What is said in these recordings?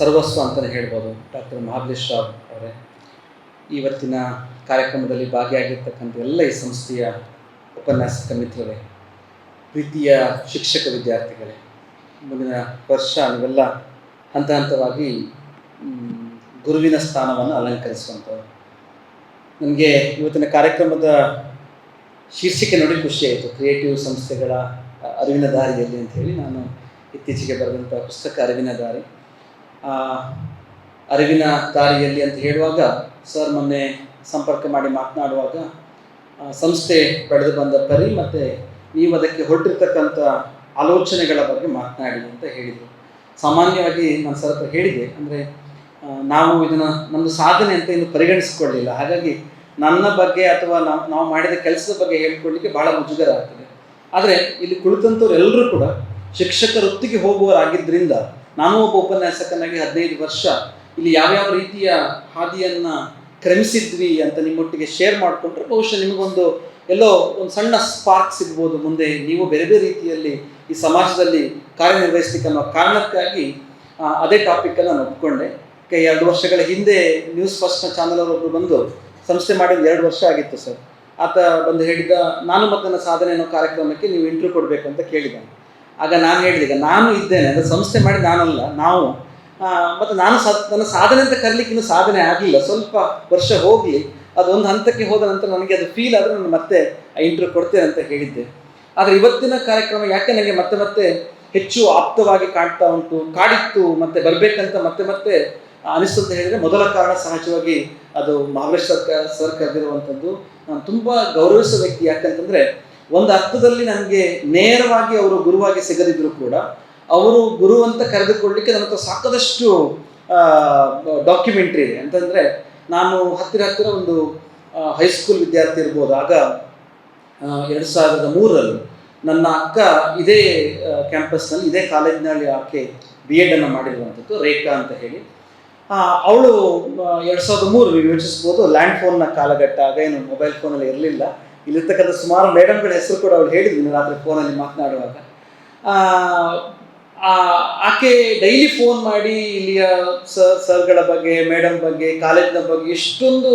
ಸರ್ವಸ್ವ ಅಂತಲೇ ಹೇಳ್ಬೋದು. ಡಾಕ್ಟರ್ ಮಹಾಬಲೇಶ್ ರಾವ್ ಅವರೇ, ಇವತ್ತಿನ ಕಾರ್ಯಕ್ರಮದಲ್ಲಿ ಭಾಗಿಯಾಗಿರ್ತಕ್ಕಂಥ ಎಲ್ಲ ಈ ಸಂಸ್ಥೆಯ ಉಪನ್ಯಾಸಕ ಮಿತ್ರರೇ, ಪ್ರೀತಿಯ ಶಿಕ್ಷಕ ವಿದ್ಯಾರ್ಥಿಗಳೇ, ಮುಂದಿನ ವರ್ಷ ನೀವೆಲ್ಲ ಹಂತ ಹಂತವಾಗಿ ಗುರುವಿನ ಸ್ಥಾನವನ್ನು ಅಲಂಕರಿಸುವಂಥವ್ರು. ನನಗೆ ಇವತ್ತಿನ ಕಾರ್ಯಕ್ರಮದ ಶೀರ್ಷಿಕೆ ನೋಡಿ ಖುಷಿ ಆಯಿತು, ಕ್ರಿಯೇಟಿವ್ ಸಂಸ್ಥೆಗಳ ಅರಿವಿನ ದಾರಿಯಲ್ಲಿ ಅಂತ ಹೇಳಿ. ನಾನು ಇತ್ತೀಚೆಗೆ ಬರೆದಂಥ ಪುಸ್ತಕ ಅರಿವಿನ ದಾರಿ. ಅರಿವಿನ ದಾರಿಯಲ್ಲಿ ಅಂತ ಹೇಳುವಾಗ ಸರ್ ಮೊನ್ನೆ ಸಂಪರ್ಕ ಮಾಡಿ ಮಾತನಾಡುವಾಗ ಸಂಸ್ಥೆ ಬೆಳೆದು ಬಂದ ಪರಿ ಮತ್ತು ನೀವು ಅದಕ್ಕೆ ಹೊರಟಿರ್ತಕ್ಕಂಥ ಆಲೋಚನೆಗಳ ಬಗ್ಗೆ ಮಾತನಾಡಿ ಅಂತ ಹೇಳಿದರು. ಸಾಮಾನ್ಯವಾಗಿ ನಾನು ಸರ್ ಹತ್ರ ಹೇಳಿದೆ, ಅಂದರೆ ನಾವು ಇದನ್ನು ನಮ್ಮದು ಸಾಧನೆ ಅಂತ ಇನ್ನು ಪರಿಗಣಿಸಿಕೊಳ್ಳಲಿಲ್ಲ. ಹಾಗಾಗಿ ನನ್ನ ಬಗ್ಗೆ ಅಥವಾ ನಾವು ಮಾಡಿದ ಕೆಲಸದ ಬಗ್ಗೆ ಹೇಳ್ಕೊಳ್ಳಿಕ್ಕೆ ಭಾಳ ಮುಜುಗರ ಆಗ್ತದೆ. ಆದರೆ ಇಲ್ಲಿ ಕುಳಿತಂಥವ್ರು ಎಲ್ಲರೂ ಕೂಡ ಶಿಕ್ಷಕ ವೃತ್ತಿಗೆ ಹೋಗುವವರಾಗಿದ್ದರಿಂದ, ನಾನು ಒಬ್ಬ ಉಪನ್ಯಾಸಕನಾಗಿ 15 ವರ್ಷ ಇಲ್ಲಿ ಯಾವ್ಯಾವ ರೀತಿಯ ಹಾದಿಯನ್ನು ಕ್ರಮಿಸಿದ್ವಿ ಅಂತ ನಿಮ್ಮೊಟ್ಟಿಗೆ ಶೇರ್ ಮಾಡಿಕೊಂಡ್ರೆ ಬಹುಶಃ ನಿಮಗೊಂದು ಎಲ್ಲೋ ಒಂದು ಸಣ್ಣ ಸ್ಪಾರ್ಕ್ ಸಿಗ್ಬೋದು. ಮುಂದೆ ನೀವು ಬೇರೆ ಬೇರೆ ರೀತಿಯಲ್ಲಿ ಈ ಸಮಾಜದಲ್ಲಿ ಕಾರ್ಯನಿರ್ವಹಿಸ್ಲಿಕ್ಕೆ ಅನ್ನೋ ಕಾರಣಕ್ಕಾಗಿ ಅದೇ ಟಾಪಿಕನ್ನು ನಾನು ಒಪ್ಕೊಂಡೆ. 2 ವರ್ಷಗಳ ಹಿಂದೆ ನ್ಯೂಸ್ ಫಸ್ಟ್ನ ಚಾನಲ್ ಅವರೊಬ್ಬರು ಬಂದು, ಸಂಸ್ಥೆ ಮಾಡಿದ 2 ವರ್ಷ ಆಗಿತ್ತು ಸರ್, ಆತ ಬಂದು ಹೇಳಿದ, ನಾನು ಮತ್ತು ನನ್ನ ಸಾಧನೆ ಅನ್ನೋ ಕಾರ್ಯಕ್ರಮಕ್ಕೆ ನೀವು ಇಂಟರ್ವ್ಯೂ ಕೊಡಬೇಕು ಅಂತ ಕೇಳಿದ್ದಾನೆ. ಆಗ ನಾನು ಹೇಳಿದೆ, ಈಗ ನಾನು ಇದ್ದೇನೆ, ಅದು ಸಂಸ್ಥೆ ಮಾಡಿ ನಾನಲ್ಲ, ನಾವು ಮತ್ತು ನಾನು ನನ್ನ ಸಾಧನೆ ಅಂತ ಕರೀಲಿಕ್ಕೆ ಇನ್ನೂ ಸಾಧನೆ ಆಗಲಿಲ್ಲ, ಸ್ವಲ್ಪ ವರ್ಷ ಹೋಗಲಿ, ಅದೊಂದು ಹಂತಕ್ಕೆ ಹೋದ ನಂತರ ನನಗೆ ಅದು ಫೀಲ್ ಆದರೆ ನಾನು ಮತ್ತೆ ಇಂಟರ್ವ್ಯೂ ಕೊಡ್ತೇನೆ ಅಂತ ಹೇಳಿದ್ದೆ. ಆದರೆ ಇವತ್ತಿನ ಕಾರ್ಯಕ್ರಮ ಯಾಕೆ ನನಗೆ ಮತ್ತೆ ಮತ್ತೆ ಹೆಚ್ಚು ಆಪ್ತವಾಗಿ ಕಾಡಿತ್ತು ಮತ್ತು ಬರಬೇಕಂತ ಮತ್ತೆ ಅನಿಸ್ತು ಅಂತ ಹೇಳಿದರೆ, ಮೊದಲ ಕಾರಣ ಸಹಜವಾಗಿ ಅದು ಮಹಾಬಲೇಶ್ ಸರ್ ಕರೆದಿರುವಂಥದ್ದು. ನಾನು ತುಂಬ ಗೌರವಿಸೋ ವ್ಯಕ್ತಿ. ಯಾಕಂತಂದರೆ ಒಂದು ಅರ್ಥದಲ್ಲಿ ನನಗೆ ನೇರವಾಗಿ ಅವರು ಗುರುವಾಗಿ ಸಿಗದಿದ್ದರೂ ಕೂಡ ಅವರು ಗುರು ಅಂತ ಕರೆದುಕೊಳ್ಳಲಿಕ್ಕೆ ನನ್ನ ಹತ್ರ ಸಾಕಷ್ಟು ಡಾಕ್ಯುಮೆಂಟ್ರಿ ಇದೆ. ಅಂತಂದರೆ ನಾನು ಹತ್ತಿರ ಒಂದು ಹೈಸ್ಕೂಲ್ ವಿದ್ಯಾರ್ಥಿ ಇರ್ಬೋದು. ಆಗ 2003ರಲ್ಲಿ ನನ್ನ ಅಕ್ಕ ಇದೇ ಕ್ಯಾಂಪಸ್ನಲ್ಲಿ, ಇದೇ ಕಾಲೇಜಿನಲ್ಲಿ ಆಕೆ BEd ಅನ್ನು ಮಾಡಿರುವಂಥದ್ದು, ರೇಖಾ ಅಂತ ಹೇಳಿ. ಅವಳು 2003 ನೀವು ಯೋಚಿಸ್ಬೋದು, ಲ್ಯಾಂಡ್ ಫೋನ್ನ ಕಾಲಘಟ್ಟ. ಆಗ ಏನು ಮೊಬೈಲ್ ಫೋನಲ್ಲಿ ಇರಲಿಲ್ಲ. ಇಲ್ಲಿರ್ತಕ್ಕಂಥ ಸುಮಾರು ಮೇಡಮ್ಗಳ ಹೆಸರು ಕೂಡ ಅವಳು ಹೇಳಿದ್ವಿ ರಾತ್ರಿ ಫೋನಲ್ಲಿ ಮಾತನಾಡುವಾಗ. ಆಕೆ ಡೈಲಿ ಫೋನ್ ಮಾಡಿ ಇಲ್ಲಿಯ ಸರ್ಗಳ ಬಗ್ಗೆ, ಮೇಡಮ್ ಬಗ್ಗೆ, ಕಾಲೇಜಿನ ಬಗ್ಗೆ ಎಷ್ಟೊಂದು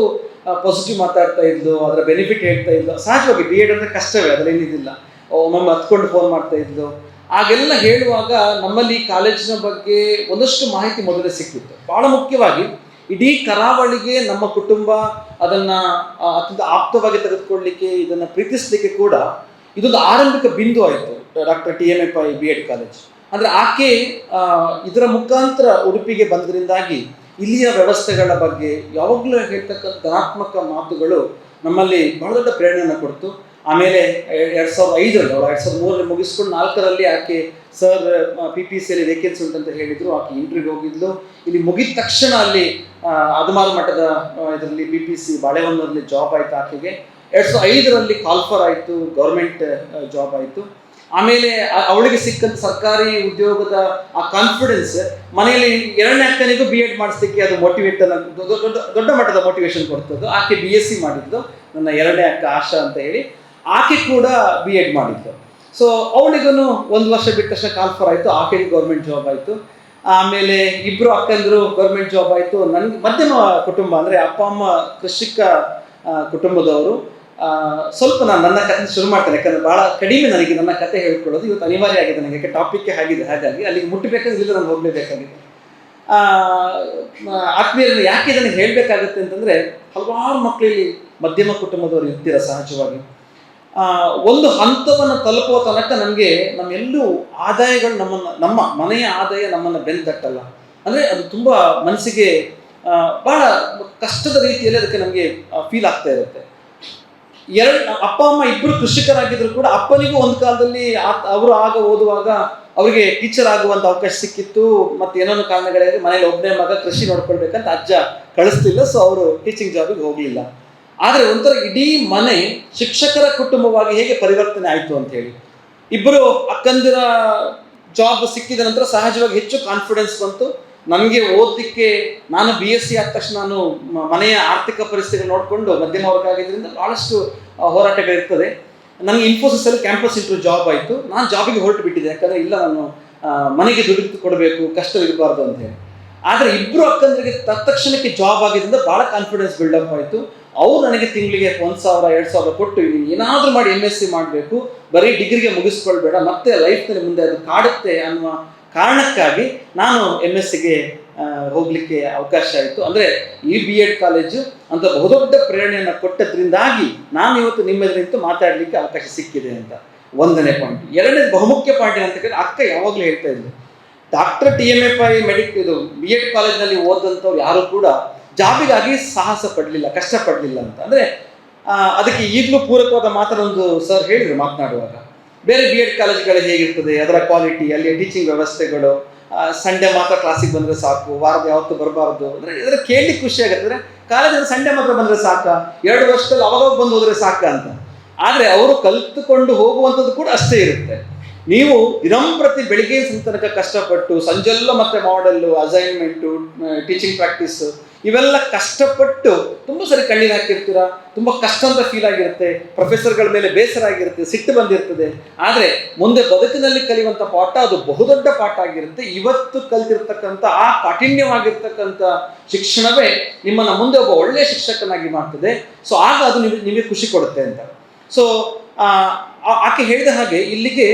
ಪಾಸಿಟಿವ್ ಮಾತಾಡ್ತಾ ಇದ್ಲು, ಅದರ ಬೆನಿಫಿಟ್ ಹೇಳ್ತಾ ಇದ್ಲು. ಸಹಜವಾಗಿ BEd ಅಂದರೆ ಕಷ್ಟವೇ, ಅದರೇನಿದ್ದಿಲ್ಲ. ಒಮ್ಮೊಮ್ಮೆ ಹತ್ಕೊಂಡು ಫೋನ್ ಮಾಡ್ತಾ ಇದ್ಲು. ಆಗೆಲ್ಲ ಹೇಳುವಾಗ ನಮ್ಮಲ್ಲಿ ಕಾಲೇಜಿನ ಬಗ್ಗೆ ಒಂದಷ್ಟು ಮಾಹಿತಿ ಮೊದಲೇ ಸಿಕ್ಕಿತ್ತು. ಭಾಳ ಮುಖ್ಯವಾಗಿ ಇಡೀ ಕರಾವಳಿಗೆ ನಮ್ಮ ಕುಟುಂಬ ಅದನ್ನು ಅತ್ಯಂತ ಆಪ್ತವಾಗಿ ತೆಗೆದುಕೊಳ್ಳಲಿಕ್ಕೆ, ಇದನ್ನು ಪ್ರೀತಿಸಲಿಕ್ಕೆ ಕೂಡ ಇದೊಂದು ಆರಂಭಿಕ ಬಿಂದು ಆಯಿತು doctor TMA Pai BEd college. ಅಂದರೆ ಆಕೆ ಇದರ ಮುಖಾಂತರ ಉಡುಪಿಗೆ ಬಂದರಿಂದಾಗಿ ಇಲ್ಲಿಯ ವ್ಯವಸ್ಥೆಗಳ ಬಗ್ಗೆ ಯಾವಾಗಲೂ ಹೇಳ್ತಕ್ಕಂಥ ಧನಾತ್ಮಕ ಮಾತುಗಳು ನಮ್ಮಲ್ಲಿ ಬಹಳ ದೊಡ್ಡ ಪ್ರೇರಣೆಯನ್ನು ಕೊಡ್ತು. ಆಮೇಲೆ 2005ರಲ್ಲಿ, ಅವರು 2003ರಲ್ಲಿ ಮುಗಿಸ್ಕೊಂಡು 4ರಲ್ಲಿ ಆಕೆ ಸರ್ PPCಯಲ್ಲಿ ವೇಕೆನ್ಸಿ ಉಂಟಂತ ಹೇಳಿದರು. ಆಕೆ ಇಂಟರ್ವ್ಯೂಗೆ ಹೋಗಿದ್ಲು. ಇಲ್ಲಿ ಮುಗಿದ ತಕ್ಷಣ ಅಲ್ಲಿ ಅದಮಾರು ಮಠದ ಇದರಲ್ಲಿ PPC ಬಾಳೆಹೊನ್ನೂರಲ್ಲಿ ಜಾಬ್ ಆಯಿತು ಆಕೆಗೆ. 2005ರಲ್ಲಿ ಕಾಲ್ಫರ್ ಆಯಿತು, ಗೌರ್ಮೆಂಟ್ ಜಾಬ್ ಆಯಿತು. ಆಮೇಲೆ ಅವಳಿಗೆ ಸಿಕ್ಕಂಥ ಸರ್ಕಾರಿ ಉದ್ಯೋಗದ ಆ ಕಾನ್ಫಿಡೆನ್ಸ್ ಮನೆಯಲ್ಲಿ 2ನೇ ಅಕ್ಕನಿಗೂ BEd ಮಾಡಿಸ್ಲಿಕ್ಕೆ ಅದು ದೊಡ್ಡ ಮಟ್ಟದ ಮೋಟಿವೇಶನ್ ಕೊಡ್ತದ್ದು. ಆಕೆ BSc ಮಾಡಿದ್ದು, ನನ್ನ 2ನೇ ಅಕ್ಕ ಆಶಾ ಅಂತ ಹೇಳಿ. ಆಕೆ ಕೂಡ BEd ಮಾಡಿದ್ದು. ಸೊ ಅವಳಿಗೂ 1 ವರ್ಷ ಬಿಟ್ಟ ತಕ್ಷಣ ಕಾಲ್ಫರ್ ಆಯಿತು, ಆಕೆಗೆ ಗೌರ್ಮೆಂಟ್ ಜಾಬ್ ಆಯಿತು. ಆಮೇಲೆ ಇಬ್ಬರು ಅಕ್ಕಂದರು ಗೌರ್ಮೆಂಟ್ ಜಾಬ್ ಆಯಿತು. ನನಗೆ ಮಧ್ಯಮ ಕುಟುಂಬ, ಅಂದರೆ ಅಪ್ಪ ಅಮ್ಮ ಕೃಷಿಕ ಕುಟುಂಬದವರು. ಸ್ವಲ್ಪ ನಾನು ನನ್ನ ಕಥೆ ಶುರು ಮಾಡ್ತೇನೆ, ಯಾಕಂದರೆ ಭಾಳ ಕಡಿಮೆ ನನಗೆ ನನ್ನ ಕತೆ ಹೇಳ್ಕೊಳ್ಳೋದು ಇವತ್ತು ಅನಿವಾರ್ಯ ಆಗಿದೆ ನನಗೆ, ಯಾಕೆ ಟಾಪಿಕ್ಗೆ ಆಗಿದೆ. ಹಾಗಾಗಿ ಅಲ್ಲಿಗೆ ಮುಟ್ಟಬೇಕಾದ್ರೆ ಇಲ್ಲ, ನಾನು ಹೋಗಲೇಬೇಕಾಗಿದೆ. ಆತ್ಮೀಯರನ್ನು ಯಾಕೆ ಇದನ್ನು ಹೇಳಬೇಕಾಗುತ್ತೆ ಅಂತಂದರೆ, ಹಲವಾರು ಮಕ್ಕಳಲ್ಲಿ ಮಧ್ಯಮ ಕುಟುಂಬದವರು ಇರ್ತೀರ ಸಹಜವಾಗಿ. ಒಂದು ಹಂತವನ್ನು ತಲುಪುವ ತನಕ ನಮಗೆ ನಮ್ಮೆಲ್ಲೂ ಆದಾಯಗಳು ನಮ್ಮ ಮನೆಯ ಆದಾಯ ನಮ್ಮನ್ನು ಬೆಂದಟ್ಟಲ್ಲ. ಅಂದರೆ ಅದು ತುಂಬ ಮನಸ್ಸಿಗೆ ಭಾಳ ಕಷ್ಟದ ರೀತಿಯಲ್ಲಿ ಅದಕ್ಕೆ ನಮಗೆ ಫೀಲ್ ಆಗ್ತಾ ಇರುತ್ತೆ. ಅಪ್ಪ ಅಮ್ಮ ಇಬ್ಬರು ಕೃಷಿಕರಾಗಿದ್ರು ಕೂಡ ಅಪ್ಪನಿಗೂ ಒಂದು ಕಾಲದಲ್ಲಿ ಅವರು ಆಗ ಓದುವಾಗ ಅವರಿಗೆ ಟೀಚರ್ ಆಗುವಂಥ ಅವಕಾಶ ಸಿಕ್ಕಿತ್ತು. ಮತ್ತು ಏನೋ ಕಾರಣಗಳಿಗೆ ಮನೇಲಿ ಒಬ್ಬನೇ ಮಗ ಕೃಷಿ ನೋಡ್ಕೊಳ್ಬೇಕಂತ ಅಜ್ಜ ಕಳಿಸ್ತಿಲ್ಲ. ಸೊ ಅವರು ಟೀಚಿಂಗ್ ಜಾಬಿಗೆ ಹೋಗಲಿಲ್ಲ. ಆದರೆ ಒಂಥರ ಇಡೀ ಮನೆ ಶಿಕ್ಷಕರ ಕುಟುಂಬವಾಗಿ ಹೇಗೆ ಪರಿವರ್ತನೆ ಆಯಿತು ಅಂತ ಹೇಳಿ. ಇಬ್ಬರು ಅಕ್ಕಂದಿರ ಜಾಬ್ ಸಿಕ್ಕಿದ ನಂತರ ಸಹಜವಾಗಿ ಹೆಚ್ಚು ಕಾನ್ಫಿಡೆನ್ಸ್ ಬಂತು. ನನಗೆ ಓದಲಿಕ್ಕೆ, ನಾನು BSc ಆದ ತಕ್ಷಣ ನಾನು ಮನೆಯ ಆರ್ಥಿಕ ಪರಿಸ್ಥಿತಿಗಳು ನೋಡಿಕೊಂಡು ಮಧ್ಯಮ ವರ್ಗ ಆಗಿದ್ದರಿಂದ ಭಾಳಷ್ಟು ಹೋರಾಟಗಳಿರ್ತದೆ. ನನಗೆ ಇನ್ಫೋಸಿಸಲ್ಲಿ ಕ್ಯಾಂಪಸ್ ಇಂಟರ್ವ್ಯೂ ಜಾಬ್ ಆಯಿತು. ನಾನು ಜಾಬಿಗೆ ಹೊರಟು ಬಿಟ್ಟಿದ್ದೆ, ಯಾಕಂದರೆ ಇಲ್ಲ, ನಾನು ಮನೆಗೆ ದುಡ್ಡು ಕೊಡಬೇಕು, ಕಷ್ಟ ಇರಬಾರ್ದು ಅಂತ ಹೇಳಿ. ಆದರೆ ಇಬ್ಬರು ಅಕ್ಕಂದ್ರಿಗೆ ತಕ್ಷಣಕ್ಕೆ ಜಾಬ್ ಆಗಿದ್ದರಿಂದ ಭಾಳ ಕಾನ್ಫಿಡೆನ್ಸ್ ಬಿಲ್ಡಪ್ ಆಯಿತು. ಅವ್ರು ನನಗೆ ತಿಂಗಳಿಗೆ 1,000 2,000 ಕೊಟ್ಟು ನೀನು ಏನಾದರೂ ಮಾಡಿ MSc ಮಾಡಬೇಕು, ಬರೀ ಡಿಗ್ರಿಗೆ ಮುಗಿಸ್ಕೊಳ್ಬೇಡ, ಮತ್ತೆ ಲೈಫ್ನಲ್ಲಿ ಮುಂದೆ ಅದು ಕಾಡುತ್ತೆ ಅನ್ನುವ ಕಾರಣಕ್ಕಾಗಿ ನಾನು MScಗೆ ಹೋಗಲಿಕ್ಕೆ ಅವಕಾಶ ಆಯಿತು. ಅಂದರೆ ಈ BEd ಕಾಲೇಜು ಅಂತ ಬಹುದೊಡ್ಡ ಪ್ರೇರಣೆಯನ್ನು ಕೊಟ್ಟದ್ರಿಂದಾಗಿ ನಾನು ಇವತ್ತು ನಿಮ್ಮೆದುರಿನಿಂದ ಮಾತಾಡಲಿಕ್ಕೆ ಅವಕಾಶ ಸಿಕ್ಕಿದೆ ಅಂತ ಒಂದನೇ ಪಾಯಿಂಟ್. ಎರಡನೇ ಬಹುಮುಖ್ಯ ಪಾಯಿಂಟ್ ಏನಂತ ಕೇಳಿದ್ರೆ, ಅಕ್ಕ ಯಾವಾಗಲೂ ಹೇಳ್ತಾ ಇದ್ರು, ಡಾಕ್ಟರ್ TMA ಪೈ ಇದು BEd ಕಾಲೇಜ್ನಲ್ಲಿ ಓದಂಥವ್ರು ಯಾರು ಕೂಡ ಜಾಬಿಗಾಗಿ ಸಾಹಸ ಪಡಲಿಲ್ಲ, ಕಷ್ಟಪಡಲಿಲ್ಲ ಅಂತ. ಅಂದರೆ ಅದಕ್ಕೆ ಈಗಲೂ ಪೂರಕವಾದ ಮಾತನ್ನೊಂದು ಸರ್ ಹೇಳಿದರು ಮಾತನಾಡುವಾಗ. ಬೇರೆ BEd ಕಾಲೇಜ್ಗಳು ಹೇಗಿರ್ತದೆ, ಅದರ ಕ್ವಾಲಿಟಿ, ಅಲ್ಲಿಯ ಟೀಚಿಂಗ್ ವ್ಯವಸ್ಥೆಗಳು, ಸಂಡೇ ಮಾತ್ರ ಕ್ಲಾಸಿಗೆ ಬಂದರೆ ಸಾಕು, ವಾರದ ಯಾವತ್ತೂ ಬರಬಾರ್ದು, ಅಂದರೆ ಇದರ ಕೇಳಲಿಕ್ಕೆ ಖುಷಿ ಆಗುತ್ತೆ. ಅಂದರೆ ಕಾಲೇಜಿನ ಸಂಡೇ ಮಾತ್ರ ಬಂದರೆ ಸಾಕಾ, 2 ವರ್ಷದಲ್ಲಿ ಅವಾಗ ಬಂದು ಹೋದರೆ ಸಾಕ ಅಂತ. ಆದರೆ ಅವರು ಕಲಿತುಕೊಂಡು ಹೋಗುವಂಥದ್ದು ಕೂಡ ಅಷ್ಟೇ ಇರುತ್ತೆ. ನೀವು ದಿನಂಪ್ರತಿ ಬೆಳಿಗ್ಗೆ ತನಕ ಕಷ್ಟಪಟ್ಟು ಸಂಜೆಲ್ಲ ಮತ್ತೆ ಮಾಡೆಲ್ಲು, ಅಸೈನ್ಮೆಂಟು, ಟೀಚಿಂಗ್ ಪ್ರಾಕ್ಟೀಸು ಇವೆಲ್ಲ ಕಷ್ಟಪಟ್ಟು ತುಂಬ ಸರಿ ಕಣ್ಣೀರು ಹಾಕಿರ್ತೀರ, ತುಂಬ ಕಷ್ಟ ಅಂತ ಫೀಲ್ ಆಗಿರುತ್ತೆ, ಪ್ರೊಫೆಸರ್ಗಳ ಮೇಲೆ ಬೇಸರ ಆಗಿರುತ್ತೆ, ಸಿಟ್ಟು ಬಂದಿರ್ತದೆ. ಆದರೆ ಮುಂದೆ ಬದುಕಿನಲ್ಲಿ ಕಲಿಯುವಂಥ ಪಾಠ ಅದು ಬಹುದೊಡ್ಡ ಪಾಠ ಆಗಿರುತ್ತೆ. ಇವತ್ತು ಕಲಿತಿರ್ತಕ್ಕಂಥ ಆ ಕಾಠಿಣ್ಯವಾಗಿರ್ತಕ್ಕಂಥ ಶಿಕ್ಷಣವೇ ನಿಮ್ಮನ್ನು ಮುಂದೆ ಒಬ್ಬ ಒಳ್ಳೆಯ ಶಿಕ್ಷಕನಾಗಿ ಮಾಡ್ತದೆ. ಸೊ ಆಗ ಅದು ನಿಮಗೆ ಖುಷಿ ಕೊಡುತ್ತೆ ಅಂತ. ಸೊ ಆಕೆ ಹೇಳಿದ ಹಾಗೆ ಇಲ್ಲಿಗೆ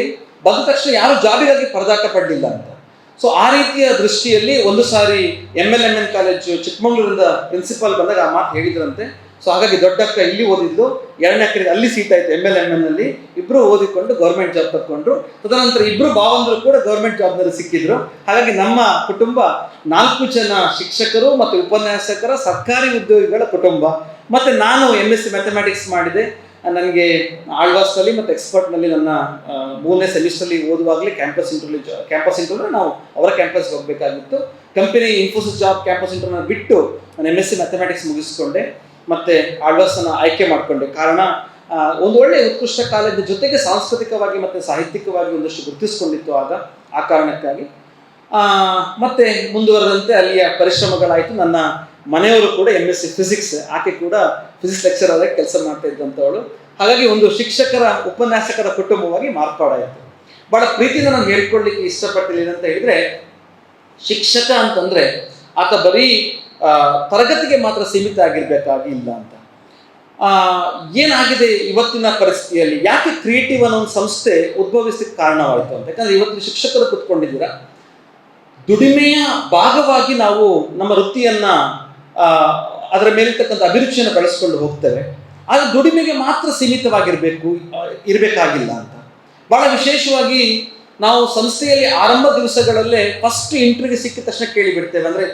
ಬಂದ ತಕ್ಷಣ ಯಾರು ಜಾಬಿಗಾಗಿ ಪರದಾಟ ಪಡಲಿಲ್ಲ ಅಂತ. ಸೊ ಆ ರೀತಿಯ ದೃಷ್ಟಿಯಲ್ಲಿ ಒಂದು ಸಾರಿ MLMN ಕಾಲೇಜು ಚಿಕ್ಕಮಗಳೂರಿಂದ ಪ್ರಿನ್ಸಿಪಾಲ್ ಬಂದಾಗ ಆ ಮಾತು ಹೇಳಿದ್ರಂತೆ. ಸೊ ಹಾಗಾಗಿ ದೊಡ್ಡಕ್ಕ ಇಲ್ಲಿ ಓದಿದ್ದು, ಎರಡನೇ ಅಕ್ಕರಿಗೆ ಅಲ್ಲಿ ಸೀಟ್ ಆಯಿತು MLMN ಅಲ್ಲಿ. ಇಬ್ಬರು ಓದಿಕೊಂಡು ಗೌರ್ಮೆಂಟ್ ಜಾಬ್ ತಗೊಂಡ್ರು. ತದನಂತರ ಇಬ್ಬರು ಭಾವಂದರು ಕೂಡ ಗೌರ್ಮೆಂಟ್ ಜಾಬ್ನಲ್ಲಿ ಸಿಕ್ಕಿದ್ರು. ಹಾಗಾಗಿ ನಮ್ಮ ಕುಟುಂಬ 4 ಜನ ಶಿಕ್ಷಕರು ಮತ್ತು ಉಪನ್ಯಾಸಕರ ಸರ್ಕಾರಿ ಉದ್ಯೋಗಿಗಳ ಕುಟುಂಬ. ಮತ್ತು ನಾನು MSc ಮ್ಯಾಥಮೆಟಿಕ್ಸ್ ಮಾಡಿದೆ. ನನಗೆ ಆಳ್ವಾಸ್ನಲ್ಲಿ ಮತ್ತು ಎಕ್ಸ್ಪರ್ಟ್ನಲ್ಲಿ ನನ್ನ 3ನೇ ಸೆಮಿಸ್ಟರ್ಲಿ ಓದುವಾಗಲೇ ಕ್ಯಾಂಪಸ್ ಇಂಟರ್ವ್ಯೂ ನಾವು ಅವರ ಕ್ಯಾಂಪಸ್ಗೆ ಹೋಗಬೇಕಾಗಿತ್ತು. ಕಂಪನಿ ಇನ್ಫೋಸಿಸ್ ಜಾಬ್ ಕ್ಯಾಂಪಸ್ ಇಂಟರ್ವ್ಯೂನ ಬಿಟ್ಟು ನಾನು MSc ಮ್ಯಾಥಮೆಟಿಕ್ಸ್ ಮುಗಿಸ್ಕೊಂಡೆ ಮತ್ತು ಆಳ್ವಾಸನ್ನು ಆಯ್ಕೆ ಮಾಡಿಕೊಂಡೆ. ಕಾರಣ ಒಂದು ಒಳ್ಳೆಯ ಉತ್ಕೃಷ್ಟ ಕಾಲೇಜಿನ ಜೊತೆಗೆ ಸಾಂಸ್ಕೃತಿಕವಾಗಿ ಮತ್ತು ಸಾಹಿತ್ಯಿಕವಾಗಿ ಒಂದಷ್ಟು ಗುರುತಿಸ್ಕೊಂಡಿತ್ತು ಆಗ. ಆ ಕಾರಣಕ್ಕಾಗಿ ಮತ್ತೆ ಮುಂದುವರೆದಂತೆ ಅಲ್ಲಿಯ ಪರಿಶ್ರಮಗಳಾಯಿತು. ನನ್ನ ಮನೆಯವರು ಕೂಡ MSc ಫಿಸಿಕ್ಸ್, ಆಕೆ ಕೂಡ ಫಿಸಿಕ್ಸ್ ಲೆಕ್ಚರರ್ ಆಗಿ ಕೆಲಸ ಮಾಡ್ತಾ ಇದ್ದಂಥವಳು. ಹಾಗಾಗಿ ಒಂದು ಶಿಕ್ಷಕರ ಉಪನ್ಯಾಸಕರ ಕುಟುಂಬವಾಗಿ ಮಾರ್ಪಾಡಾಯಿತು. ಭಾಳ ಪ್ರೀತಿಯಿಂದ ನಾನು ಹೇಳ್ಕೊಳ್ಳಿಕ್ಕೆ ಇಷ್ಟಪಟ್ಟಿಲ್ಲ ಏನಂತ ಹೇಳಿದರೆ, ಶಿಕ್ಷಕ ಅಂತಂದರೆ ಆತ ಬರೀ ತರಗತಿಗೆ ಮಾತ್ರ ಸೀಮಿತ ಆಗಿರಬೇಕಾಗಿಲ್ಲ ಅಂತ. ಏನಾಗಿದೆ ಇವತ್ತಿನ ಪರಿಸ್ಥಿತಿಯಲ್ಲಿ, ಯಾಕೆ ಕ್ರಿಯೇಟಿವ್ ಅನ್ನೋ ಒಂದು ಸಂಸ್ಥೆ ಉದ್ಭವಿಸಲಿಕ್ಕೆ ಕಾರಣವಾಯಿತು ಅಂತ. ಯಾಕಂದರೆ ಇವತ್ತು ಶಿಕ್ಷಕರು ಕೂತ್ಕೊಂಡಿದ್ದೀರಾ, ದುಡಿಮೆಯ ಭಾಗವಾಗಿ ನಾವು ನಮ್ಮ ವೃತ್ತಿಯನ್ನು ಅದರ ಮೇಲಿರ್ತಕ್ಕಂಥ ಅಭಿರುಚಿಯನ್ನು ಬೆಳೆಸ್ಕೊಂಡು ಹೋಗ್ತೇವೆ. ಆದರೆ ದುಡಿಮೆಗೆ ಮಾತ್ರ ಇರಬೇಕಾಗಿಲ್ಲ ಅಂತ. ಭಾಳ ವಿಶೇಷವಾಗಿ ನಾವು ಸಂಸ್ಥೆಯಲ್ಲಿ ಆರಂಭ ದಿವಸಗಳಲ್ಲೇ ಫಸ್ಟ್ ಇಂಟರ್ವ್ಯೂಗೆ ಸಿಕ್ಕಿದ ತಕ್ಷಣ ಕೇಳಿಬಿಡ್ತೇವೆ. ಅಂದರೆ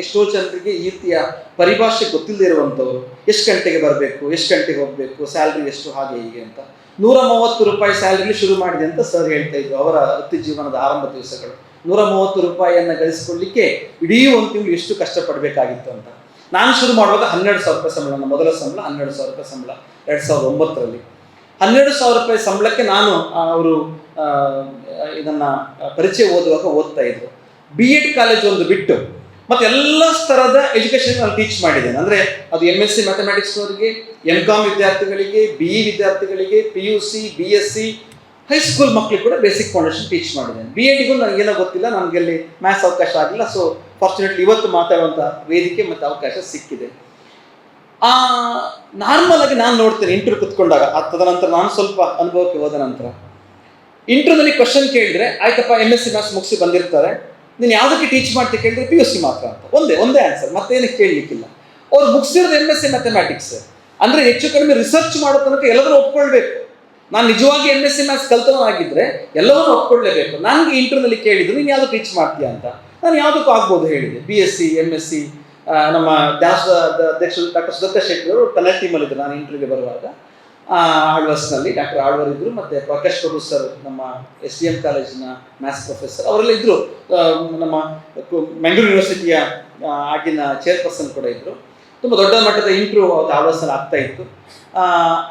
ಎಷ್ಟೋ ಜನರಿಗೆ ಈ ರೀತಿಯ ಪರಿಭಾಷೆ ಗೊತ್ತಿಲ್ಲದೆ ಇರುವಂಥವ್ರು, ಎಷ್ಟು ಗಂಟೆಗೆ ಬರಬೇಕು, ಎಷ್ಟು ಗಂಟೆಗೆ ಹೋಗಬೇಕು, ಸ್ಯಾಲ್ರಿ ಎಷ್ಟು, ಹಾಗೆ ಹೀಗೆ ಅಂತ. 130 ರೂಪಾಯಿ ಸ್ಯಾಲ್ರಿಲಿ ಶುರು ಮಾಡಿದೆ ಅಂತ ಸರ್ ಹೇಳ್ತಾ ಇದ್ರು. ಅವರ ವೃತ್ತಿ ಜೀವನದ ಆರಂಭ ದಿವಸಗಳು 130 ರೂಪಾಯಿಯನ್ನು ಗಳಿಸ್ಕೊಳ್ಳಿಕ್ಕೆ ಇಡೀ ಒಂದು ತಿಂಗಳು ಎಷ್ಟು ಕಷ್ಟಪಡಬೇಕಾಗಿತ್ತು ಅಂತ. ನಾನು ಶುರು ಮಾಡುವಾಗ 12,000 ರೂಪಾಯಿ ಸಂಬಳ, ನನ್ನ ಮೊದಲ ಸಂಬಳ 12,000 ರೂಪಾಯಿ ಸಂಬಳ 2009ರಲ್ಲಿ. 12,000 ರೂಪಾಯಿ ಸಂಬಳಕ್ಕೆ ನಾನು ಅವರು ಇದನ್ನು ಪರಿಚಯ ಓದುವಾಗ ಓದ್ತಾ ಇದ್ರು. BEd ಕಾಲೇಜ್ ಒಂದು ಬಿಟ್ಟು ಮತ್ತು ಎಲ್ಲ ಥರದ ಎಜುಕೇಷನ್ ನಾನು ಟೀಚ್ ಮಾಡಿದ್ದೇನೆ. ಅಂದರೆ ಅದು MSc ಮ್ಯಾಥಮೆಟಿಕ್ಸ್ನವರಿಗೆ, MCom ವಿದ್ಯಾರ್ಥಿಗಳಿಗೆ, BE ವಿದ್ಯಾರ್ಥಿಗಳಿಗೆ, PUC, BSc, ಹೈಸ್ಕೂಲ್ ಮಕ್ಕಳಿಗೆ ಕೂಡ ಬೇಸಿಕ್ ಫೌಂಡೇಶನ್ ಟೀಚ್ ಮಾಡಿದ್ದೇನೆ. BEdಗೂ ನನಗೇನೋ ಗೊತ್ತಿಲ್ಲ, ನನಗೆ ಅಲ್ಲಿ ಮ್ಯಾಥ್ಸ್ ಅವಕಾಶ ಆಗಿಲ್ಲ. ಸೊ ಫಾರ್ಚುನೇಟ್ಲಿ ಇವತ್ತು ಮಾತಾಡುವಂಥ ವೇದಿಕೆ ಮತ್ತು ಅವಕಾಶ ಸಿಕ್ಕಿದೆ. ನಾರ್ಮಲ್ ಆಗಿ ನಾನು ನೋಡ್ತೇನೆ ಇಂಟರ್ವ್ಯೂ ಕುತ್ಕೊಂಡಾಗ, ತದನಂತರ ನಾನು ಸ್ವಲ್ಪ ಅನುಭವಕ್ಕೆ ಹೋದ ನಂತರ ಇಂಟರ್ವ್ಯೂನಲ್ಲಿ ಕ್ವಶನ್ ಕೇಳಿದ್ರೆ, ಆಯ್ತಪ್ಪ MSc ಮ್ಯಾಥ್ಸ್ ಮುಗಿಸಿ ಬಂದಿರ್ತಾರೆ, ನೀನು ಯಾವುದಕ್ಕೆ ಟೀಚ್ ಮಾಡ್ತೀವಿ ಕೇಳಿದ್ರೆ PUC ಮಾತ್ರ ಅಂತ, ಒಂದೇ ಆನ್ಸರ್, ಮತ್ತೇನಕ್ಕೆ ಕೇಳಲಿಕ್ಕಿಲ್ಲ. ಅವ್ರು ಮುಗಿಸಿರೋದು MSc ಮ್ಯಾಥಮೆಟಿಕ್ಸ್. ಅಂದರೆ ಹೆಚ್ಚು ಕಡಿಮೆ ರಿಸರ್ಚ್ ಮಾಡೋ ತನಕ ಎಲ್ಲರೂ ಒಪ್ಕೊಳ್ಬೇಕು. ನಾನು ನಿಜವಾಗಿ MSc ಮ್ಯಾಥ್ಸ್ ಕಲ್ತವನಾಗಿದ್ದರೆ ಎಲ್ಲವನ್ನೂ ಒಪ್ಕೊಳ್ಳೇಬೇಕು. ನನಗೆ ಇಂಟರ್ವ್ಯೂನಲ್ಲಿ ಕೇಳಿದ್ರು, ನೀನು ಯಾವುದು ಟೀಚ್ ಮಾಡ್ತೀಯಾ ಅಂತ. ನಾನು ಯಾವುದಕ್ಕೂ ಆಗ್ಬೋದು ಹೇಳಿದೆ. BSc, MSc. ನಮ್ಮ ದ್ಯಾಸದ ಅಧ್ಯಕ್ಷರು ಡಾಕ್ಟರ್ ಸುದತ್ತ ಶೆಟ್ಟಿ ಅವರು ಪೆನಲ್ ಟೀಮಲ್ಲಿದ್ದರು ನಾನು ಇಂಟರ್ವ್ಯೂಗೆ ಬರುವಾಗ. ಆಳ್ವಾಸ್ನಲ್ಲಿ ಡಾಕ್ಟರ್ ಆಳ್ವರ್ ಇದ್ದರು, ಮತ್ತು ಪ್ರಕಾಶ್ ಪ್ರಭು ಸರ್ ನಮ್ಮ SDM ಕಾಲೇಜಿನ ಮ್ಯಾಥ್ಸ್ ಪ್ರೊಫೆಸರ್ ಅವರೆಲ್ಲ ಇದ್ದರು. ನಮ್ಮ ಮಂಗಳೂರು ಯೂನಿವರ್ಸಿಟಿಯ ಆಗಿನ ಚೇರ್ಪರ್ಸನ್ ಕೂಡ ಇದ್ದರು. ತುಂಬ ದೊಡ್ಡ ಮಟ್ಟದ ಇಂಟರ್ವ್ಯೂ ಆಳ್ವಾಸ್ನಲ್ಲಿ ಆಗ್ತಾ ಇತ್ತು.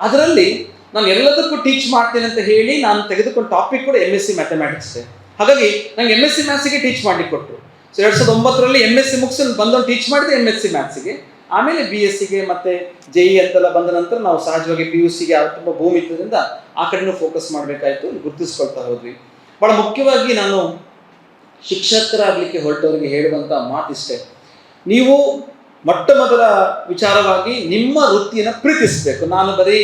ಅದರಲ್ಲಿ ನಾನು ಎಲ್ಲದಕ್ಕೂ ಟೀಚ್ ಮಾಡ್ತೇನೆ ಅಂತ ಹೇಳಿ ನಾನು ತೆಗೆದುಕೊಂಡ ಟಾಪಿಕ್ ಕೂಡ MSc ಮ್ಯಾಥಮೆಟಿಕ್ಸ್. ಹಾಗಾಗಿ ನಂಗೆ MSc ಮ್ಯಾಥ್ಸಿಗೆ ಟೀಚ್ ಮಾಡಲಿಕ್ಕೆ ಕೊಟ್ಟರು. ಸೊ 2009ರಲ್ಲಿ MSc ಮುಗಿಸಿ ಬಂದವನು ಟೀಚ್ ಮಾಡಿದೆ MSc ಮ್ಯಾಥ್ಸಿಗೆ. ಆಮೇಲೆ BScಗೆ ಮತ್ತು JE ಅಂತೆಲ್ಲ ಬಂದ ನಂತರ ನಾವು ಸಹಜವಾಗಿ PUCಗೆ ತುಂಬ ಭೂಮಿ ಇದ್ದರಿಂದ ಆ ಕಡೆನೂ ಫೋಕಸ್ ಮಾಡಬೇಕಾಯಿತು, ಗುರುತಿಸ್ಕೊಳ್ತಾ ಹೋದ್ವಿ. ಭಾಳ ಮುಖ್ಯವಾಗಿ ನಾನು ಶಿಕ್ಷಕರಾಗಲಿಕ್ಕೆ ಹೊರಟವರಿಗೆ ಹೇಳುವಂಥ ಮಾತಿಷ್ಟೇ, ನೀವು ಮೊಟ್ಟ ಮೊದಲ ವಿಚಾರವಾಗಿ ನಿಮ್ಮ ವೃತ್ತಿಯನ್ನು ಪ್ರೀತಿಸಬೇಕು. ನಾನು ಬರೀ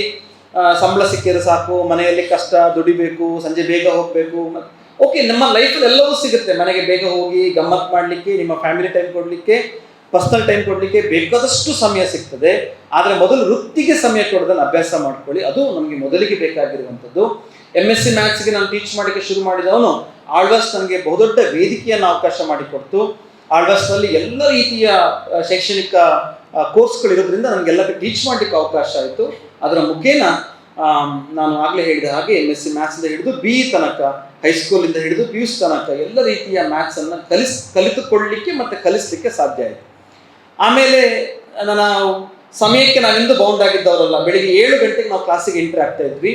ಸಂಬಳ ಸಿಕ್ಕಿದ್ರೆ ಸಾಕು, ಮನೆಯಲ್ಲಿ ಕಷ್ಟ ದುಡಿಬೇಕು, ಸಂಜೆ ಬೇಗ ಹೋಗಬೇಕು, ಓಕೆ, ನಮ್ಮ ಲೈಫಲ್ಲಿ ಎಲ್ಲವೂ ಸಿಗುತ್ತೆ. ಮನೆಗೆ ಬೇಗ ಹೋಗಿ ಗಮ್ಮತ್ತು ಮಾಡಲಿಕ್ಕೆ, ನಿಮ್ಮ ಫ್ಯಾಮಿಲಿ ಟೈಮ್ ಕೊಡಲಿಕ್ಕೆ, ಪರ್ಸನಲ್ ಟೈಮ್ ಕೊಡಲಿಕ್ಕೆ ಬೇಕಾದಷ್ಟು ಸಮಯ ಸಿಗ್ತದೆ. ಆದರೆ ಮೊದಲು ವೃತ್ತಿಗೆ ಸಮಯ ಕೊಡೋದನ್ನು ಅಭ್ಯಾಸ ಮಾಡ್ಕೊಳ್ಳಿ. ಅದು ನಮಗೆ ಮೊದಲಿಗೆ ಬೇಕಾಗಿರುವಂಥದ್ದು. MSc ಮ್ಯಾಥ್ಸ್ಗೆ ನಾನು ಟೀಚ್ ಮಾಡೋಕ್ಕೆ ಶುರು ಮಾಡಿದವನು ಆಳ್ವಾಸ್ ನನಗೆ ಬಹುದೊಡ್ಡ ವೇದಿಕೆಯನ್ನು ಅವಕಾಶ ಮಾಡಿಕೊಡ್ತು. ಆಳ್ವಾಸ್ನಲ್ಲಿ ಎಲ್ಲ ರೀತಿಯ ಶೈಕ್ಷಣಿಕ ಕೋರ್ಸ್ಗಳಿರೋದ್ರಿಂದ ನನಗೆಲ್ಲ ಟೀಚ್ ಮಾಡಲಿಕ್ಕೆ ಅವಕಾಶ ಆಯಿತು. ಅದರ ಮುಖೇನ ನಾನು ಆಗಲೇ ಹೇಳಿದ ಹಾಗೆ MSc ಮ್ಯಾಥ್ಸಿಂದ ಹಿಡಿದು BE ತನಕ, ಹೈಸ್ಕೂಲಿಂದ ಹಿಡಿದು PUC ತನಕ ಎಲ್ಲ ರೀತಿಯ ಮ್ಯಾಥ್ಸನ್ನು ಕಲಿತುಕೊಳ್ಳಲಿಕ್ಕೆ ಮತ್ತು ಕಲಿಸಲಿಕ್ಕೆ ಸಾಧ್ಯ ಆಯಿತು. ಆಮೇಲೆ ನನ್ನ ಸಮಯಕ್ಕೆ ನಾವೆಂದು ಬೌಂಡ್ ಆಗಿದ್ದವರಲ್ಲ. ಬೆಳಿಗ್ಗೆ 7 ಗಂಟೆಗೆ ನಾವು ಕ್ಲಾಸಿಗೆ ಎಂಟ್ರಿ ಆಗ್ತಾ ಇದ್ವಿ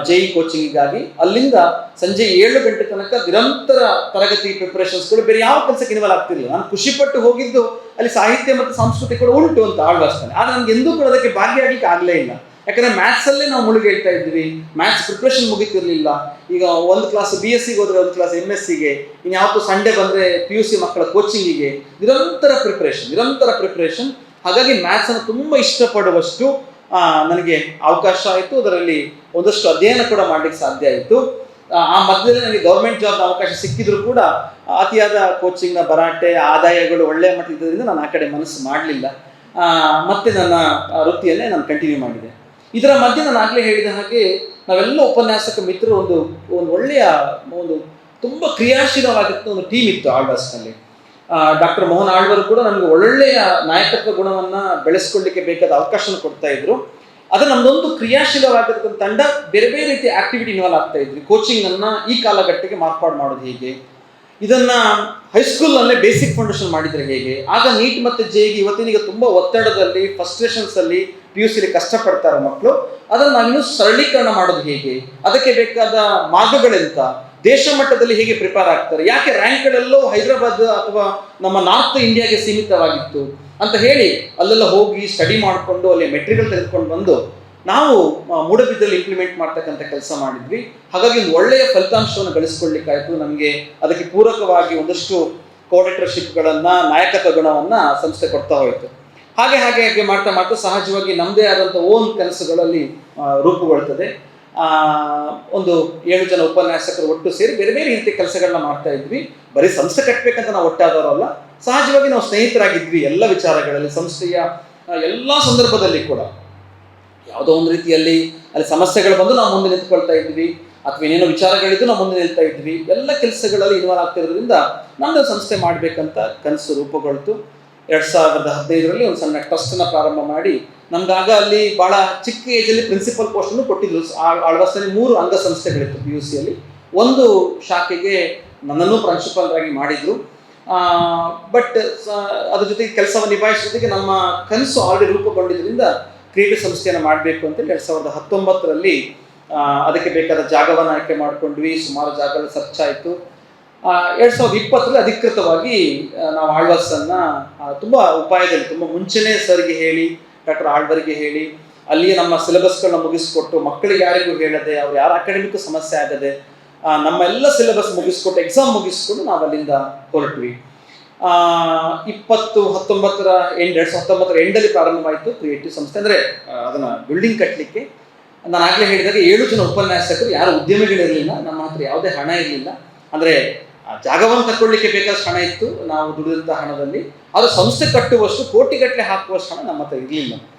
JE ಕೋಚಿಂಗಿಗಾಗಿ. ಅಲ್ಲಿಂದ ಸಂಜೆ 7 ಗಂಟೆ ತನಕ ನಿರಂತರ ತರಗತಿ ಪ್ರಿಪರೇಷನ್ಸ್ಗಳು, ಬೇರೆ ಯಾವ ಕೆಲಸಕ್ಕೆ ಇನ್ವಾಲ್ವ್ ಆಗ್ತಿರಲಿಲ್ಲ. ನಾನು ಖುಷಿಪಟ್ಟು ಹೋಗಿದ್ದು ಅಲ್ಲಿ ಸಾಹಿತ್ಯ ಮತ್ತು ಸಂಸ್ಕೃತಿ ಕೂಡ ಉಂಟು ಅಂತ ಆಳ್ವಾಸ್ತಾನೆ. ಆದರೆ ನನಗೆ ಎಂದೂ ಕೂಡ ಅದಕ್ಕೆ ಭಾಗಿಯಾಗಲಿಕ್ಕೆ ಆಗಲೇ ಇಲ್ಲ. ಯಾಕಂದರೆ ಮ್ಯಾಥ್ಸಲ್ಲೇ ನಾವು ಮುಳುಗಿ ಹೇಳ್ತಾ ಇದ್ವಿ, ಮ್ಯಾಥ್ಸ್ ಪ್ರಿಪ್ರೇಷನ್ ಮುಗಿತಿರಲಿಲ್ಲ. ಈಗ ಒಂದು ಕ್ಲಾಸ್ BScಗೆ ಹೋದರೆ ಒಂದು ಕ್ಲಾಸ್ MScಗೆ, ಇನ್ಯಾವತ್ತು ಸಂಡೇ ಬಂದರೆ PUC ಮಕ್ಕಳ ಕೋಚಿಂಗಿಗೆ, ನಿರಂತರ ಪ್ರಿಪ್ರೇಷನ್. ಹಾಗಾಗಿ ಮ್ಯಾಥ್ಸನ್ನು ತುಂಬ ಇಷ್ಟಪಡುವಷ್ಟು ನನಗೆ ಅವಕಾಶ ಆಯಿತು. ಅದರಲ್ಲಿ ಒಂದಷ್ಟು ಅಧ್ಯಯನ ಕೂಡ ಮಾಡಲಿಕ್ಕೆ ಸಾಧ್ಯ ಆಯಿತು. ಆ ಮಧ್ಯದಲ್ಲಿ ನನಗೆ ಗೌರ್ಮೆಂಟ್ ಜಾಬ್ನ ಅವಕಾಶ ಸಿಕ್ಕಿದ್ರು ಕೂಡ ಅತಿಯಾದ ಕೋಚಿಂಗ್ನ ಭರಾಟೆ, ಆದಾಯಗಳು ಒಳ್ಳೆಯ ಮಟ್ಟ ಇದ್ದರಿಂದ ನಾನು ಆ ಕಡೆ ಮನಸ್ಸು ಮಾಡಲಿಲ್ಲ. ಮತ್ತೆ ನನ್ನ ವೃತ್ತಿಯನ್ನೇ ನಾನು ಕಂಟಿನ್ಯೂ ಮಾಡಿದೆ. ಇದರ ಮಧ್ಯೆ ನಾನು ಆಗಲೇ ಹೇಳಿದ ಹಾಗೆ ನಾವೆಲ್ಲ ಉಪನ್ಯಾಸಕ ಮಿತ್ರರು ಒಂದು ಒಳ್ಳೆಯ ತುಂಬ ಕ್ರಿಯಾಶೀಲವಾಗಿತ್ತು ಒಂದು ಟೀಮ್ ಇತ್ತು ಆಳ್ವಾಸ್ನಲ್ಲಿ. ಡಾಕ್ಟರ್ ಮೋಹನ್ ಆಳ್ವರು ಕೂಡ ನಮಗೆ ಒಳ್ಳೆಯ ನಾಯಕತ್ವ ಗುಣವನ್ನು ಬೆಳೆಸ್ಕೊಳ್ಳಿಕ್ಕೆ ಬೇಕಾದ ಅವಕಾಶನ ಕೊಡ್ತಾ ಇದ್ರು. ಅದು ನಮ್ಮದೊಂದು ಕ್ರಿಯಾಶೀಲವಾಗಿರ್ತಕ್ಕಂಥ ತಂಡ ಬೇರೆ ಬೇರೆ ರೀತಿಯ ಆಕ್ಟಿವಿಟಿ ಇನ್ವಾಲ್ವ್ ಆಗ್ತಾ ಇದ್ವಿ. ಕೋಚಿಂಗನ್ನು ಈ ಕಾಲಘಟ್ಟಕ್ಕೆ ಮಾರ್ಪಾಡು ಮಾಡೋದು ಹೇಗೆ, ಇದನ್ನು ಹೈಸ್ಕೂಲ್ನಲ್ಲೇ ಬೇಸಿಕ್ ಫೌಂಡೇಶನ್ ಮಾಡಿದರೆ ಹೇಗೆ, ಆಗ ನೀಟ್ ಮತ್ತು JEಗೆ ಇವತ್ತಿನೀಗ ತುಂಬ ಒತ್ತಡದಲ್ಲಿ, ಫ್ರಸ್ಟ್ರೇಷನ್ಸಲ್ಲಿ PUCಲಿ ಕಷ್ಟಪಡ್ತಾರೆ ಮಕ್ಕಳು, ಅದನ್ನು ನಾವಿನ್ನೂ ಸರಳೀಕರಣ ಮಾಡೋದು ಹೇಗೆ, ಅದಕ್ಕೆ ಬೇಕಾದ ಮಾರ್ಗಗಳೆಂತ, ದೇಶ ಮಟ್ಟದಲ್ಲಿ ಹೇಗೆ ಪ್ರಿಪೇರ್ ಆಗ್ತಾರೆ, ಯಾಕೆ ರ್ಯಾಂಕ್ಗಳೆಲ್ಲೋ ಹೈದರಾಬಾದ್ ಅಥವಾ ನಮ್ಮ ನಾರ್ತ್ ಇಂಡಿಯಾಗೆ ಸೀಮಿತವಾಗಿತ್ತು ಅಂತ ಹೇಳಿ ಅಲ್ಲೆಲ್ಲ ಹೋಗಿ ಸ್ಟಡಿ ಮಾಡಿಕೊಂಡು ಅಲ್ಲಿ ಮೆಟೀರಿಯಲ್ ತೆಗೆದುಕೊಂಡು ಬಂದು ನಾವು ಮೂಡಬಿದ್ರಲ್ಲಿ ಇಂಪ್ಲಿಮೆಂಟ್ ಮಾಡ್ತಕ್ಕಂಥ ಕೆಲಸ ಮಾಡಿದ್ವಿ. ಹಾಗಾಗಿ ಒಂದು ಒಳ್ಳೆಯ ಫಲಿತಾಂಶವನ್ನು ಗಳಿಸ್ಕೊಳ್ಳಿಕ್ಕಾಯಿತು. ನಮಗೆ ಅದಕ್ಕೆ ಪೂರಕವಾಗಿ ಒಂದಷ್ಟು ಕೋಆರ್ಡಿನೇಟರ್ಶಿಪ್ಗಳನ್ನು, ನಾಯಕತ್ವ ಗುಣವನ್ನು ಸಂಸ್ಥೆ ಕೊಡ್ತಾ ಹೋಯಿತು. ಹಾಗೆ ಮಾಡ್ತಾ ಸಹಜವಾಗಿ ನಮ್ಮದೇ ಆದಂಥ ಓನ್ ಕೆಲಸಗಳಲ್ಲಿ ರೂಪುಗೊಳ್ತದೆ. ಒಂದು 7 ಜನ ಉಪನ್ಯಾಸಕರು ಒಟ್ಟು ಸೇರಿ ಬೇರೆ ಬೇರೆ ರೀತಿಯ ಕೆಲಸಗಳನ್ನ ಮಾಡ್ತಾ ಇದ್ವಿ. ಬರೀ ಸಂಸ್ಥೆ ಕಟ್ಟಬೇಕಂತ ನಾವು ಒಟ್ಟಾದವರಲ್ಲ, ಸಹಜವಾಗಿ ನಾವು ಸ್ನೇಹಿತರಾಗಿದ್ವಿ ಎಲ್ಲ ವಿಚಾರಗಳಲ್ಲಿ. ಸಂಸ್ಥೆಯ ಎಲ್ಲ ಸಂದರ್ಭದಲ್ಲಿ ಕೂಡ ಯಾವುದೋ ಒಂದು ರೀತಿಯಲ್ಲಿ ಅಲ್ಲಿ ಸಮಸ್ಯೆಗಳು ಬಂದು ನಾವು ಮುಂದೆ ನಿಂತ್ಕೊಳ್ತಾ ಇದ್ವಿ, ಅಥವಾ ಏನೇನೋ ವಿಚಾರಗಳಿದ್ದು ನಾವು ಮುಂದೆ ನಿಲ್ತಾ ಇದ್ವಿ. ಎಲ್ಲ ಕೆಲಸಗಳಲ್ಲಿ ಇನ್ವಾಲ್ವ್ ಆಗ್ತಿರೋದ್ರಿಂದ ನಮ್ಮದು ಸಂಸ್ಥೆ ಮಾಡಬೇಕಂತ ಕನಸು ರೂಪುಗೊಳ್ತು. 2015ರಲ್ಲಿ ಒಂದು ಸಣ್ಣ ಟ್ರಸ್ಟನ್ನು ಪ್ರಾರಂಭ ಮಾಡಿ, ನಮ್ಗಾಗ ಅಲ್ಲಿ ಭಾಳ ಚಿಕ್ಕ ಏಜಲ್ಲಿ ಪ್ರಿನ್ಸಿಪಲ್ ಪೋಸ್ಟನ್ನು ಕೊಟ್ಟಿದ್ರು. ಆಳ್ವಾಸ್ನಲ್ಲಿ 3 ಅಂಗಸಂಸ್ಥೆಗಳಿತ್ತು PUCಯಲ್ಲಿ. ಒಂದು ಶಾಖೆಗೆ ನನ್ನನ್ನು ಪ್ರಾಂಶುಪಾಲರಾಗಿ ಮಾಡಿದರು. ಬಟ್ ಅದ್ರ ಜೊತೆಗೆ ಕೆಲಸವನ್ನು ನಿಭಾಯಿಸೋ ಜೊತೆಗೆ ನಮ್ಮ ಕನಸು ಆಲ್ರೆಡಿ ರೂಪುಗೊಂಡಿದ್ದರಿಂದ ಕ್ರಿಯೇಟಿವ್ ಸಂಸ್ಥೆಯನ್ನು ಮಾಡಬೇಕು ಅಂತೇಳಿ 2019ರಲ್ಲಿ ಅದಕ್ಕೆ ಬೇಕಾದ ಜಾಗವನ್ನು ಆಯ್ಕೆ ಮಾಡಿಕೊಂಡ್ವಿ. ಸುಮಾರು ಜಾಗಗಳು ಸರ್ಚ್ ಆಯಿತು. 2020ರಲ್ಲಿ ಅಧಿಕೃತವಾಗಿ ನಾವು ಆಳ್ವಾಸನ್ನು ತುಂಬ ಉಪಾಯದಲ್ಲಿ, ತುಂಬ ಮುಂಚೆನೇ ಸರ್ಗೆ ಹೇಳಿ, ಡಾಕ್ಟರ್ ಆಳ್ವರಿಗೆ ಹೇಳಿ, ಅಲ್ಲಿಯೇ ನಮ್ಮ ಸಿಲೆಬಸ್ಗಳನ್ನ ಮುಗಿಸ್ಕೊಟ್ಟು, ಮಕ್ಕಳಿಗೆ ಯಾರಿಗೂ ಹೇಳದೆ, ಅವ್ರು ಯಾರು ಅಕಾಡೆಮಿಕ್ ಸಮಸ್ಯೆ ಆಗದೆ ನಮ್ಮೆಲ್ಲ ಸಿಲೆಬಸ್ ಮುಗಿಸ್ಕೊಟ್ಟು, ಎಕ್ಸಾಮ್ ಮುಗಿಸ್ಕೊಂಡು ನಾವು ಅಲ್ಲಿಂದ ಹೊರಟ್ವಿ. 2019ರ ಎಂಡಲ್ಲಿ ಪ್ರಾರಂಭವಾಯಿತು ಕ್ರಿಯೇಟಿವ್ ಸಂಸ್ಥೆ. ಅಂದರೆ ಅದನ್ನು ಬಿಲ್ಡಿಂಗ್ ಕಟ್ಟಲಿಕ್ಕೆ ನಾನು ಆಗಲೇ ಹೇಳಿದಾಗ 7 ಜನ ಉಪನ್ಯಾಸಕರು, ಯಾರು ಉದ್ಯಮಿಗಳಿರಲಿಲ್ಲ, ನಮ್ಮ ಹತ್ರ ಯಾವುದೇ ಹಣ ಇರಲಿಲ್ಲ. ಅಂದರೆ ಜಾಗವನ್ನು ತಗೊಳ್ಳಿಕ್ಕೆ ಬೇಕಾದಷ್ಟು ಹಣ ಇತ್ತು, ನಾವು ದುಡಿದಂಥ ಹಣದಲ್ಲಿ. ಅದು ಸಂಸ್ಥೆ ಕಟ್ಟುವಷ್ಟು, ಕೋಟಿಗಟ್ಟಲೆ ಹಾಕುವಷ್ಟು ಹಣ ನಮ್ಮ ಹತ್ರ ಇರಲಿಲ್ಲ.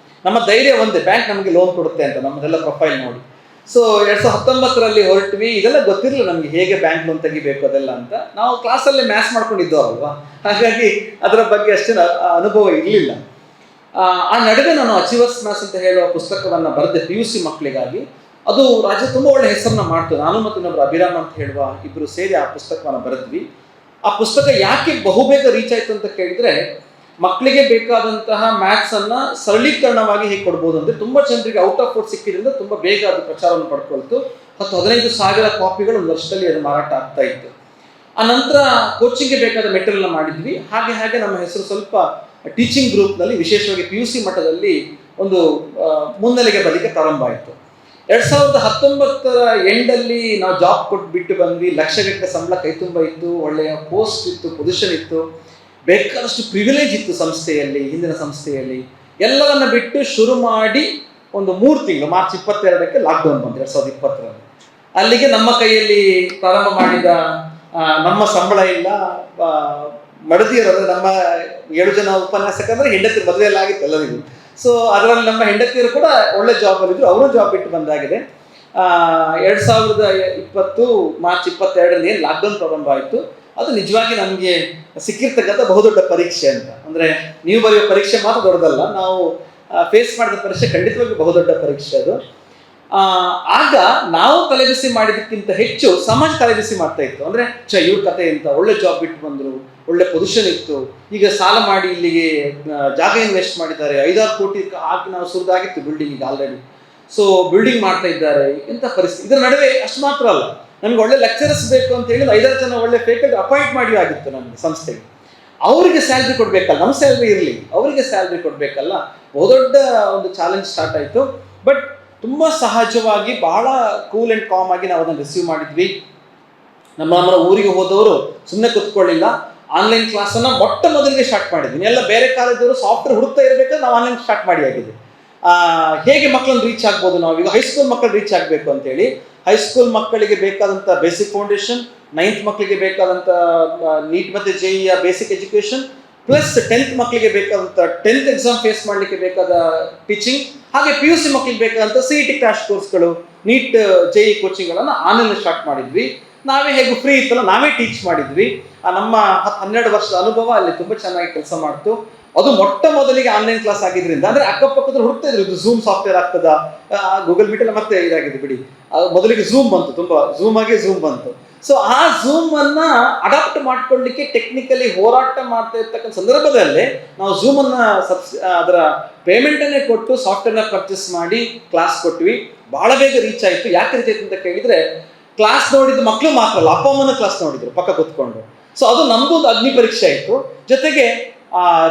ನಮ್ಮ ಧೈರ್ಯ ಒಂದೇ, ಬ್ಯಾಂಕ್ ನಮಗೆ ಲೋನ್ ಕೊಡುತ್ತೆ ಅಂತ ನಮ್ಮದೆಲ್ಲ ಪ್ರೊಫೈಲ್ ನೋಡಿ. ಸೊ 2019ರಲ್ಲಿ ಹೊರಟ್ವಿ. ಇದೆಲ್ಲ ಗೊತ್ತಿರಲಿಲ್ಲ ನಮಗೆ, ಹೇಗೆ ಬ್ಯಾಂಕ್ ಲೋನ್ ತೆಗಿಬೇಕು ಅದೆಲ್ಲ ಅಂತ. ನಾವು ಕ್ಲಾಸಲ್ಲೇ ಮ್ಯಾಥ್ಸ್ ಮಾಡ್ಕೊಂಡಿದ್ದವಲ್ವಾ, ಹಾಗಾಗಿ ಅದರ ಬಗ್ಗೆ ಅಷ್ಟೇನು ಅನುಭವ ಇರಲಿಲ್ಲ. ಆ ನಡುವೆ ನಾನು ಅಚೀವರ್ಸ್ ಮ್ಯಾಥ್ಸ್ ಅಂತ ಹೇಳುವ ಪುಸ್ತಕವನ್ನು ಬರೆದೆ PUC ಮಕ್ಕಳಿಗಾಗಿ. ಅದು ರಾಜ್ಯ ತುಂಬ ಒಳ್ಳೆ ಹೆಸರನ್ನ ಮಾಡ್ತು. ನಾನು ಮತ್ತು ಇನ್ನೊಬ್ಬರು ಅಭಿರಾಮ್ ಅಂತ ಹೇಳುವ ಇಬ್ಬರು ಸೇರಿ ಆ ಪುಸ್ತಕವನ್ನು ಬರೆದ್ವಿ. ಆ ಪುಸ್ತಕ ಯಾಕೆ ಬಹುಬೇಗ ರೀಚ್ ಆಯಿತು ಅಂತ ಕೇಳಿದರೆ, ಮಕ್ಕಳಿಗೆ ಬೇಕಾದಂತಹ ಮ್ಯಾಥ್ಸನ್ನು ಸರಳೀಕರಣವಾಗಿ ಹೇಗೆ ಕೊಡ್ಬೋದು ಅಂದರೆ, ತುಂಬ ಜನರಿಗೆ ಔಟ್ ಆಫ್ ಔಟ್ ಸಿಕ್ಕಿದ್ರಿಂದ ತುಂಬ ಬೇಗ ಅದು ಪ್ರಚಾರವನ್ನು ಪಡ್ಕೊಳ್ತು. 10-15 ಕಾಪಿಗಳು ಒಂದು ವರ್ಷದಲ್ಲಿ ಅದು ಮಾರಾಟ ಆಗ್ತಾ ಇತ್ತು. ಆ ನಂತರ ಕೋಚಿಂಗ್ಗೆ ಬೇಕಾದ ಮೆಟೀರಿಯಲ್ನ ಮಾಡಿದ್ವಿ. ಹಾಗೆ ನಮ್ಮ ಹೆಸರು ಸ್ವಲ್ಪ ಟೀಚಿಂಗ್ ಗ್ರೂಪ್ನಲ್ಲಿ, ವಿಶೇಷವಾಗಿ PUC ಮಟ್ಟದಲ್ಲಿ ಒಂದು ಮುನ್ನೆಲೆಗೆ ಬರಲಿಕ್ಕೆ ಪ್ರಾರಂಭ ಆಯಿತು. 2019 ಎಂಡಲ್ಲಿ ನಾವು ಜಾಬ್ ಕೊಟ್ಟು ಬಿಟ್ಟು ಬಂದ್ವಿ. ಲಕ್ಷಗಟ್ಟಲೆ ಸಂಬಳ ಕೈ ತುಂಬ ಇತ್ತು, ಒಳ್ಳೆಯ ಪೋಸ್ಟ್ ಇತ್ತು, ಪೊಸಿಷನ್ ಇತ್ತು, ಬೇಕಾದಷ್ಟು ಪ್ರಿವಿಲೇಜ್ ಇತ್ತು ಸಂಸ್ಥೆಯಲ್ಲಿ, ಹಿಂದಿನ ಸಂಸ್ಥೆಯಲ್ಲಿ. ಎಲ್ಲವನ್ನ ಬಿಟ್ಟು ಶುರು ಮಾಡಿ ಒಂದು 3 ತಿಂಗಳು, ಮಾರ್ಚ್ 22ಕ್ಕೆ ಲಾಕ್ಡೌನ್ ಬಂತು 2020ರಲ್ಲಿ. ಅಲ್ಲಿಗೆ ನಮ್ಮ ಕೈಯಲ್ಲಿ ಪ್ರಾರಂಭ ಮಾಡಿದ ನಮ್ಮ ಸಂಬಳ ಇಲ್ಲ, ಮಡದಿಯರು ನಮ್ಮ 7 ಜನ ಉಪನ್ಯಾಸಕಂದ್ರೆ ಹೆಂಡತಿ ಮದುವೆಯಲ್ಲಿ ಆಗಿತ್ತು ಎಲ್ಲರಿಗೂ. ಸೊ ಅದರಲ್ಲಿ ನಮ್ಮ ಹೆಂಡತಿಯರು ಕೂಡ ಒಳ್ಳೆ ಜಾಬಲ್ಲಿದ್ದರು, ಅವರು ಜಾಬ್ ಬಿಟ್ಟು ಬಂದಾಗಿದೆ. 2020 ಮಾರ್ಚ್ 22ರಲ್ಲಿ ಏನು ಲಾಕ್ಡೌನ್ ಪ್ರಾರಂಭ ಆಯಿತು, ಅದು ನಿಜವಾಗಿ ನಮಗೆ ಸಿಕ್ಕಿರ್ತಕ್ಕಂಥ ಬಹುದೊಡ್ಡ ಪರೀಕ್ಷೆ ಅಂತ. ಅಂದರೆ ನೀವು ಬರೆಯುವ ಪರೀಕ್ಷೆ ಮಾತ್ರ ದೊಡ್ಡದಲ್ಲ, ನಾವು ಫೇಸ್ ಮಾಡಿದ ಪರೀಕ್ಷೆ ಖಂಡಿತವಾಗಿ ಬಹುದೊಡ್ಡ ಪರೀಕ್ಷೆ ಅದು. ಆಗ ನಾವು ತಲೆಬಿಸಿ ಮಾಡಿದಕ್ಕಿಂತ ಹೆಚ್ಚು ಸಮಾಜ ತಲೆಬಿಸಿ ಮಾಡ್ತಾ ಇತ್ತು. ಅಂದರೆ ಇವ್ರ ಕತೆ ಅಂತ, ಒಳ್ಳೆ ಜಾಬ್ ಬಿಟ್ಟು ಬಂದರು, ಒಳ್ಳೆ ಪೊಸಿಷನ್ ಇತ್ತು, ಈಗ ಸಾಲ ಮಾಡಿ ಇಲ್ಲಿಗೆ ಜಾಗ ಇನ್ವೆಸ್ಟ್ ಮಾಡಿದ್ದಾರೆ, 5-6 ಕೋಟಿ ಹಾಕಿ ನಾವು ಸುರಿದಾಗಿತ್ತು ಬಿಲ್ಡಿಂಗಿಗೆ ಆಲ್ರೆಡಿ. ಸೊ ಬಿಲ್ಡಿಂಗ್ ಮಾಡ್ತಾ ಇದ್ದಾರೆ, ಎಂಥ ಪರಿಸ್ಥಿತಿ. ಇದರ ನಡುವೆ ಅಷ್ಟು ಮಾತ್ರ ಅಲ್ಲ, ನಮ್ಗೆ ಒಳ್ಳೆ ಲೆಕ್ಚರರ್ಸ್ ಬೇಕು ಅಂತ ಹೇಳಿ 5-6 ಜನ ಒಳ್ಳೆ ಫ್ಯಾಕಲ್ಟಿ ಅಪಾಯಿಂಟ್ ಮಾಡಿ ಆಗಿತ್ತು ನಮಗೆ ಸಂಸ್ಥೆಗೆ. ಅವರಿಗೆ ಸ್ಯಾಲ್ರಿ ಕೊಡಬೇಕಲ್ಲ, ನಮ್ಮ ಸ್ಯಾಲ್ರಿ ಇರಲಿ, ಅವರಿಗೆ ಸ್ಯಾಲ್ರಿ ಕೊಡಬೇಕಲ್ಲ, ಬಹುದೊಡ್ಡ ಒಂದು ಚಾಲೆಂಜ್ ಸ್ಟಾರ್ಟ್ ಆಯಿತು. ಬಟ್ ತುಂಬ ಸಹಜವಾಗಿ, ಬಹಳ ಕೂಲ್ ಆ್ಯಂಡ್ ಕಾಮ್ ಆಗಿ ನಾವು ಅದನ್ನು ರಿಸೀವ್ ಮಾಡಿದ್ವಿ. ನಮ್ಮ ಊರಿಗೆ ಹೋದವರು ಸುಮ್ಮನೆ ಕೂತ್ಕೊಳ್ಳಿಲ್ಲ, ಆನ್ಲೈನ್ ಕ್ಲಾಸನ್ನು ಮೊಟ್ಟ ಮೊದಲಿಗೆ ಸ್ಟಾರ್ಟ್ ಮಾಡಿದ್ವಿ. ಎಲ್ಲ ಬೇರೆ ಕಾಲೇಜವರು ಸಾಫ್ಟ್ವೇರ್ ಹುಡುಕ್ತಾ ಇರಬೇಕಾದ್ರೆ ನಾವು ಆನ್ಲೈನ್ ಸ್ಟಾರ್ಟ್ ಮಾಡಿ ಆಗಿದೆ. ಹೇಗೆ ಮಕ್ಕಳನ್ನು ರೀಚ್ ಆಗ್ಬೋದು, ನಾವೀಗ ಹೈಸ್ಕೂಲ್ ಮಕ್ಕಳು ರೀಚ್ ಆಗಬೇಕು ಅಂತೇಳಿ ಹೈಸ್ಕೂಲ್ ಮಕ್ಕಳಿಗೆ ಬೇಕಾದಂಥ ಬೇಸಿಕ್ ಫೌಂಡೇಶನ್, 9th ಮಕ್ಕಳಿಗೆ ಬೇಕಾದಂಥ ನೀಟ್ ಮತ್ತು JEE basic education, plus 10th ಮಕ್ಕಳಿಗೆ ಬೇಕಾದಂಥ 10th ಎಕ್ಸಾಮ್ ಫೇಸ್ ಮಾಡಲಿಕ್ಕೆ ಬೇಕಾದ ಟೀಚಿಂಗ್, ಹಾಗೆ PUC ಮಕ್ಕಳಿಗೆ ಬೇಕಾದಂಥ CET ಕ್ರಾಶ್ ಕೋರ್ಸ್ಗಳು, ನೀಟ್ JEE ಕೋಚಿಂಗ್ಗಳನ್ನು ಆನ್ಲೈನ್ ಸ್ಟಾರ್ಟ್ ಮಾಡಿದ್ವಿ. ನಾವೇ ಹೇಗೂ ಫ್ರೀ ಇತ್ತಲ್ಲ, ನಾವೇ ಟೀಚ್ ಮಾಡಿದ್ವಿ. ನಮ್ಮ 12 ವರ್ಷದ ಅನುಭವ ಅಲ್ಲಿ ತುಂಬ ಚೆನ್ನಾಗಿ ಕೆಲಸ ಮಾಡ್ತು. ಅದು ಮೊಟ್ಟ ಮೊದಲಿಗೆ ಆನ್ಲೈನ್ ಕ್ಲಾಸ್ ಆಗಿದ್ರಿಂದ, ಅಂದರೆ ಅಕ್ಕಪಕ್ಕದಲ್ಲಿ ಹುಡುಕ್ತಾ ಇದ್ರು, ಇದು ಝೂಮ್ ಸಾಫ್ಟ್ವೇರ್ ಆಗ್ತದ, ಗೂಗಲ್ ಮೀಟ್ ಎಲ್ಲ ಮತ್ತೆ ಇದಾಗಿದೆ ಬಿಡಿ. ಮೊದಲಿಗೆ ಝೂಮ್ ಬಂತು, ತುಂಬ ಝೂಮ್ ಬಂತು. ಸೊ ಆ ಝೂಮನ್ನು ಅಡಾಪ್ಟ್ ಮಾಡ್ಕೊಳ್ಳಿಕ್ಕೆ ಟೆಕ್ನಿಕಲಿ ಹೋರಾಟ ಮಾಡ್ತಾ ಇರ್ತಕ್ಕಂಥ ಸಂದರ್ಭದಲ್ಲೇ ನಾವು ಝೂಮನ್ನು ಅದರ ಪೇಮೆಂಟನ್ನೇ ಕೊಟ್ಟು ಸಾಫ್ಟ್ವೇರ್ನ ಪರ್ಚೇಸ್ ಮಾಡಿ ಕ್ಲಾಸ್ ಕೊಟ್ವಿ. ಭಾಳ ಬೇಗ ರೀಚ್ ಆಯಿತು. ಯಾಕೆ ರೀಚ್ ಆಯಿತು ಅಂತ ಕೇಳಿದರೆ, ಕ್ಲಾಸ್ ನೋಡಿದ ಮಕ್ಕಳು ಮಾತ್ರ ಅಲ್ಲ, ಅಪ್ಪ ಅಮ್ಮನ ಕ್ಲಾಸ್ ನೋಡಿದ್ರು ಪಕ್ಕ ಕೂತ್ಕೊಂಡು. ಸೊ ಅದು ನಮಗೂ ಒಂದು ಅಗ್ನಿ ಪರೀಕ್ಷೆ ಆಯಿತು. ಜೊತೆಗೆ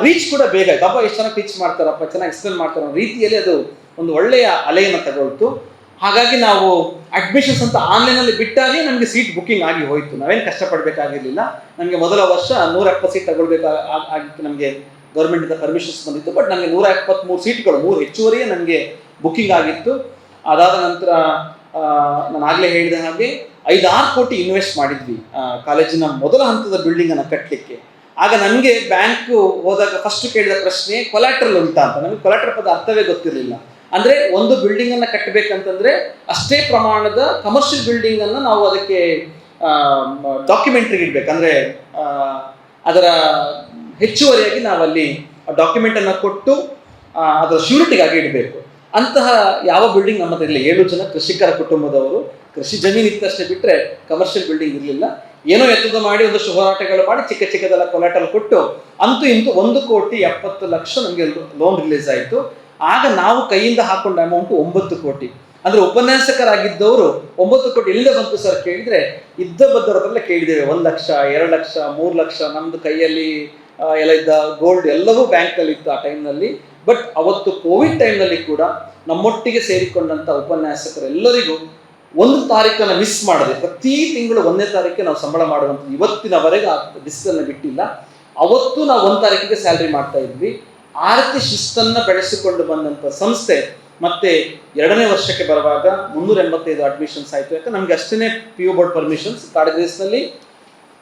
ರೀಚ್ ಕೂಡ ಬೇಗ ಆಯಿತು. ಅಪ್ಪ ಎಷ್ಟು ಚೆನ್ನಾಗಿ ಟೀಚ್ ಮಾಡ್ತಾರಪ್ಪ, ಚೆನ್ನಾಗಿ ಎಕ್ಸ್ಪ್ಲೇನ್ ಮಾಡ್ತಾರೆ ಅನ್ನೋ ರೀತಿಯಲ್ಲಿ ಅದು ಒಂದು ಒಳ್ಳೆಯ ಅಲೆಯನ್ನು ತಗೊಳ್ತು. ಹಾಗಾಗಿ ನಾವು ಅಡ್ಮಿಷನ್ಸ್ ಅಂತ ಆನ್ಲೈನಲ್ಲಿ ಬಿಟ್ಟಾಗೆ ನಮಗೆ ಸೀಟ್ ಬುಕ್ಕಿಂಗ್ ಆಗಿ ಹೋಯಿತು. ನಾವೇನು ಕಷ್ಟಪಡಬೇಕಾಗಿರಲಿಲ್ಲ. ನಮಗೆ ಮೊದಲ ವರ್ಷ 170 ಸೀಟ್ ಆಗಿತ್ತು. ನಮಗೆ ಗೌರ್ಮೆಂಟಿಂದ ಪರ್ಮಿಷನ್ಸ್ ಬಂದಿತ್ತು. ಬಟ್ ನನಗೆ 173 ಸೀಟ್ಗಳು, 3 ಹೆಚ್ಚುವರಿಯೇ ನನಗೆ ಬುಕ್ಕಿಂಗ್ ಆಗಿತ್ತು. ಅದಾದ ನಂತರ ನಾನು ಆಗಲೇ ಹೇಳಿದ ಹಾಗೆ 5-6 ಕೋಟಿ ಇನ್ವೆಸ್ಟ್ ಮಾಡಿದ್ವಿ ಕಾಲೇಜಿನ ಮೊದಲ ಹಂತದ ಬಿಲ್ಡಿಂಗನ್ನು ಕಟ್ಟಲಿಕ್ಕೆ. ಆಗ ನನಗೆ ಬ್ಯಾಂಕು ಹೋದಾಗ ಫಸ್ಟ್ ಕೇಳಿದ ಪ್ರಶ್ನೆ, ಕೊಲಾಟ್ರಲ್ ಉಂಟಾ ಅಂತ. ನನಗೆ ಕೊಲಾಟ್ರಲ್ ಪದ ಅರ್ಥವೇ ಗೊತ್ತಿರಲಿಲ್ಲ. ಅಂದರೆ ಒಂದು ಬಿಲ್ಡಿಂಗನ್ನು ಕಟ್ಟಬೇಕಂತಂದರೆ ಅಷ್ಟೇ ಪ್ರಮಾಣದ ಕಮರ್ಷಿಯಲ್ ಬಿಲ್ಡಿಂಗನ್ನು ನಾವು ಅದಕ್ಕೆ ಡಾಕ್ಯುಮೆಂಟ್ರಿಗೆ ಇಡಬೇಕು. ಅಂದರೆ ಅದರ ಹೆಚ್ಚುವರಿಯಾಗಿ ನಾವಲ್ಲಿ ಡಾಕ್ಯುಮೆಂಟನ್ನು ಕೊಟ್ಟು ಅದರ ಶ್ಯೂರಿಟಿಗಾಗಿ ಇಡಬೇಕು. ಅಂತಹ ಯಾವ ಬಿಲ್ಡಿಂಗ್ ನಮ್ಮ ಹತ್ರ ಇರಲಿಲ್ಲ. 7 ಜನ ಕೃಷಿಕರ ಕುಟುಂಬದವರು, ಕೃಷಿ ಜಮೀನು ಇತ್ತಷ್ಟೇ ಬಿಟ್ಟರೆ ಕಮರ್ಷಿಯಲ್ ಬಿಲ್ಡಿಂಗ್ ಇರಲಿಲ್ಲ. ಏನೋ ಎತ್ತದ ಮಾಡಿ ಒಂದಷ್ಟು ಹೋರಾಟಗಳು ಮಾಡಿ ಚಿಕ್ಕದೆಲ್ಲ ಕೊಲಾಟಲ್ ಕೊಟ್ಟು ಅಂತೂ ಇಂತೂ 1,70,00,000 ನಮಗೆ ಲೋನ್ ರಿಲೀಸ್ ಆಯಿತು. ಆಗ ನಾವು ಕೈಯಿಂದ ಹಾಕೊಂಡ ಅಮೌಂಟು 9 ಕೋಟಿ. ಅಂದರೆ ಉಪನ್ಯಾಸಕರಾಗಿದ್ದವರು 9 ಕೋಟಿ ಎಲ್ಲಿಂದ ಬಂತು ಸರ್ ಕೇಳಿದರೆ, ಇದ್ದ ಬದ್ದರದಲ್ಲೇ ಕೇಳಿದ್ದೇವೆ. 1 ಲಕ್ಷ, 2 ಲಕ್ಷ, 3 ಲಕ್ಷ, ನಮ್ಮದು ಕೈಯಲ್ಲಿ ಎಲ್ಲ ಇದ್ದ ಗೋಲ್ಡ್ ಎಲ್ಲವೂ ಬ್ಯಾಂಕಲ್ಲಿ ಇತ್ತು ಆ ಟೈಮ್ನಲ್ಲಿ. ಬಟ್ ಅವತ್ತು ಕೋವಿಡ್ ಟೈಮ್ನಲ್ಲಿ ಕೂಡ ನಮ್ಮೊಟ್ಟಿಗೆ ಸೇರಿಕೊಂಡಂಥ ಉಪನ್ಯಾಸಕರೆಲ್ಲರಿಗೂ 1 ತಾರೀಕನ್ನು ಮಿಸ್ ಮಾಡದೆ ಪ್ರತಿ ತಿಂಗಳು 1ನೇ ತಾರೀಕಿಗೆ ನಾವು ಸಂಬಳ ಮಾಡುವಂಥದ್ದು. ಇವತ್ತಿನವರೆಗೆ ಆ ಡಿಸ್ಕನ್ನು ಬಿಟ್ಟಿಲ್ಲ. ಅವತ್ತು ನಾವು 1 ತಾರೀಕಿಗೆ ಸ್ಯಾಲ್ರಿ ಮಾಡ್ತಾ ಇದ್ವಿ. ಆ ರೀತಿ ಶಿಸ್ತನ್ನು ಬೆಳೆಸಿಕೊಂಡು ಬಂದಂಥ ಸಂಸ್ಥೆ ಮತ್ತೆ 2ನೇ ವರ್ಷಕ್ಕೆ ಬರುವಾಗ 385 ಅಡ್ಮಿಷನ್ಸ್ ಆಯಿತು. ಯಾಕಂದ್ರೆ ನಮಗೆ ಅಷ್ಟೇ PU ಬೋರ್ಡ್ ಪರ್ಮಿಷನ್ಸ್ ಕಾಲೇಜಸ್ನಲ್ಲಿ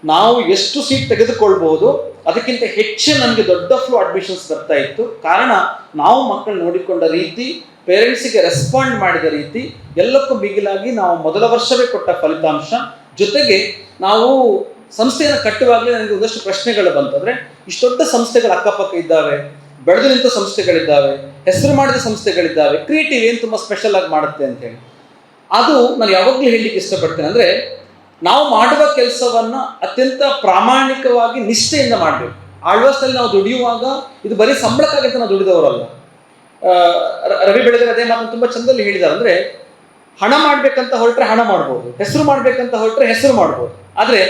ನಾವು ಎಷ್ಟು ಸೀಟ್ ತೆಗೆದುಕೊಳ್ಬೋದು ಅದಕ್ಕಿಂತ ಹೆಚ್ಚು ನಮಗೆ ದೊಡ್ಡ ಫ್ಲೋ ಅಡ್ಮಿಷನ್ಸ್ ಬರ್ತಾ ಇತ್ತು. ಕಾರಣ ನಾವು ಮಕ್ಕಳು ನೋಡಿಕೊಂಡ ರೀತಿ, ಪೇರೆಂಟ್ಸಿಗೆ ರೆಸ್ಪಾಂಡ್ ಮಾಡಿದ ರೀತಿ, ಎಲ್ಲಕ್ಕೂ ಮಿಗಿಲಾಗಿ ನಾವು ಮೊದಲ ವರ್ಷವೇ ಕೊಟ್ಟ ಫಲಿತಾಂಶ. ಜೊತೆಗೆ ನಾವು ಸಂಸ್ಥೆಯನ್ನು ಕಟ್ಟುವಾಗಲೇ ನನಗೆ ಒಂದಷ್ಟು ಪ್ರಶ್ನೆಗಳು ಬಂತು. ಅಂದರೆ ಇಷ್ಟು ದೊಡ್ಡ ಸಂಸ್ಥೆಗಳು ಅಕ್ಕಪಕ್ಕ ಇದ್ದಾವೆ, ಬೆಳೆದು ನಿಂತ ಸಂಸ್ಥೆಗಳಿದ್ದಾವೆ, ಹೆಸರು ಮಾಡಿದ ಸಂಸ್ಥೆಗಳಿದ್ದಾವೆ, ಕ್ರಿಯೇಟಿವ್ ಏನು ತುಂಬ ಸ್ಪೆಷಲ್ ಆಗಿ ಮಾಡುತ್ತೆ ಅಂತೇಳಿ. ಅದು ನಾನು ಯಾವಾಗಲೂ ಹೇಳಲಿಕ್ಕೆ ಇಷ್ಟಪಡ್ತೇನೆ. ಅಂದರೆ ನಾವು ಮಾಡುವ ಕೆಲಸವನ್ನು ಅತ್ಯಂತ ಪ್ರಾಮಾಣಿಕವಾಗಿ ನಿಷ್ಠೆಯಿಂದ ಮಾಡಬೇಕು. ಆಳ್ವಾಸದಲ್ಲಿ ನಾವು ದುಡಿಯುವಾಗ ಇದು ಬರೀ ಸಂಬಳಕ್ಕಾಗಿ ಅಂತ ನಾವು ದುಡಿದವರಲ್ಲ. ರವಿ ಬೆಳೆದರೆ ಅದೇ ಮಾತನ್ನು ತುಂಬ ಚಂದಲ್ಲಿ ಹೇಳಿದ್ದಾರೆ. ಅಂದರೆ ಹಣ ಮಾಡಬೇಕಂತ ಹೊರಟ್ರೆ ಹಣ ಮಾಡ್ಬೋದು, ಹೆಸರು ಮಾಡಬೇಕಂತ ಹೊರಟ್ರೆ ಹೆಸರು ಮಾಡ್ಬೋದು. ಆದರೆ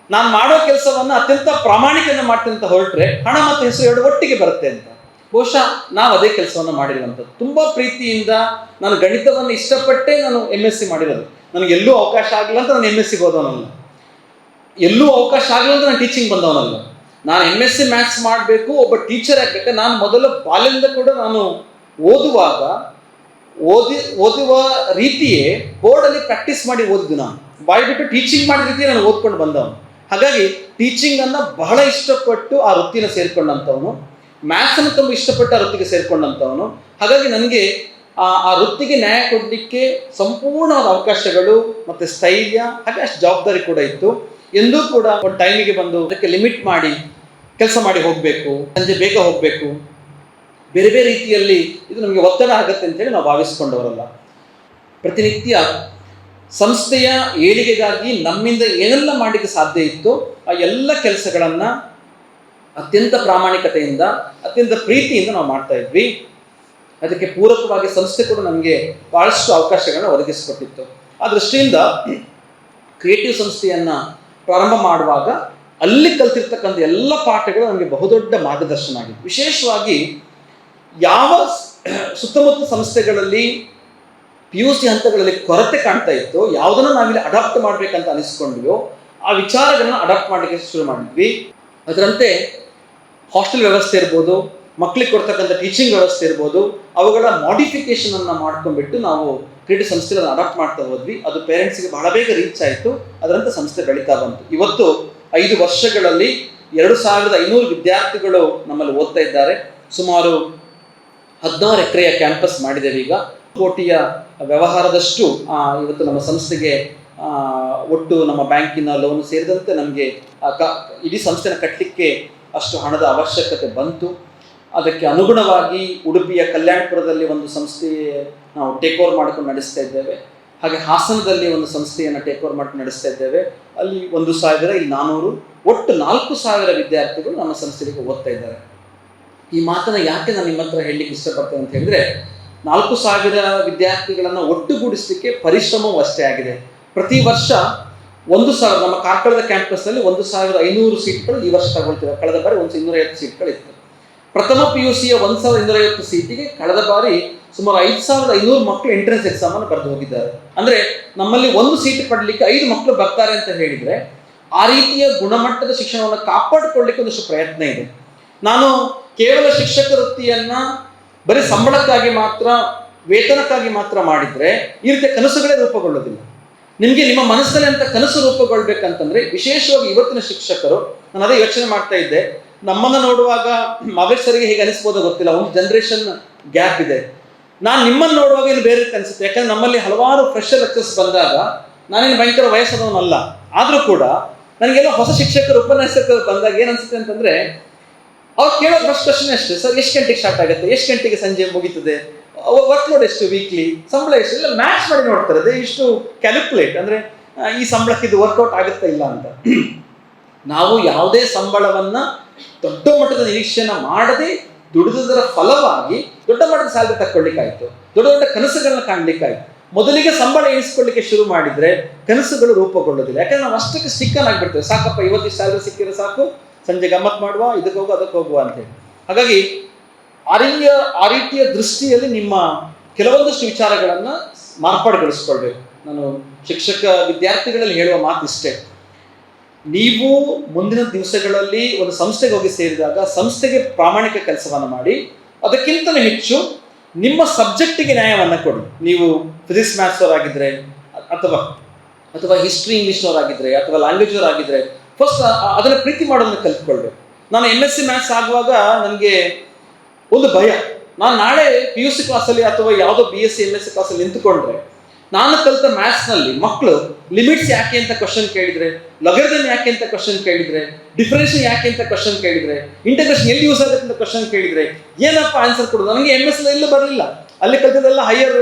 ನಾನು ಮಾಡೋ ಕೆಲಸವನ್ನು ಅತ್ಯಂತ ಪ್ರಾಮಾಣಿಕದಿಂದ ಮಾಡ್ತೇನೆ ಅಂತ ಹೊರಟ್ರೆ ಹಣ ಮತ್ತು ಹೆಸರು 2 ಒಟ್ಟಿಗೆ ಬರುತ್ತೆ ಅಂತ. ಬಹುಶಃ ನಾವು ಅದೇ ಕೆಲಸವನ್ನು ಮಾಡಿರುವಂಥದ್ದು. ತುಂಬ ಪ್ರೀತಿಯಿಂದ ನಾನು ಗಣಿತವನ್ನು ಇಷ್ಟಪಟ್ಟೇ ನಾನು MSc ಮಾಡಿರೋದು. ನನಗೆ ಎಲ್ಲೂ ಅವಕಾಶ ಆಗಲಿಲ್ಲ ಅಂತ ನಾನು MScಗೆ ಹೋದವನಲ್ಲ, ಎಲ್ಲೂ ಅವಕಾಶ ಆಗಲಿಲ್ಲ ಅಂತ ನಾನು ಟೀಚಿಂಗ್ ಬಂದವನಲ್ಲ. ನಾನು MSc ಮ್ಯಾಥ್ಸ್ ಮಾಡಬೇಕು, ಒಬ್ಬ ಟೀಚರ್ ಆಗಬೇಕು. ನಾನು ಮೊದಲು ಬಾಲ್ಯದಿಂದ ಕೂಡ ನಾನು ಓದುವಾಗ ಓದುವ ರೀತಿಯೇ ಬೋರ್ಡಲ್ಲಿ ಪ್ರಾಕ್ಟೀಸ್ ಮಾಡಿ ಓದಿದ್ದು. ನಾನು ಬಾಯ್ಬಿಟ್ಟು ಟೀಚಿಂಗ್ ಮಾಡಿದ ರೀತಿ ನಾನು ಓದ್ಕೊಂಡು ಬಂದವನು. ಹಾಗಾಗಿ ಟೀಚಿಂಗನ್ನು ಬಹಳ ಇಷ್ಟಪಟ್ಟು ಆ ವೃತ್ತಿನ ಸೇರಿಕೊಂಡಂಥವನು, ಮ್ಯಾಥ್ಸನ್ನು ತುಂಬ ಇಷ್ಟಪಟ್ಟು ಆ ವೃತ್ತಿಗೆ ಸೇರಿಕೊಂಡಂಥವನು. ಹಾಗಾಗಿ ನನಗೆ ಆ ವೃತ್ತಿಗೆ ನ್ಯಾಯ ಕೊಡಲಿಕ್ಕೆ ಸಂಪೂರ್ಣವಾದ ಅವಕಾಶಗಳು ಮತ್ತು ಸ್ಥೈರ್ಯ, ಹಾಗೆ ಅಷ್ಟು ಜವಾಬ್ದಾರಿ ಕೂಡ ಇತ್ತು. ಎಂದೂ ಕೂಡ ಒಂದು ಟೈಮಿಗೆ ಬಂದು ಅದಕ್ಕೆ ಲಿಮಿಟ್ ಮಾಡಿ ಕೆಲಸ ಮಾಡಿ ಹೋಗಬೇಕು, ಸಂಜೆ ಬೇಗ ಹೋಗಬೇಕು, ಬೇರೆ ಬೇರೆ ರೀತಿಯಲ್ಲಿ ಇದು ನಮಗೆ ಒತ್ತಡ ಆಗುತ್ತೆ ಅಂತೇಳಿ ನಾವು ಭಾವಿಸ್ಕೊಂಡವರಲ್ಲ. ಪ್ರತಿನಿತ್ಯ ಸಂಸ್ಥೆಯ ಏಳಿಗೆಗಾಗಿ ನಮ್ಮಿಂದ ಏನೆಲ್ಲ ಮಾಡಲಿಕ್ಕೆ ಸಾಧ್ಯ ಇತ್ತು ಆ ಎಲ್ಲ ಕೆಲಸಗಳನ್ನು ಅತ್ಯಂತ ಪ್ರಾಮಾಣಿಕತೆಯಿಂದ, ಅತ್ಯಂತ ಪ್ರೀತಿಯಿಂದ ನಾವು ಮಾಡ್ತಾ ಇದ್ವಿ. ಅದಕ್ಕೆ ಪೂರಕವಾಗಿ ಸಂಸ್ಥೆ ಕೂಡ ನಮಗೆ ಭಾಳಷ್ಟು ಅವಕಾಶಗಳನ್ನು ಒದಗಿಸಿಕೊಟ್ಟಿತ್ತು. ಆ ದೃಷ್ಟಿಯಿಂದ ಕ್ರಿಯೇಟಿವ್ ಸಂಸ್ಥೆಯನ್ನು ಪ್ರಾರಂಭ ಮಾಡುವಾಗ ಅಲ್ಲಿ ಕಲ್ತಿರ್ತಕ್ಕಂಥ ಎಲ್ಲ ಪಾಠಗಳು ನಮಗೆ ಬಹುದೊಡ್ಡ ಮಾರ್ಗದರ್ಶನ ಆಗಿದೆ. ವಿಶೇಷವಾಗಿ ಯಾವ ಸುತ್ತಮುತ್ತ ಸಂಸ್ಥೆಗಳಲ್ಲಿ PUC ಹಂತಗಳಲ್ಲಿ ಕೊರತೆ ಕಾಣ್ತಾ ಇತ್ತು, ಯಾವುದನ್ನು ನಾವಿಲ್ಲಿ ಅಡಾಪ್ಟ್ ಮಾಡಬೇಕಂತ ಅನಿಸ್ಕೊಂಡ್ವೋ ಆ ವಿಚಾರಗಳನ್ನ ಅಡಾಪ್ಟ್ ಮಾಡಲಿಕ್ಕೆ ಶುರು ಮಾಡಿದ್ವಿ. ಅದರಂತೆ ಹಾಸ್ಟೆಲ್ ವ್ಯವಸ್ಥೆ ಇರ್ಬೋದು, ಮಕ್ಕಳಿಗೆ ಕೊಡ್ತಕ್ಕಂಥ ಟೀಚಿಂಗ್ ವ್ಯವಸ್ಥೆ ಇರ್ಬೋದು, ಅವುಗಳ ಮಾಡಿಫಿಕೇಶನನ್ನು ಮಾಡ್ಕೊಂಡ್ಬಿಟ್ಟು ನಾವು ಕ್ರಿಯೇಟಿವ್ ಸಂಸ್ಥೆಗಳನ್ನು ಅಡಾಪ್ಟ್ ಮಾಡ್ತಾ ಹೋದ್ವಿ. ಅದು ಪೇರೆಂಟ್ಸ್ಗೆ ಬಹಳ ಬೇಗ ರೀಚ್ ಆಯಿತು. ಅದರಂತೆ ಸಂಸ್ಥೆ ಬೆಳೀತಾ ಬಂತು. ಇವತ್ತು 5 ವರ್ಷಗಳಲ್ಲಿ 2500 ವಿದ್ಯಾರ್ಥಿಗಳು ನಮ್ಮಲ್ಲಿ ಓದ್ತಾ ಇದ್ದಾರೆ. ಸುಮಾರು 16 ಎಕರೆಯ ಕ್ಯಾಂಪಸ್ ಮಾಡಿದ್ದೇವೆ. ಈಗ 1 ಕೋಟಿಯ ವ್ಯವಹಾರದಷ್ಟು ಇವತ್ತು ನಮ್ಮ ಸಂಸ್ಥೆಗೆ ಒಟ್ಟು ನಮ್ಮ ಬ್ಯಾಂಕಿನ ಲೋನ್ ಸೇರಿದಂತೆ ನಮಗೆ ಇಡೀ ಸಂಸ್ಥೆನ ಕಟ್ಟಲಿಕ್ಕೆ ಅಷ್ಟು ಹಣದ ಅವಶ್ಯಕತೆ ಬಂತು. ಅದಕ್ಕೆ ಅನುಗುಣವಾಗಿ ಉಡುಪಿಯ ಕಲ್ಯಾಣಪುರದಲ್ಲಿ ಒಂದು ಸಂಸ್ಥೆ ನಾವು ಟೇಕ್ ಓವರ್ ಮಾಡಿಕೊಂಡು ನಡೆಸ್ತಾ ಇದ್ದೇವೆ. ಹಾಗೆ ಹಾಸನದಲ್ಲಿ ಒಂದು ಸಂಸ್ಥೆಯನ್ನು ಟೇಕ್ ಓವರ್ ಮಾಡ್ಕೊಂಡು ನಡೆಸ್ತಾ ಇದ್ದೇವೆ. ಅಲ್ಲಿ 1000, ಇಲ್ಲಿ 400, ಒಟ್ಟು 4000 ವಿದ್ಯಾರ್ಥಿಗಳು ನಮ್ಮ ಸಂಸ್ಥೆಗೆ ಓದ್ತಾ ಇದ್ದಾರೆ. ಈ ಮಾತನ್ನು ಯಾಕೆ ನಾನು ನಿಮ್ಮ ಹತ್ರ ಹೇಳಲಿಕ್ಕೆ ಇಷ್ಟಪಡ್ತೇನೆ ಅಂತ ಹೇಳಿದ್ರೆ, 4000 ವಿದ್ಯಾರ್ಥಿಗಳನ್ನು ಒಟ್ಟುಗೂಡಿಸಲಿಕ್ಕೆ ಪರಿಶ್ರಮವೂ ಅಷ್ಟೇ ಆಗಿದೆ. ಪ್ರತಿ ವರ್ಷ 1000, ನಮ್ಮ ಕಾರ್ಕಳದ ಕ್ಯಾಂಪಸ್ನಲ್ಲಿ 1500 ಸೀಟ್ಗಳು ಈ ವರ್ಷ ತಗೊಳ್ತೇವೆ. ಕಳೆದ ಬಾರಿ 250 ಸೀಟ್ಗಳಿತ್ತು. ಪ್ರಥಮ PUCಯ 1250 ಸೀಟಿಗೆ ಕಳೆದ ಬಾರಿ ಸುಮಾರು 5500 ಮಕ್ಕಳು ಎಂಟ್ರೆನ್ಸ್ ಎಕ್ಸಾಮನ್ನು ಬರೆದು ಹೋಗಿದ್ದಾರೆ. ಅಂದರೆ ನಮ್ಮಲ್ಲಿ 1 ಸೀಟ್ ಪಡಲಿಕ್ಕೆ 5 ಮಕ್ಕಳು ಬರ್ತಾರೆ ಅಂತ ಹೇಳಿದರೆ, ಆ ರೀತಿಯ ಗುಣಮಟ್ಟದ ಶಿಕ್ಷಣವನ್ನು ಕಾಪಾಡಿಕೊಳ್ಳಲಿಕ್ಕೆ ಒಂದಷ್ಟು ಪ್ರಯತ್ನ ಇದೆ. ನಾನು ಕೇವಲ ಶಿಕ್ಷಕ ವೃತ್ತಿಯನ್ನು ಬರೀ ಸಂಬಳಕ್ಕಾಗಿ ಮಾತ್ರ, ವೇತನಕ್ಕಾಗಿ ಮಾತ್ರ ಮಾಡಿದರೆ ಈ ರೀತಿಯ ಕನಸುಗಳೇ ರೂಪುಗೊಳ್ಳೋದಿಲ್ಲ. ನಿಮಗೆ ನಿಮ್ಮ ಮನಸ್ಸಲ್ಲಿ ಅಂತ ಕನಸು ರೂಪುಗೊಳ್ಬೇಕಂತಂದ್ರೆ, ವಿಶೇಷವಾಗಿ ಇವತ್ತಿನ ಶಿಕ್ಷಕರು, ನಾನು ಅದೇ ಯೋಚನೆ ಮಾಡ್ತಾ ಇದ್ದೆ, ನಮ್ಮನ್ನು ನೋಡುವಾಗ ಮಗೇಶ್ ಸರಿಗೆ ಹೇಗೆ ಅನಿಸ್ಬೋದೋ ಗೊತ್ತಿಲ್ಲ, ಒಂದು ಜನರೇಷನ್ ಗ್ಯಾಪ್ ಇದೆ. ನಾನು ನಿಮ್ಮನ್ನು ನೋಡುವಾಗ ಇಲ್ಲಿ ಬೇರೆ ರೀತಿ ಅನಿಸುತ್ತೆ. ಯಾಕಂದ್ರೆ ನಮ್ಮಲ್ಲಿ ಹಲವಾರು ಫ್ರೆಶರ್ ಲೆಕ್ಚರ್ಸ್ ಬಂದಾಗ ನಾನೇನು ಭಯಂಕರ ವಯಸ್ಸಾದವನಲ್ಲ, ಆದರೂ ಕೂಡ ನನಗೆಲ್ಲ ಹೊಸ ಶಿಕ್ಷಕರು, ಉಪನ್ಯಾಸಕರು ಬಂದಾಗ ಏನು ಅನಿಸುತ್ತೆ ಅಂತಂದರೆ, ಅವ್ರು ಕೇಳೋ ಫಸ್ಟ್ ಕ್ವಶನ್ ಅಷ್ಟೇ, ಸರ್ ಎಷ್ಟು ಗಂಟೆಗೆ ಸ್ಟಾರ್ಟ್ ಆಗುತ್ತೆ, ಎಷ್ಟು ಗಂಟೆಗೆ ಸಂಜೆ ಮುಗೀತದೆ, ವರ್ಕ್ ಲೋಡ್ ಎಷ್ಟು, ವೀಕ್ಲಿ ಸಂಬಳ ಎಷ್ಟು, ಎಲ್ಲ ಮ್ಯಾಚ್ ಮಾಡಿ ನೋಡ್ತಾರೆ. ಅದೇ ಇಷ್ಟು ಕ್ಯಾಲ್ಕುಲೇಟ್, ಅಂದರೆ ಈ ಸಂಬಳಕ್ಕೆ ಇದು ವರ್ಕೌಟ್ ಆಗುತ್ತಾ ಇಲ್ಲ ಅಂತ. ನಾವು ಯಾವುದೇ ಸಂಬಳವನ್ನು ದೊಡ್ಡ ಮಟ್ಟದ ನಿರೀಕ್ಷೆಯನ್ನು ಮಾಡದೆ ದುಡಿದರ ಫಲವಾಗಿ ದೊಡ್ಡ ಮಟ್ಟದ ಸ್ಯಾಲರಿ ತಕ್ಕೊಳ್ಳಿಕ್ಕಾಯ್ತು, ದೊಡ್ಡ ದೊಡ್ಡ ಕನಸುಗಳನ್ನ ಕಾಣಲಿಕ್ಕಾಯ್ತು. ಮೊದಲಿಗೆ ಸಂಬಳ ಎಣಿಸ್ಕೊಳ್ಳಿಕ್ಕೆ ಶುರು ಮಾಡಿದರೆ ಕನಸುಗಳು ರೂಪುಗೊಳ್ಳೋದಿಲ್ಲ. ಯಾಕಂದ್ರೆ ನಾವು ಅಷ್ಟಕ್ಕೆ ಸ್ಟಿಕ್ಕನ್ ಆಗಿಬಿಡ್ತೇವೆ. ಸಾಕಪ್ಪ, ಇವತ್ತು ಸ್ಯಾಲರಿ ಸಿಕ್ಕಿದ್ರೆ ಸಾಕು, ಸಂಜೆ ಗಮ್ಮತ್ ಮಾಡುವ, ಇದಕ್ಕೆ ಹೋಗುವ, ಅದಕ್ಕೆ ಹೋಗುವ ಅಂತೇಳಿ. ಹಾಗಾಗಿ ಆ ರೀತಿಯ ದೃಷ್ಟಿಯಲ್ಲಿ ನಿಮ್ಮ ಕೆಲವೊಂದಷ್ಟು ವಿಚಾರಗಳನ್ನು ಮಾರ್ಪಾಡುಗೊಳಿಸ್ಕೊಳ್ಬೇಕು. ನಾನು ಶಿಕ್ಷಕ ವಿದ್ಯಾರ್ಥಿಗಳಲ್ಲಿ ಹೇಳುವ ಮಾತು ಇಷ್ಟೇ, ನೀವು ಮುಂದಿನ ದಿವಸಗಳಲ್ಲಿ ಒಂದು ಸಂಸ್ಥೆಗೆ ಹೋಗಿ ಸೇರಿದಾಗ ಸಂಸ್ಥೆಗೆ ಪ್ರಾಮಾಣಿಕ ಕೆಲಸವನ್ನು ಮಾಡಿ, ಅದಕ್ಕಿಂತಲೂ ಹೆಚ್ಚು ನಿಮ್ಮ ಸಬ್ಜೆಕ್ಟಿಗೆ ನ್ಯಾಯವನ್ನು ಕೊಡಿ. ನೀವು ಫಿಸಿಕ್ಸ್ ಮ್ಯಾಥ್ಸ್ ಅವರಾಗಿದ್ದರೆ, ಅಥವಾ ಹಿಸ್ಟ್ರಿ ಇಂಗ್ಲೀಷ್ ಅವರಾಗಿದ್ದರೆ, ಅಥವಾ ಲ್ಯಾಂಗ್ವೇಜ್ ಅವರಾಗಿದ್ದರೆ, ಫಸ್ಟ್ ಅದನ್ನು ಪ್ರೀತಿ ಮಾಡೋದನ್ನು ಕಲ್ತ್ಕೊಳ್ಬೇಕು. ನಾನು MSc ಮ್ಯಾಥ್ಸ್ ಆಗುವಾಗ ನನಗೆ ಒಂದು ಭಯ, ನಾನು ನಾಳೆ PUC ಕ್ಲಾಸಲ್ಲಿ ಅಥವಾ ಯಾವುದೋ BSc MSc ಕ್ಲಾಸಲ್ಲಿ ನಿಂತುಕೊಂಡ್ರೆ ನಾನು ಕಲಿತ ಮ್ಯಾಥ್ಸ್ನಲ್ಲಿ ಮಕ್ಕಳು ಲಿಮಿಟ್ಸ್ ಯಾಕೆ ಅಂತ ಕ್ವಶನ್ ಕೇಳಿದರೆ, ಲಗರಿದಮ್ ಯಾಕೆ ಅಂತ ಕ್ವಶನ್ ಕೇಳಿದರೆ, ಡಿಫರೆನ್ಷಿಯಲ್ ಯಾಕೆ ಅಂತ ಕ್ವಶನ್ ಕೇಳಿದರೆ, ಇಂಟಗ್ರೇಷನ್ ಎಲ್ಲಿ ಯೂಸ್ ಆಗುತ್ತೆ ಅಂತ ಕ್ವಶನ್ ಕೇಳಿದರೆ ಏನಪ್ಪ ಆನ್ಸರ್ ಕೊಡೋದು? ನನಗೆ MSc ಎಲ್ಲೂ ಬರಲಿಲ್ಲ. ಅಲ್ಲಿ ಕಲಿತದೆಲ್ಲ ಹೈಯರ್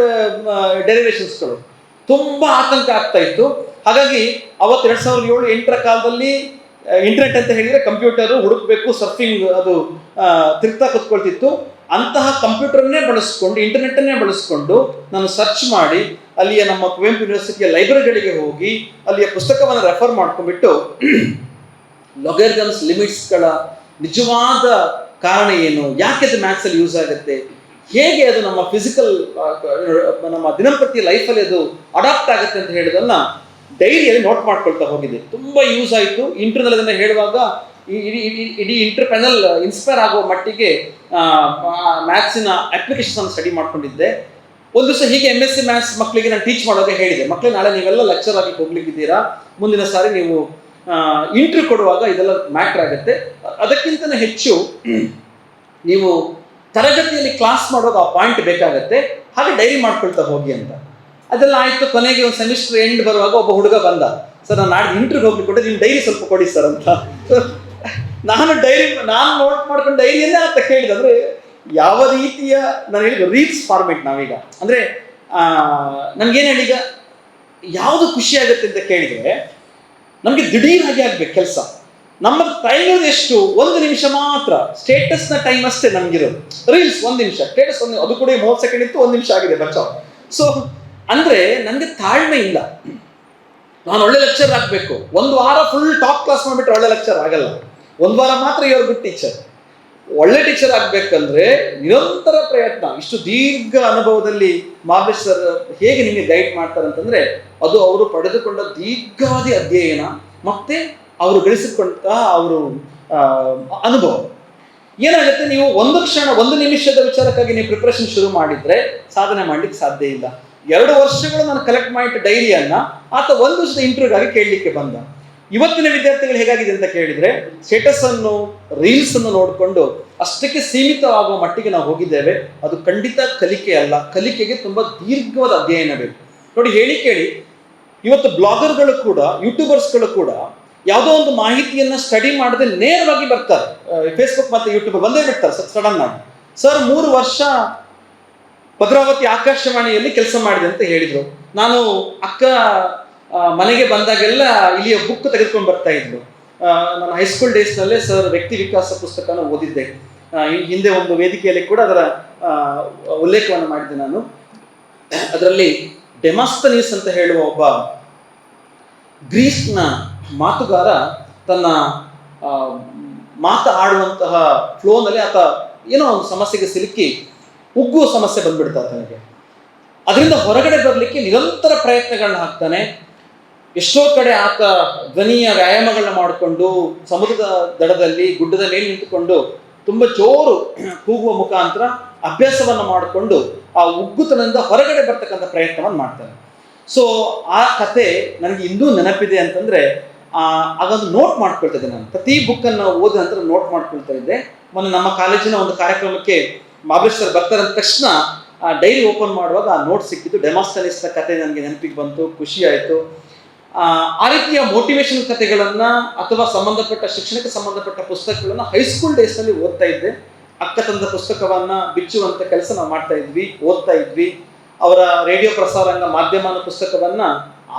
ಡೆರಿವೇಷನ್ಸ್ಗಳು. ತುಂಬ ಆತಂಕ ಆಗ್ತಾ ಇತ್ತು. ಹಾಗಾಗಿ ಅವತ್ತು 2007-8ರ ಕಾಲದಲ್ಲಿ ಇಂಟರ್ನೆಟ್ ಅಂತ ಹೇಳಿದರೆ ಕಂಪ್ಯೂಟರು ಹುಡುಕಬೇಕು, ಸರ್ಫಿಂಗ್ ಅದು ತಿರ್ತಾ ಕೂತ್ಕೊಳ್ತಿತ್ತು. ಅಂತಹ ಕಂಪ್ಯೂಟರ್ನೇ ಬಳಸ್ಕೊಂಡು, ಇಂಟರ್ನೆಟ್ಟನ್ನೇ ಬಳಸ್ಕೊಂಡು ನಾನು ಸರ್ಚ್ ಮಾಡಿ ಅಲ್ಲಿಯ ನಮ್ಮ ಕುವೆಂಪು ಯೂನಿವರ್ಸಿಟಿಯ ಲೈಬ್ರರಿಗಳಿಗೆ ಹೋಗಿ ಅಲ್ಲಿಯ ಪುಸ್ತಕವನ್ನು ರೆಫರ್ ಮಾಡ್ಕೊಂಡ್ಬಿಟ್ಟು ಲೊಗರಿದಮ್ಸ್, ಲಿಮಿಟ್ಸ್ಗಳ ನಿಜವಾದ ಕಾರಣ ಏನು, ಯಾಕೆ ಅದು ಮ್ಯಾಥ್ಸಲ್ಲಿ ಯೂಸ್ ಆಗುತ್ತೆ, ಹೇಗೆ ಅದು ನಮ್ಮ ಫಿಸಿಕಲ್ ನಮ್ಮ ದಿನಂಪ್ರತಿ ಲೈಫಲ್ಲಿ ಅದು ಅಡಾಪ್ಟ್ ಆಗುತ್ತೆ ಅಂತ ಹೇಳಿದನ್ನ ಡೈರಿಯಲ್ಲಿ ನೋಟ್ ಮಾಡ್ಕೊಳ್ತಾ ಹೋಗಿದೆ. ತುಂಬ ಯೂಸ್ ಆಯಿತು. ಇಂಟರ್ನಲ್ಲಿ ಅದನ್ನು ಹೇಳುವಾಗ ಇಡೀ ಇಂಟರ್ ಪ್ಯಾನಲ್ ಇನ್ಸ್ಪೈರ್ ಆಗುವ ಮಟ್ಟಿಗೆ ಮ್ಯಾಥ್ಸಿನ ಅಪ್ಲಿಕೇಶನ್ಸ್ ಸ್ಟಡಿ ಮಾಡ್ಕೊಂಡಿದ್ದೆ. ಒಂದು ದಿವಸ ಹೀಗೆ MSc ಮ್ಯಾಥ್ಸ್ ಮಕ್ಕಳಿಗೆ ನಾನು ಟೀಚ್ ಮಾಡುವಾಗ ಹೇಳಿದೆ, ಮಕ್ಕಳಿಗೆ ನಾಳೆ ನೀವೆಲ್ಲ ಲೆಕ್ಚರ್ ಆಗಿ ಹೋಗ್ಲಿಕ್ಕಿದ್ದೀರಾ, ಮುಂದಿನ ಸಾರಿ ನೀವು ಇಂಟರ್ವ್ಯೂ ಕೊಡುವಾಗ ಇದೆಲ್ಲ ಮ್ಯಾಟ್ರ್ ಆಗುತ್ತೆ, ಅದಕ್ಕಿಂತ ಹೆಚ್ಚು ನೀವು ತರಗತಿಯಲ್ಲಿ ಕ್ಲಾಸ್ ಮಾಡುವಾಗ ಆ ಪಾಯಿಂಟ್ ಬೇಕಾಗತ್ತೆ, ಹಾಗೆ ಡೈರಿ ಮಾಡ್ಕೊಳ್ತಾ ಹೋಗಿ ಅಂತ. ಅದೆಲ್ಲ ಆಯಿತು. ಕೊನೆಗೆ ಒಂದು ಸೆಮಿಸ್ಟರ್ ಎಂಡ್ ಬರುವಾಗ ಒಬ್ಬ ಹುಡುಗ ಬಂದ, ಸರ್ ನಾನು ನಾಳೆ ಇಂಟರ್ವ್ಯೂ ಹೋಗ್ಲಿಕ್ಕೆ ಕೊಟ್ಟೆ, ನಿಮ್ಮ ಡೈರಿ ಸ್ವಲ್ಪ ಕೊಡಿ ಸರ್ ಅಂತ. ನಾನು ನೋಟ್ ಮಾಡ್ಕೊಂಡು ಡೈರಿಯನ್ನೇ ಅಂತ ಕೇಳಿದೆ. ಅಂದರೆ ಯಾವ ರೀತಿಯ, ನಾನು ಹೇಳಿದ ರೀಲ್ಸ್ ಫಾರ್ಮೆಟ್ ನಾವೀಗ, ಅಂದರೆ ನನಗೇನು ಹೇಳಿ, ಈಗ ಯಾವುದು ಖುಷಿ ಆಗುತ್ತೆ ಅಂತ ಕೇಳಿದರೆ ನಮಗೆ ದಿಢೀರಾಗಿ ಆಗ್ಬೇಕು ಕೆಲಸ. ನಮ್ಮ ಟೈಮ್ ಎಷ್ಟು, 1 ನಿಮಿಷ ಮಾತ್ರ, ಸ್ಟೇಟಸ್ನ ಟೈಮ್ ಅಷ್ಟೇ ನಮಗಿರೋದು. ರೀಲ್ಸ್ 1 ನಿಮಿಷ, ಸ್ಟೇಟಸ್ ಅದು ಕೂಡ 30 ಸೆಕೆಂಡ್ ಇತ್ತು, 1 ನಿಮಿಷ ಆಗಿದೆ ಬಚಾವ್. ಸೊ ಅಂದರೆ ನನಗೆ ತಾಳ್ಮೆ ಇಲ್ಲ. ನಾನು ಒಳ್ಳೆ ಲೆಕ್ಚರ್ ಆಗಬೇಕು, 1 ವಾರ ಫುಲ್ ಟಾಪ್ ಕ್ಲಾಸ್ ಮಾಡಿಬಿಟ್ರೆ ಒಳ್ಳೆ ಲೆಕ್ಚರ್ ಆಗಲ್ಲ. 1 ವಾರ ಮಾತ್ರ ಯುವರ್ ಗುಡ್ ಟೀಚರ್. ಒಳ್ಳೆ ಟೀಚರ್ ಆಗಬೇಕಂದ್ರೆ ನಿರಂತರ ಪ್ರಯತ್ನ. ಇಷ್ಟು ದೀರ್ಘ ಅನುಭವದಲ್ಲಿ ಮಾರ್ಲೇಶ್ ಸರ್ ಹೇಗೆ ನಿಮಗೆ ಗೈಡ್ ಮಾಡ್ತಾರೆ ಅಂತಂದರೆ, ಅದು ಅವರು ಪಡೆದುಕೊಂಡ ದೀರ್ಘಾವಧಿ ಅಧ್ಯಯನ ಮತ್ತು ಅವರು ಗಳಿಸಿಕೊಂಡಂತಹ ಅವರು ಅನುಭವ. ಏನಾಗುತ್ತೆ, ನೀವು ಒಂದು ಕ್ಷಣ 1 ನಿಮಿಷದ ವಿಚಾರಕ್ಕಾಗಿ ನೀವು ಪ್ರಿಪ್ರೇಷನ್ ಶುರು ಮಾಡಿದರೆ ಸಾಧನೆ ಮಾಡಲಿಕ್ಕೆ ಸಾಧ್ಯ ಇಲ್ಲ. 2 ವರ್ಷಗಳು ನಾನು ಕಲೆಕ್ಟ್ ಮಾಡಿದ ಡೈರಿಯನ್ನು ಆತ 1 ವರ್ಷದ ಇಂಟರ್ವ್ಯೂಗಾಗಿ ಕೇಳಲಿಕ್ಕೆ ಬಂದ. ಇವತ್ತಿನ ವಿದ್ಯಾರ್ಥಿಗಳು ಹೇಗಾಗಿದೆ ಅಂತ ಕೇಳಿದರೆ, ಸ್ಟೇಟಸ್ ಅನ್ನು, ರೀಲ್ಸ್ ಅನ್ನು ನೋಡಿಕೊಂಡು ಅಷ್ಟಕ್ಕೆ ಸೀಮಿತವಾಗುವ ಮಟ್ಟಿಗೆ ನಾವು ಹೋಗಿದ್ದೇವೆ. ಅದು ಖಂಡಿತ ಕಲಿಕೆ ಅಲ್ಲ. ಕಲಿಕೆಗೆ ತುಂಬ ದೀರ್ಘವಾದ ಅಧ್ಯಯನ ಬೇಕು. ನೋಡಿ, ಹೇಳಿ ಕೇಳಿ, ಇವತ್ತು ಬ್ಲಾಗರ್ಗಳು ಕೂಡ, ಯೂಟ್ಯೂಬರ್ಸ್ಗಳು ಕೂಡ ಯಾವುದೋ ಒಂದು ಮಾಹಿತಿಯನ್ನು ಸ್ಟಡಿ ಮಾಡದೆ ನೇರವಾಗಿ ಬರ್ತಾರೆ. ಫೇಸ್ಬುಕ್ ಮತ್ತು ಯೂಟ್ಯೂಬ್ ಬಂದೇ ಬಿಡ್ತಾರೆ ಸಡನ್ ಆಗಿ. ಸರ್ 3 ವರ್ಷ ಭದ್ರಾವತಿ ಆಕಾಶವಾಣಿಯಲ್ಲಿ ಕೆಲಸ ಮಾಡಿದೆ ಅಂತ ಹೇಳಿದರು. ನಾನು ಅಕ್ಕ ಮನೆಗೆ ಬಂದಾಗೆಲ್ಲ ಇಲ್ಲಿಯ ಬುಕ್ ತೆಗೆದುಕೊಂಡು ಬರ್ತಾ ಇದ್ರು. ನಾನು ಹೈಸ್ಕೂಲ್ ಡೇಸ್ನಲ್ಲೇ ಸರ್ ವ್ಯಕ್ತಿ ವಿಕಾಸ ಪುಸ್ತಕನ ಓದಿದ್ದೆ. ಹಿಂದೆ ಒಂದು ವೇದಿಕೆಯಲ್ಲಿ ಕೂಡ ಅದರ ಉಲ್ಲೇಖವನ್ನು ಮಾಡಿದ್ದೆ ನಾನು. ಅದರಲ್ಲಿ ಡೆಮಾಸ್ತನೀಸ್ ಅಂತ ಹೇಳುವ ಒಬ್ಬ ಗ್ರೀಸ್ನ ಮಾತುಗಾರ ತನ್ನ ಆಡುವಂತಹ ಫ್ಲೋನಲ್ಲಿ ಆತ ಏನೋ ಒಂದು ಸಮಸ್ಯೆಗೆ ಸಿಲುಕಿ ಉಗ್ಗುವ ಸಮಸ್ಯೆ ಬಂದ್ಬಿಡ್ತಾ ತನಗೆ. ಅದರಿಂದ ಹೊರಗಡೆ ಬರಲಿಕ್ಕೆ ನಿರಂತರ ಪ್ರಯತ್ನಗಳನ್ನ ಹಾಕ್ತಾನೆ. ಎಷ್ಟೋ ಕಡೆ ಆತ ಧ್ವನಿಯ ವ್ಯಾಯಾಮಗಳನ್ನ ಮಾಡಿಕೊಂಡು ಸಮುದ್ರದ ದಡದಲ್ಲಿ ಗುಡ್ಡದ ಮೇಲೆ ನಿಂತುಕೊಂಡು ತುಂಬ ಜೋರು ಕೂಗುವ ಮುಖಾಂತರ ಅಭ್ಯಾಸವನ್ನು ಮಾಡಿಕೊಂಡು ಆ ಉಗ್ಗುತನದಿಂದ ಹೊರಗಡೆ ಬರ್ತಕ್ಕಂಥ ಪ್ರಯತ್ನವನ್ನು ಮಾಡ್ತಾನೆ. ಸೊ ಆ ಕತೆ ನನಗೆ ಇನ್ನೂ ನೆನಪಿದೆ ಅಂತಂದರೆ, ಅದೊಂದು ನೋಟ್ ಮಾಡ್ಕೊಳ್ತಾ ಇದ್ದೆ ನಾನು. ಪ್ರತಿ ಬುಕ್ಕನ್ನು ಓದಿದ ನಂತರ ನೋಟ್ ಮಾಡ್ಕೊಳ್ತಾ ಇದ್ದೆ. ಮೊನ್ನೆ ನಮ್ಮ ಕಾಲೇಜಿನ ಒಂದು ಕಾರ್ಯಕ್ರಮಕ್ಕೆ ಮಾರ್ಲೇಶ್ ಸರ್ ಬರ್ತಾರೆ ಅಂದ ತಕ್ಷಣ ಡೈರಿ ಓಪನ್ ಮಾಡುವಾಗ ಆ ನೋಟ್ ಸಿಕ್ಕಿದ್ದು. ಡೆಮಾಸ್ತನೀಸ್ನ ಕತೆ ನನಗೆ ನೆನಪಿಗೆ ಬಂತು, ಖುಷಿ ಆಯಿತು. ಆ ರೀತಿಯ ಮೋಟಿವೇಶನ್ ಕಥೆಗಳನ್ನು ಅಥವಾ ಸಂಬಂಧಪಟ್ಟ ಶಿಕ್ಷಣಕ್ಕೆ ಸಂಬಂಧಪಟ್ಟ ಪುಸ್ತಕಗಳನ್ನು ಹೈಸ್ಕೂಲ್ ಡೇಸ್ನಲ್ಲಿ ಓದ್ತಾ ಇದ್ದೆ. ಅಕ್ಕ ತಂದ ಪುಸ್ತಕವನ್ನು ಬಿಚ್ಚುವಂಥ ಕೆಲಸ ನಾವು ಮಾಡ್ತಾ ಇದ್ವಿ, ಓದ್ತಾ ಇದ್ವಿ. ಅವರ ರೇಡಿಯೋ ಪ್ರಸಾರಾಂಗ ಮಾಧ್ಯಮನ ಪುಸ್ತಕವನ್ನು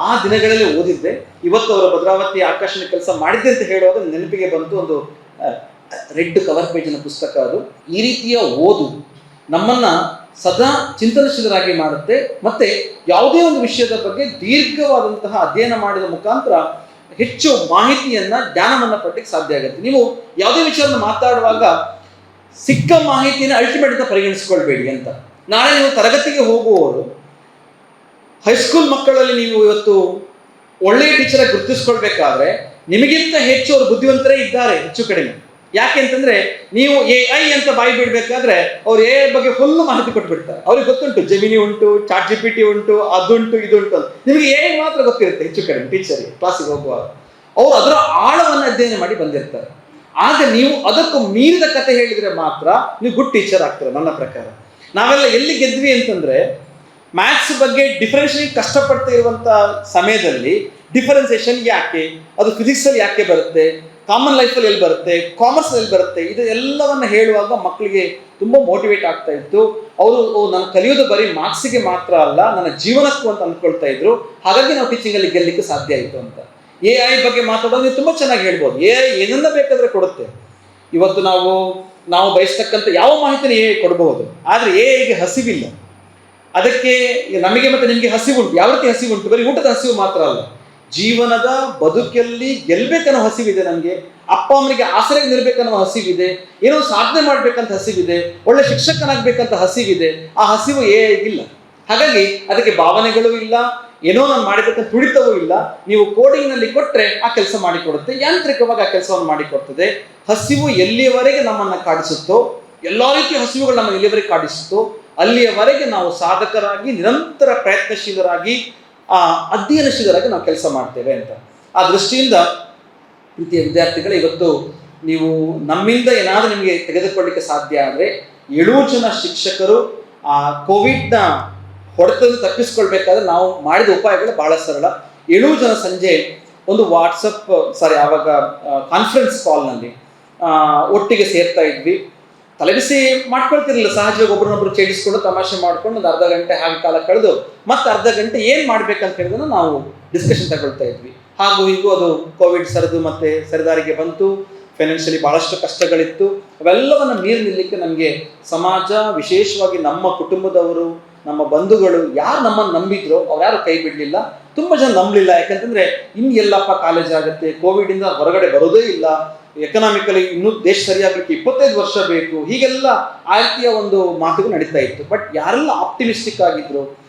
ಆ ದಿನಗಳಲ್ಲಿ ಓದಿದ್ದೆ. ಇವತ್ತು ಅವರ ಭದ್ರಾವತಿ ಆಕಾಶನ ಕೆಲಸ ಮಾಡಿದ್ದೆ ಅಂತ ಹೇಳುವಾಗ ನೆನಪಿಗೆ ಬಂತು. ಒಂದು ರೆಡ್ ಕವರ್ ಪೇಜಿನ ಪುಸ್ತಕ ಅದು. ಈ ರೀತಿಯ ಓದು ನಮ್ಮನ್ನು ಸದಾ ಚಿಂತನಶೀಲರಾಗಿ ಮಾಡುತ್ತೆ. ಮತ್ತು ಯಾವುದೇ ಒಂದು ವಿಷಯದ ಬಗ್ಗೆ ದೀರ್ಘವಾದಂತಹ ಅಧ್ಯಯನ ಮಾಡಿದ ಮುಖಾಂತರ ಹೆಚ್ಚು ಮಾಹಿತಿಯನ್ನು, ಜ್ಞಾನವನ್ನು ಪಡಲಿಕ್ಕೆ ಸಾಧ್ಯ ಆಗುತ್ತೆ. ನೀವು ಯಾವುದೇ ವಿಚಾರವನ್ನು ಮಾತಾಡುವಾಗ ಸಿಕ್ಕ ಮಾಹಿತಿಯನ್ನು ಅಲ್ಟಿಮೇಟ್ ಅಂತ ಪರಿಗಣಿಸ್ಕೊಳ್ಬೇಡಿ ಅಂತ. ನಾಳೆ ನೀವು ತರಗತಿಗೆ ಹೋಗುವವರು, ಹೈಸ್ಕೂಲ್ ಮಕ್ಕಳಲ್ಲಿ ನೀವು ಇವತ್ತು ಒಳ್ಳೆಯ ಟೀಚರಾಗಿ ಗುರುತಿಸ್ಕೊಳ್ಬೇಕಾದ್ರೆ ನಿಮಗಿಂತ ಹೆಚ್ಚು ಅವರು ಬುದ್ಧಿವಂತರೇ ಇದ್ದಾರೆ ಹೆಚ್ಚು ಕಡಿಮೆ. ಯಾಕೆ ಅಂತಂದರೆ, ನೀವು AI ಅಂತ ಬಾಯಿ ಬಿಡಬೇಕಾದ್ರೆ ಅವ್ರು AI ಬಗ್ಗೆ ಫುಲ್ಲು ಮಾಹಿತಿ ಕೊಟ್ಬಿಡ್ತಾರೆ. ಅವ್ರಿಗೆ ಗೊತ್ತುಂಟು, ಜೆಮಿನಿ ಉಂಟು, ಚಾಟ್ GPT ಉಂಟು, ಅದುಂಟು ಇದುಂಟು ಅಂತ. ನಿಮಗೆ AI ಮಾತ್ರ ಗೊತ್ತಿರುತ್ತೆ ಹೆಚ್ಚು ಕಡಿಮೆ ಟೀಚರಿಗೆ ಕ್ಲಾಸಿಗೆ ಹೋಗುವಾಗ. ಅವರು ಅದರ ಆಳವನ್ನು ಅಧ್ಯಯನ ಮಾಡಿ ಬಂದಿರ್ತಾರೆ. ಆಗ ನೀವು ಅದಕ್ಕೂ ಮೀರಿದ ಕತೆ ಹೇಳಿದರೆ ಮಾತ್ರ ನೀವು ಗುಡ್ ಟೀಚರ್ ಆಗ್ತೀರ ನನ್ನ ಪ್ರಕಾರ. ನಾವೆಲ್ಲ ಎಲ್ಲಿ ಗೆದ್ವಿ ಅಂತಂದರೆ, ಮ್ಯಾಥ್ಸ್ ಬಗ್ಗೆ ಡಿಫರೆನ್ಷಿಯೇಟ್ ಕಷ್ಟಪಡ್ತಾ ಇರುವಂಥ ಸಮಯದಲ್ಲಿ ಡಿಫರೆನ್ಸಿಯೇಷನ್ ಯಾಕೆ, ಅದು ಫಿಸಿಕ್ಸಲ್ಲಿ ಯಾಕೆ ಬರುತ್ತೆ, ಕಾಮನ್ ಲೈಫಲ್ಲಿ ಎಲ್ಲಿ ಬರುತ್ತೆ, ಕಾಮರ್ಸ್ ಎಲ್ಲಿ ಬರುತ್ತೆ, ಇದು ಎಲ್ಲವನ್ನು ಹೇಳುವಾಗ ಮಕ್ಕಳಿಗೆ ತುಂಬ ಮೋಟಿವೇಟ್ ಆಗ್ತಾ ಇತ್ತು. ಅವರು ನಾನು ಕಲಿಯೋದು ಬರೀ ಮಾರ್ಕ್ಸಿಗೆ ಮಾತ್ರ ಅಲ್ಲ, ನನ್ನ ಜೀವನಕ್ಕೂ ಅಂತ ಅಂದ್ಕೊಳ್ತಾ ಇದ್ರು. ಹಾಗಾಗಿ ನಾವು ಟೀಚಿಂಗಲ್ಲಿ ಗೆಲ್ಲಲಿಕ್ಕೆ ಸಾಧ್ಯ ಆಯಿತು ಅಂತ. AI ಬಗ್ಗೆ ಮಾತಾಡೋದು ನೀವು ತುಂಬ ಚೆನ್ನಾಗಿ ಹೇಳ್ಬೋದು. AI ಏನನ್ನ ಬೇಕಾದರೆ ಕೊಡುತ್ತೆ. ಇವತ್ತು ನಾವು ಬಯಸ್ತಕ್ಕಂಥ ಯಾವ ಮಾಹಿತಿನ AI ಕೊಡಬಹುದು. ಆದರೆ AIಗೆ ಹಸಿವಿಲ್ಲ. ಅದಕ್ಕೆ ನಮಗೆ ಮತ್ತು ನಿಮಗೆ ಹಸಿವುಂಟು. ಯಾವ ರೀತಿ ಹಸಿವುಂಟು? ಬರೀ ಊಟದ ಹಸಿವು ಮಾತ್ರ ಅಲ್ಲ, ಜೀವನದ ಬದುಕಲ್ಲಿ ಗೆಲ್ಬೇಕನ್ನೋ ಹಸಿವಿದೆ ನನಗೆ, ಅಪ್ಪ ಅಮ್ಮನಿಗೆ ಆಸರೆಗೆ ನಿಲ್ಬೇಕನ್ನೋ ಹಸಿವಿದೆ, ಏನೋ ಸಾಧನೆ ಮಾಡ್ಬೇಕಂತ ಹಸಿವಿದೆ, ಒಳ್ಳೆ ಶಿಕ್ಷಕನಾಗ್ಬೇಕಂತ ಹಸಿವಿದೆ. ಆ ಹಸಿವು ಹೇಗಿಲ್ಲ. ಹಾಗಾಗಿ ಅದಕ್ಕೆ ಭಾವನೆಗಳು ಇಲ್ಲ, ಏನೋ ನಾನು ಮಾಡಿದ್ದಕ್ಕೆ ತುಡಿತವೂ ಇಲ್ಲ. ನೀವು ಕೋಡಿಂಗ್ನಲ್ಲಿ ಕೊಟ್ಟರೆ ಆ ಕೆಲಸ ಮಾಡಿಕೊಡುತ್ತೆ, ಯಾಂತ್ರಿಕವಾಗಿ ಆ ಕೆಲಸವನ್ನು ಮಾಡಿಕೊಡ್ತದೆ. ಹಸಿವು ಎಲ್ಲಿಯವರೆಗೆ ನಮ್ಮನ್ನು ಕಾಡಿಸುತ್ತೋ, ಎಲ್ಲ ರೀತಿಯ ಹಸಿವುಗಳು ನಮ್ಮನ್ನು ಎಲ್ಲಿಯವರೆಗೆ ಕಾಡಿಸುತ್ತೋ ಅಲ್ಲಿಯವರೆಗೆ ನಾವು ಸಾಧಕರಾಗಿ, ನಿರಂತರ ಪ್ರಯತ್ನಶೀಲರಾಗಿ, ಅಧ್ಯಯನಶೀಲರಾಗಿ ನಾವು ಕೆಲಸ ಮಾಡ್ತೇವೆ ಅಂತ. ಆ ದೃಷ್ಟಿಯಿಂದ ಪ್ರೀತಿಯ ವಿದ್ಯಾರ್ಥಿಗಳೇ, ಇವತ್ತು ನೀವು ನಮ್ಮಿಂದ ಏನಾದರೂ ನಿಮಗೆ ತೆಗೆದುಕೊಳ್ಳಿಕ್ಕೆ ಸಾಧ್ಯ ಆದರೆ 7 ಜನ ಶಿಕ್ಷಕರು ಆ ಕೋವಿಡ್ನ ಹೊಡೆತನ್ನು ತಪ್ಪಿಸ್ಕೊಳ್ಬೇಕಾದ್ರೆ ನಾವು ಮಾಡಿದ ಉಪಾಯಗಳು ಬಹಳ ಸರಳ. 7 ಜನ ಸಂಜೆ ಒಂದು ಆವಾಗ ಕಾನ್ಫರೆನ್ಸ್ ಕಾಲ್ನಲ್ಲಿ ಒಟ್ಟಿಗೆ ಸೇರ್ತಾ ಇದ್ವಿ. ತಲೆಬಿಸಿ ಮಾಡ್ಕೊಳ್ತಿರ್ಲಿಲ್ಲ, ಸಹಜವಾಗಿ ಒಬ್ರನ್ನೊಬ್ರು ಛೇಡಿಸ್ಕೊಂಡು ತಮಾಷೆ ಮಾಡ್ಕೊಂಡು ಒಂದು ಅರ್ಧ ಗಂಟೆ ಹಾಗೆ ಕಾಲ ಕಳೆದು ಮತ್ತೆ ಅರ್ಧ ಗಂಟೆ ಏನು ಮಾಡ್ಬೇಕಂತ ಹೇಳಿದ್ರೆ ನಾವು ಡಿಸ್ಕಷನ್ ತಗೊಳ್ತಾ ಇದ್ವಿ. ಹಾಗೂ ಹೀಗೂ ಅದು ಕೋವಿಡ್ ಸರಿದಾರಿಗೆ ಬಂತು. ಫೈನಾನ್ಷಿಯಲಿ ಬಹಳಷ್ಟು ಕಷ್ಟಗಳಿತ್ತು. ಅವೆಲ್ಲವನ್ನು ಮೀರಿ ನಿಲ್ಲಲಿಕ್ಕೆ ನಮಗೆ ಸಮಾಜ, ವಿಶೇಷವಾಗಿ ನಮ್ಮ ಕುಟುಂಬದವರು, ನಮ್ಮ ಬಂಧುಗಳು ಯಾರು ನಮ್ಮನ್ನು ನಂಬಿದ್ರು ಅವ್ರು ಯಾರು ಕೈ ಬಿಡಲಿಲ್ಲ. ತುಂಬ ಜನ ನಂಬಲಿಲ್ಲ. ಯಾಕಂತಂದರೆ ಇನ್ನು ಎಲ್ಲಪ್ಪ ಕಾಲೇಜ್ ಆಗುತ್ತೆ, ಕೋವಿಡಿಂದ ಹೊರಗಡೆ ಬರೋದೇ ಇಲ್ಲ, ಎಕನಾಮಿಕಲಿ ಇನ್ನೂ ದೇಶ ಸರಿಯಾಗಲಿಕ್ಕೆ 25 ವರ್ಷ ಬೇಕು, ಹೀಗೆಲ್ಲ ಆ ರೀತಿಯ ಒಂದು ಮಾತುಗಳು ನಡೀತಾ ಇತ್ತು. ಬಟ್ ಯಾರೆಲ್ಲ ಆಪ್ಟಿಮಿಸ್ಟಿಕ್ ಆಗಿದ್ರು,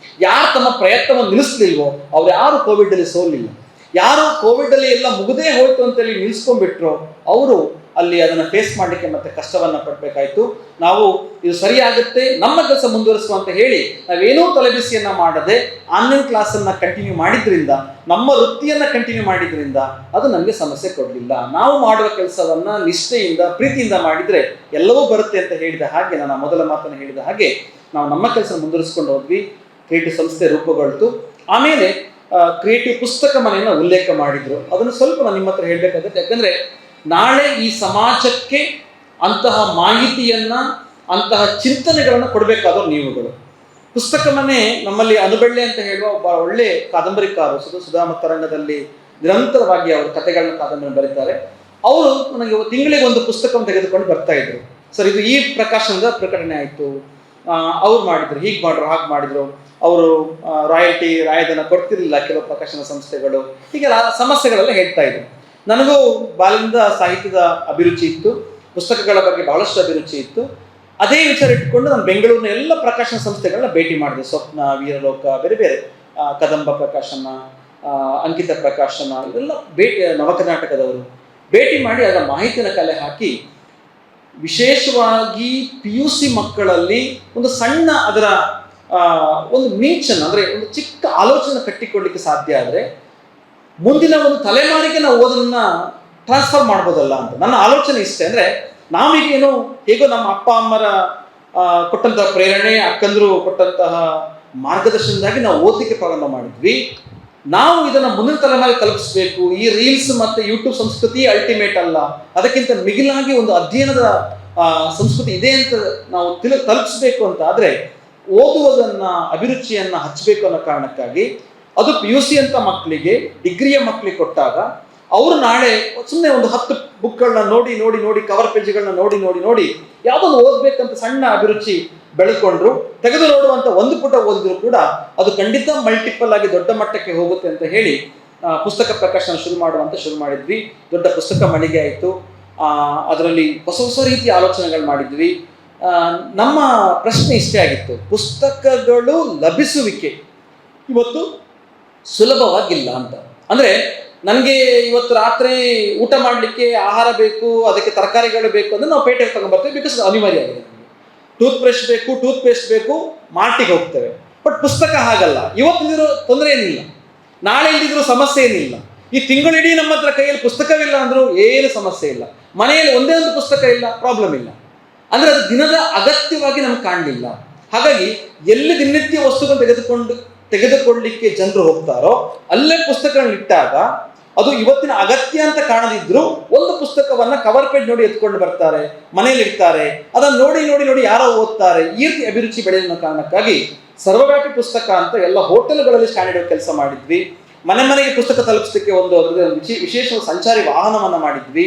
ಯಾರು ತಮ್ಮ ಪ್ರಯತ್ನವನ್ನು ನಿಲ್ಲಿಸ್ಲಿಲ್ವೋ ಅವ್ರು ಯಾರು ಕೋವಿಡಲ್ಲಿ ಸೋಲಿಲ್ಲ. ಯಾರು ಕೋವಿಡಲ್ಲಿ ಎಲ್ಲ ಮುಗದೇ ಹೋಯ್ತು ಅಂತೇಳಿ ನಿಲ್ಲಿಸ್ಕೊಂಡ್ಬಿಟ್ರು ಅವರು ಅಲ್ಲಿ ಅದನ್ನು ಫೇಸ್ ಮಾಡಲಿಕ್ಕೆ ಮತ್ತೆ ಕಷ್ಟವನ್ನು ಪಡಬೇಕಾಯ್ತು. ನಾವು ಇದು ಸರಿಯಾಗುತ್ತೆ, ನಮ್ಮ ಕೆಲಸ ಮುಂದುವರಿಸುವ ಅಂತ ಹೇಳಿ ನಾವೇನೂ ತಲೆಬಿಸಿಯನ್ನು ಮಾಡದೆ ಆನ್ಲೈನ್ ಕ್ಲಾಸನ್ನು ಕಂಟಿನ್ಯೂ ಮಾಡಿದ್ರಿಂದ, ನಮ್ಮ ವೃತ್ತಿಯನ್ನು ಕಂಟಿನ್ಯೂ ಮಾಡಿದ್ರಿಂದ ಅದು ನಮಗೆ ಸಮಸ್ಯೆ ಕೊಡಲಿಲ್ಲ. ನಾವು ಮಾಡುವ ಕೆಲಸವನ್ನು ನಿಷ್ಠೆಯಿಂದ, ಪ್ರೀತಿಯಿಂದ ಮಾಡಿದರೆ ಎಲ್ಲವೂ ಬರುತ್ತೆ ಅಂತ ಹೇಳಿದ ಹಾಗೆ, ನಾನು ಮೊದಲ ಮಾತನ್ನು ಹೇಳಿದ ಹಾಗೆ ನಾವು ನಮ್ಮ ಕೆಲಸ ಮುಂದುವರಿಸ್ಕೊಂಡು ಹೋದ್ವಿ. ಕ್ರಿಯೇಟಿವ್ ಸಂಸ್ಥೆ ರೂಪುಗೊಳ್ತು. ಆಮೇಲೆ ಕ್ರಿಯೇಟಿವ್ ಪುಸ್ತಕ ಮನೆಯನ್ನು ಉಲ್ಲೇಖ ಮಾಡಿದರು. ಅದನ್ನು ಸ್ವಲ್ಪ ನಾನು ನಿಮ್ಮ ಹತ್ರ ಹೇಳಬೇಕಾಗುತ್ತೆ. ಯಾಕಂದರೆ ನಾಳೆ ಈ ಸಮಾಜಕ್ಕೆ ಅಂತಹ ಮಾಹಿತಿಯನ್ನು, ಅಂತಹ ಚಿಂತನೆಗಳನ್ನು ಕೊಡಬೇಕಾದವರು ನೀವುಗಳು. ಪುಸ್ತಕ ಮನೆ ನಮ್ಮಲ್ಲಿ ಅನುಬೆಳ್ಳೆ ಅಂತ ಹೇಳುವ ಒಬ್ಬ ಒಳ್ಳೆ ಕಾದಂಬರಿಕಾರರು, ಸುಧಾಮತರಂಗದಲ್ಲಿ ನಿರಂತರವಾಗಿ ಅವರು ಕಥೆಗಳನ್ನ, ಕಾದಂಬರಿ ಬರೀತಾರೆ. ಅವರು ನನಗೆ ತಿಂಗಳಿಗೆ ಒಂದು ಪುಸ್ತಕವನ್ನು ತೆಗೆದುಕೊಂಡು ಬರ್ತಾ ಇದ್ರು. ಸರ್, ಇದು ಈ ಪ್ರಕಾಶನದ ಪ್ರಕಟಣೆ ಆಯಿತು, ಅವ್ರು ಮಾಡಿದ್ರು, ಹೀಗೆ ಮಾಡಿದ್ರು, ಹಾಗೆ ಮಾಡಿದ್ರು, ಅವರು ರಾಯಧನ ಕೊಡ್ತಿರ್ಲಿಲ್ಲ ಕೆಲವು ಪ್ರಕಾಶನ ಸಂಸ್ಥೆಗಳು, ಹೀಗೆ ಸಮಸ್ಯೆಗಳೆಲ್ಲ ಹೇಳ್ತಾ ಇದ್ರು. ನನಗೂ ಬಾಲ್ಯದಿಂದ ಸಾಹಿತ್ಯದ ಅಭಿರುಚಿ ಇತ್ತು, ಪುಸ್ತಕಗಳ ಬಗ್ಗೆ ಬಹಳಷ್ಟು ಅಭಿರುಚಿ ಇತ್ತು. ಅದೇ ವಿಚಾರ ಇಟ್ಕೊಂಡು ನಾನು ಬೆಂಗಳೂರಿನ ಎಲ್ಲ ಪ್ರಕಾಶನ ಸಂಸ್ಥೆಗಳನ್ನ ಭೇಟಿ ಮಾಡಿದೆ. ಸ್ವಪ್ನ, ವೀರಲೋಕ, ಬೇರೆ ಬೇರೆ ಕದಂಬ ಪ್ರಕಾಶನ, ಅಂಕಿತ ಪ್ರಕಾಶನ, ಇದೆಲ್ಲ ನವಕರ್ನಾಟಕದವರು ಭೇಟಿ ಮಾಡಿ ಅದರ ಮಾಹಿತಿಯನ್ನು ಕಲೆ ಹಾಕಿ, ವಿಶೇಷವಾಗಿ PUC ಮಕ್ಕಳಲ್ಲಿ ಒಂದು ಸಣ್ಣ ಅದರ ಒಂದು ಮೀಚನ್ನು, ಅಂದರೆ ಒಂದು ಚಿಕ್ಕ ಆಲೋಚನೆ ಕಟ್ಟಿಕೊಳ್ಳಿಕ್ಕೆ ಸಾಧ್ಯ ಆದರೆ ಮುಂದಿನ ಒಂದು ತಲೆಮಾರಿಗೆ ನಾವು ಓದನ್ನು ಟ್ರಾನ್ಸ್ಫರ್ ಮಾಡ್ಬೋದಲ್ಲ ಅಂತ ನನ್ನ ಆಲೋಚನೆ ಇಷ್ಟೇ. ಅಂದರೆ ನಾವೀಗೇನು ಹೇಗೋ ನಮ್ಮ ಅಪ್ಪ ಅಮ್ಮರ ಕೊಟ್ಟಂತಹ ಪ್ರೇರಣೆ, ಅಕ್ಕಂದರು ಕೊಟ್ಟಂತಹ ಮಾರ್ಗದರ್ಶನದಾಗಿ ನಾವು ಓದಲಿಕ್ಕೆ ಪ್ರಾರಂಭ ಮಾಡಿದ್ವಿ. ನಾವು ಇದನ್ನು ಮುಂದಿನ ತಲೆಮಾರಿಗೆ ತಲುಪಿಸ್ಬೇಕು. ಈ ರೀಲ್ಸ್ ಮತ್ತು ಯೂಟ್ಯೂಬ್ ಸಂಸ್ಕೃತಿ ಅಲ್ಟಿಮೇಟ್ ಅಲ್ಲ, ಅದಕ್ಕಿಂತ ಮಿಗಿಲಾಗಿ ಒಂದು ಅಧ್ಯಯನದ ಸಂಸ್ಕೃತಿ ಇದೆ ಅಂತ ನಾವು ತಲುಪಿಸ್ಬೇಕು ಅಂತ ಆದರೆ ಓದುವುದನ್ನು, ಅಭಿರುಚಿಯನ್ನು ಹಚ್ಚಬೇಕು ಅನ್ನೋ ಕಾರಣಕ್ಕಾಗಿ ಅದು PUC ಅಂತ ಮಕ್ಕಳಿಗೆ, ಡಿಗ್ರಿಯ ಮಕ್ಕಳಿಗೆ ಕೊಟ್ಟಾಗ ಅವರು ನಾಳೆ ಸುಮ್ಮನೆ ಒಂದು 10 ಬುಕ್ಗಳನ್ನ ನೋಡಿ ನೋಡಿ ನೋಡಿ, ಕವರ್ ಪೇಜ್ಗಳನ್ನ ನೋಡಿ ನೋಡಿ ನೋಡಿ ಯಾವುದೊಂದು ಓದಬೇಕಂತ ಸಣ್ಣ ಅಭಿರುಚಿ ಬೆಳ್ಕೊಂಡ್ರು, ತೆಗೆದು ನೋಡುವಂಥ ಒಂದು ಪುಟ ಓದಿದ್ರು ಕೂಡ ಅದು ಖಂಡಿತ ಮಲ್ಟಿಪಲ್ ಆಗಿ ದೊಡ್ಡ ಮಟ್ಟಕ್ಕೆ ಹೋಗುತ್ತೆ ಅಂತ ಹೇಳಿ ಪುಸ್ತಕ ಪ್ರಕಾಶನ ಶುರು ಮಾಡಿದ್ವಿ. ದೊಡ್ಡ ಪುಸ್ತಕ ಮಳಿಗೆ ಆಯಿತು. ಅದರಲ್ಲಿ ಹೊಸ ಹೊಸ ರೀತಿಯ ಆಲೋಚನೆಗಳು ಮಾಡಿದ್ವಿ. ನಮ್ಮ ಪ್ರಶ್ನೆ ಇಷ್ಟೇ ಆಗಿತ್ತು, ಪುಸ್ತಕಗಳು ಲಭಿಸುವಿಕೆ ಇವತ್ತು ಸುಲಭವಾಗಿಲ್ಲ ಅಂತ. ಅಂದರೆ ನನಗೆ ಇವತ್ತು ರಾತ್ರಿ ಊಟ ಮಾಡಲಿಕ್ಕೆ ಆಹಾರ ಬೇಕು, ಅದಕ್ಕೆ ತರಕಾರಿಗಳು ಬೇಕು ಅಂದರೆ ನಾವು ಪೇಟೆಗೆ ತಗೊಂಡ್ಬರ್ತೇವೆ, ಬಿಕಾಸ್ ಅನಿವಾರ್ಯ ಆಗಿದೆ. ನಮಗೆ ಟೂತ್ ಬ್ರಷ್ ಬೇಕು, ಟೂತ್ ಪೇಸ್ಟ್ ಬೇಕು, ಮಾರ್ಟಿಗೆ ಹೋಗ್ತೇವೆ. ಬಟ್ ಪುಸ್ತಕ ಹಾಗಲ್ಲ. ಇವತ್ತಿರೋ ತೊಂದರೆ ಏನಿಲ್ಲ, ನಾಳೆ ಇಲ್ದಿದ್ರೂ ಸಮಸ್ಯೆ ಏನಿಲ್ಲ. ಈ ತಿಂಗಳಿಡೀ ನಮ್ಮ ಹತ್ರ ಕೈಯಲ್ಲಿ ಪುಸ್ತಕವಿಲ್ಲ ಅಂದರೂ ಏನು ಸಮಸ್ಯೆ ಇಲ್ಲ. ಮನೆಯಲ್ಲಿ ಒಂದೇ ಒಂದು ಪುಸ್ತಕ ಇಲ್ಲ, ಪ್ರಾಬ್ಲಮ್ ಇಲ್ಲ. ಅಂದರೆ ಅದು ದಿನದ ಅಗತ್ಯವಾಗಿ ನಮ್ಗೆ ಕಾಣಲಿಲ್ಲ. ಹಾಗಾಗಿ ಎಲ್ಲಿ ದಿನನಿತ್ಯ ವಸ್ತುಗಳನ್ನು ತೆಗೆದುಕೊಳ್ಳಲಿಕ್ಕೆ ಜನರು ಹೋಗ್ತಾರೋ ಅಲ್ಲೇ ಪುಸ್ತಕಗಳನ್ನ ಇಟ್ಟಾಗ ಅದು ಇವತ್ತಿನ ಅಗತ್ಯ ಅಂತ ಕಾಣದಿದ್ರು ಒಂದು ಪುಸ್ತಕವನ್ನ ಕವರ್ ಪೇಜ್ ನೋಡಿ ಎತ್ಕೊಂಡು ಬರ್ತಾರೆ, ಮನೆಯಲ್ಲಿ ಇಡ್ತಾರೆ, ಅದನ್ನು ನೋಡಿ ನೋಡಿ ನೋಡಿ ಯಾರೋ ಓದ್ತಾರೆ. ಈ ರೀತಿ ಅಭಿರುಚಿ ಬೆಳೆಯುವ ಕಾರಣಕ್ಕಾಗಿ ಸರ್ವವ್ಯಾಪಿ ಪುಸ್ತಕ ಅಂತ ಎಲ್ಲ ಹೋಟೆಲ್ಗಳಲ್ಲಿ ಸ್ಟ್ಯಾಂಡರ್ಡ್ ಕೆಲಸ ಮಾಡಿದ್ವಿ. ಮನೆ ಮನೆಗೆ ಪುಸ್ತಕ ತಲುಪಿಸಲಿಕ್ಕೆ ಒಂದು ವಿಶೇಷ ಸಂಚಾರಿ ವಾಹನವನ್ನು ಮಾಡಿದ್ವಿ.